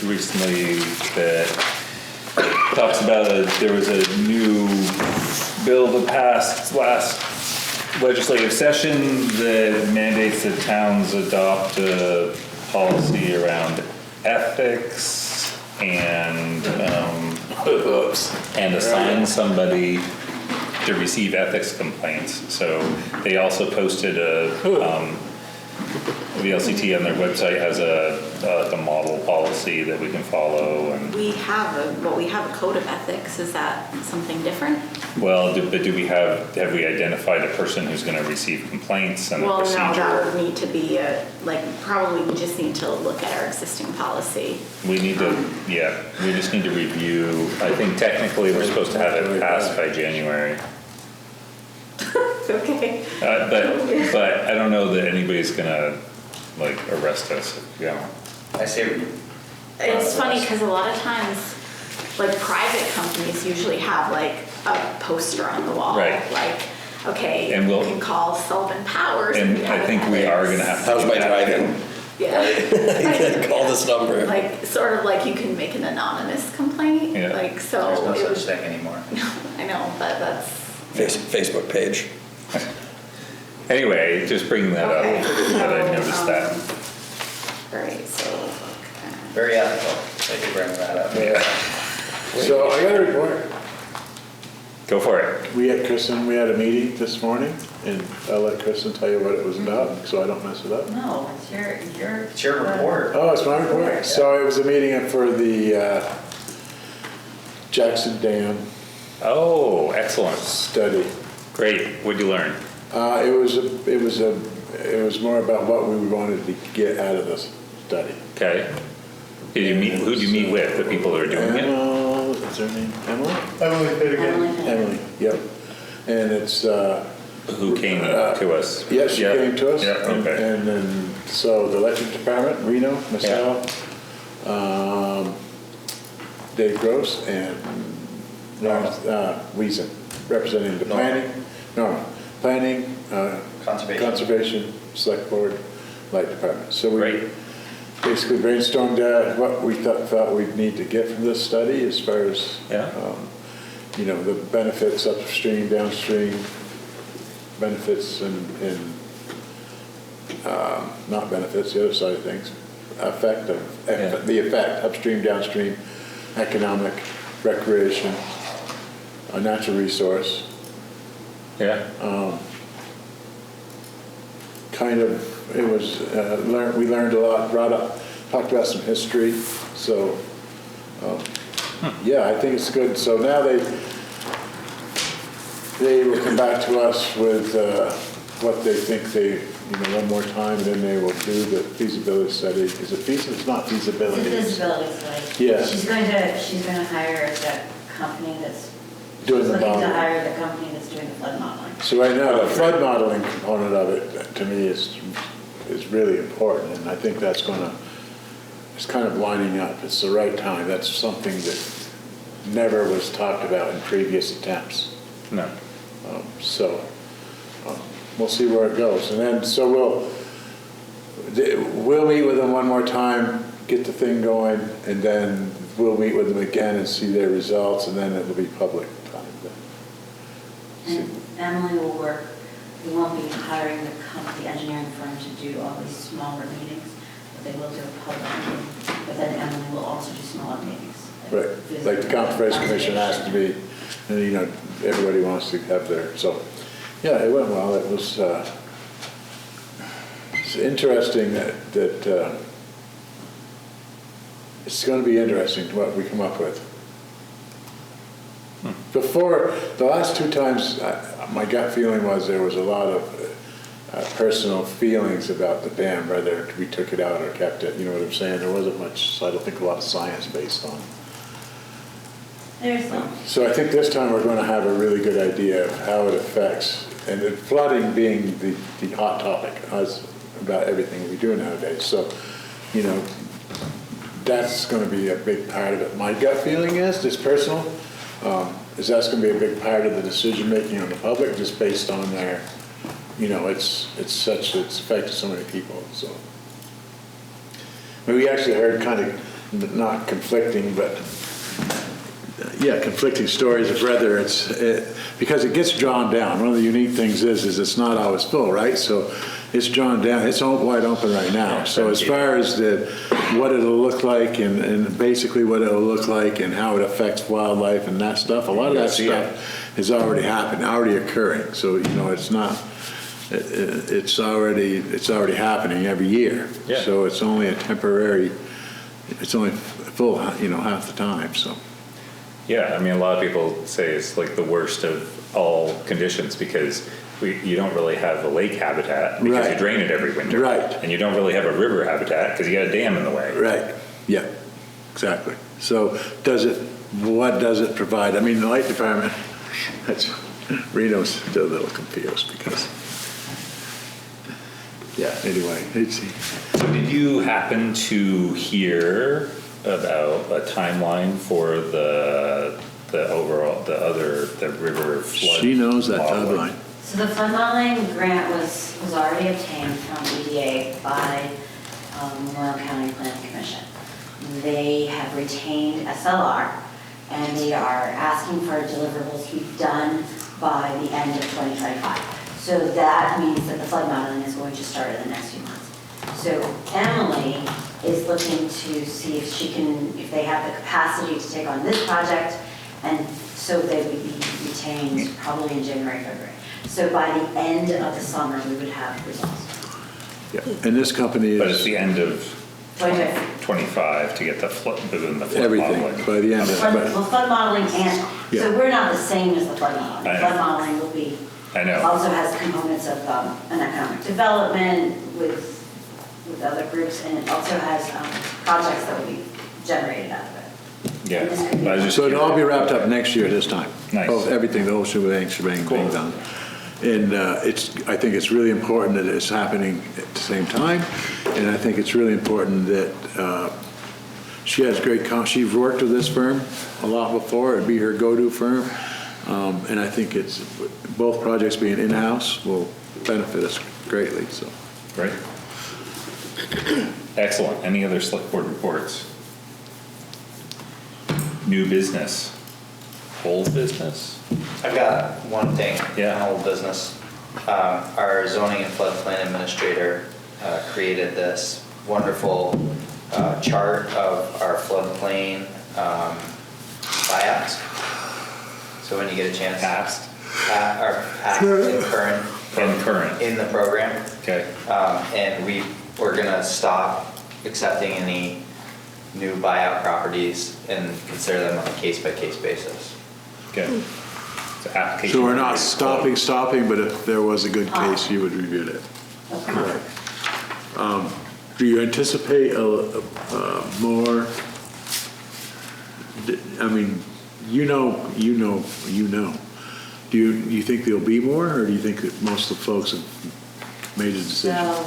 recently that talks about there was a new bill that passed last legislative session that mandates that towns adopt a policy around ethics and assign somebody to receive ethics complaints. So they also posted VLCT on their website has a model policy that we can follow. And We have a code of ethics. Is that something different? well, but do we have we identified a person who's going to receive complaints and a Well, procedure? no, that would need to be probably we just need to look at our existing policy. We need to, we just need to review. I think technically we're supposed to have it passed by January. Okay. But I don't know that anybody's gonna arrest us. Yeah. I say. It's funny because a lot of times, private companies usually have a poster on the wall. Right. Okay, And you can call Sullivan Powers. And we I have think we are ethics. gonna have to. How's do my that. driving? Yeah. You can call this number. Sort of you can make an anonymous complaint. Yeah. So There's no it such would, thing anymore. I know, but that's. Facebook page. Anyway, just bringing that Okay. up, that I noticed that. All right, so. Very ethical. Thank you for bringing that up. Yeah. So I got a report. Go for it. We had a meeting this morning, and I'll let Kristen tell you what it was about, so I don't mess it up. No, it's your. It's your report. Oh, it's my report. So it was a meeting for the Jackson Dam Oh, excellent. study. Great. What'd you learn? It was more about what we wanted to get out of this study. Okay. Who'd you meet with? The people that are doing it? Emma, what's her name? Emily? Emily. Emily, yep. And it's, Who came to us? yes, she came to us. Yeah, okay. And then, so the electric department, Reno, myself, Dave Gross, and Wiesen, representing the planning, conservation, select board, light department. So we Great. basically brainstormed what we thought we'd need to get from this study as far as, the benefits upstream, downstream, benefits and not benefits, the other side of things, the effect, upstream, downstream, economic, recreation, a natural resource. Yeah. It was, we learned a lot, talked about some history, so, I think it's good. So now they will come back to us with what they think one more time, and then they will do the feasibility study. Is it feasible? It's not feasibility. It's a disability study. Yeah. She's going to hire that company that's Doing the looking to modeling. hire the company that's doing the flood modeling. So right now, the flood modeling component of it, to me, is really important, and I think it's kind of lining up. It's the right time. That's something that never was talked about in previous attempts. No. We'll see where it goes. And then, so we'll meet with them one more time, get the thing going, and then we'll meet with them again and see their results, and then it'll be public time then. And Emily will work, we won't be hiring the engineering firm to do all these smaller meetings, but they will do a public meeting. But then Emily will also do smaller meetings Right, like the Conservation Commission has to be, and you know, everybody wants to have their, so, yeah, it went well. It was, it's interesting that it's going to be interesting what we come up with. Before, the last two times, my gut feeling was there was a lot of personal feelings about the dam, whether we took it out or kept it, you know what I'm saying? There wasn't much, I don't think a lot of science based on it. There's some. So I think this time we're going to have a really good idea of how it affects, and the flooding being the hot topic as about everything we do nowadays. So, you know, that's going to be a big part of it. My gut feeling is, just personal, is that's going to be a big part of the decision making on the public, just based on their, you know, it's affected so many people. So I mean, we actually heard kind of not conflicting, but yeah, conflicting stories of whether because it gets drawn down. One of the unique things is it's not always full, right? So it's drawn down. It's all wide open right now. So as far as what it'll look like and basically what it'll look like and how it affects wildlife and that stuff, a lot of that stuff has already happened, already occurring. So, you know, it's not, it's already happening every year. Yeah. So it's only a temporary, it's only full, you know, half the time, so. Yeah, I mean, a lot of people say it's like the worst of all conditions because you don't really have a lake habitat because you drain it every winter. Right. And you don't really have a river habitat because you got a dam in the way. Right, yeah, exactly. So what does it provide? I mean, the light department, Reno's still a little confused because, yeah, anyway. So did you happen to hear about a timeline for the river flood? She knows that modeling? timeline. So the flood modeling grant was already obtained from EDA by Memorial County Planning Commission. They have retained SLR, and they are asking for deliverables to be done by the end of 2025. So that means that the flood modeling is going to start in the next few months. So Emily is looking to see if they have the capacity to take on this project, and so they would be retained probably in January, February. So by the end of the summer, we would have results. Yeah, and this company is. But it's the end of 25 to get the flood Everything, modeling. by the end of it. Well, flood modeling and, Yeah. so we're not the same as the flood modeling. I know. Flood modeling will be, I know. also has components of an economic development with other groups, and it also has projects that will be generated out of it. Yeah. And this could be- But I was just So it'll all be curious. wrapped up next year this time. Nice. Both, everything, the whole shebang being done. And I think it's really important that it's happening at the same time. And I think it's really important that she has great, she's worked with this firm a lot before. It'd be her go-to firm. And I think it's, both projects being in-house will benefit us greatly, so. Great. Excellent. Any other select board reports? New business? Old business? I've got one thing, Yeah. an old business. Our zoning and floodplain administrator created this wonderful chart of our floodplain buyouts. So when you get a chance. Past and current. And current. In the program. Okay. And we're gonna stop accepting any new buyout properties and consider them on a case-by-case basis. Okay. So application. So we're not stopping, but if there was a good case, you would review it. Right. Do you anticipate more, I mean, you know. Do you think there'll be more, or do you think that most of the folks have made a decision? So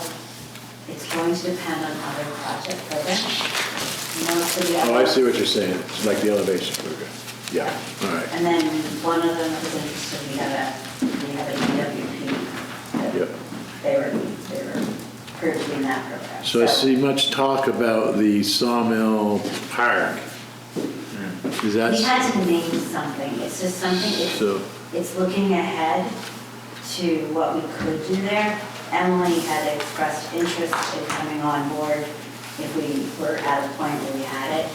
it's going to depend on other project programs. Most of the Oh, I other- see what you're saying. It's like the elevation program. Yeah, all right. And then one of them was interested, we have an EWP. that Yep. They were approved to be in that program. So I see much talk about the Sawmill Park. Is that? We had to name something, it's just something, So- it's looking ahead to what we could do there. Emily had expressed interest in coming on board if we were at a point where we had it.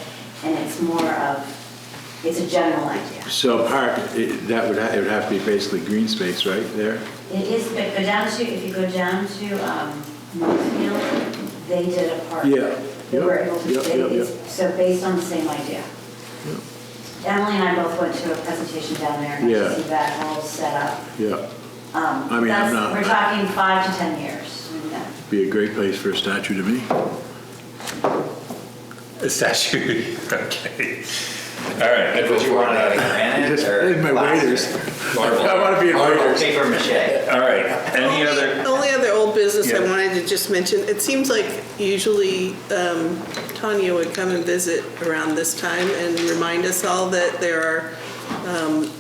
And it's it's more of, it's a general idea. So park, it would have to be basically green space, right, there? It is, but if you go down to Northfield, they did a park. Yeah. They were able to, Yep. so based on the same idea. Emily and I both went to a presentation down there and Yeah. to see that all set up. Yeah, I mean, I'm not- We're talking 5 to 10 years. be a great place for a statue to me. A statue, okay. All right. Would you want it in granite Just or in my plaster? waders. Marble. I wanna be in Marble, waders. paper mache. All right, any other? Only other old business I Yeah. wanted to just mention, it seems like usually Tanya would come and visit around this time and remind us all that there are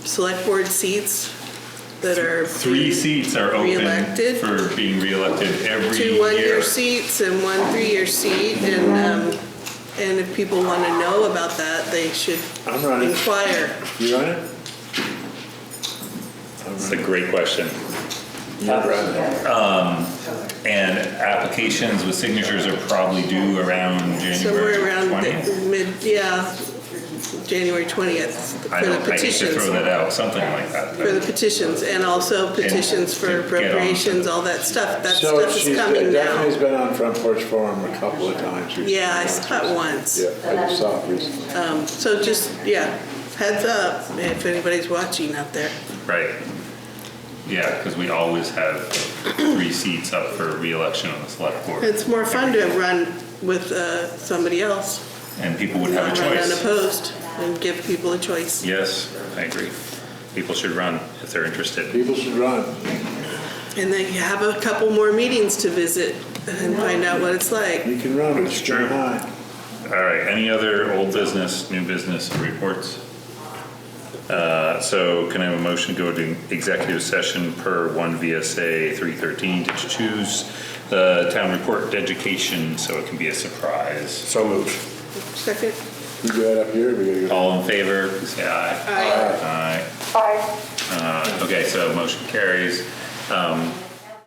select board seats that are 3 seats are open Re-elected. for being reelected every 2 year. one-year seats and 1 3-year seat, and if people want to know about that, they should I'm running. inquire. You on it? It's a great question. You're running. And applications with signatures are probably due around January Somewhere around 20th? January 20th I for the don't, I hate to petitions. throw that out, something like that. For the petitions, and also petitions to for get on. appropriations, all that stuff. That So stuff is she's coming Daphne's now. been on Front Porch Forum a couple of times. Yeah, I saw it once. Yeah, I just saw it recently. So just, heads up if anybody's watching out there. Right. Yeah, because we always have 3 seats up for reelection on the select board. It's more fun to run with somebody else. And people would have a Not run choice. unopposed and give people a choice. Yes, I agree. People should run if they're interested. People should run. And then you have a couple more meetings to visit and find out what it's like. You can run, it's true. true high. All right, any other old business, new business reports? So can I have a motion to go to executive session per 1 VSA 313 to choose the town report education so it can be a surprise? So moved. Second? You got up here, we gotta go. All in favor, please say aye. Aye. Aye. Bye. Okay, so motion carries.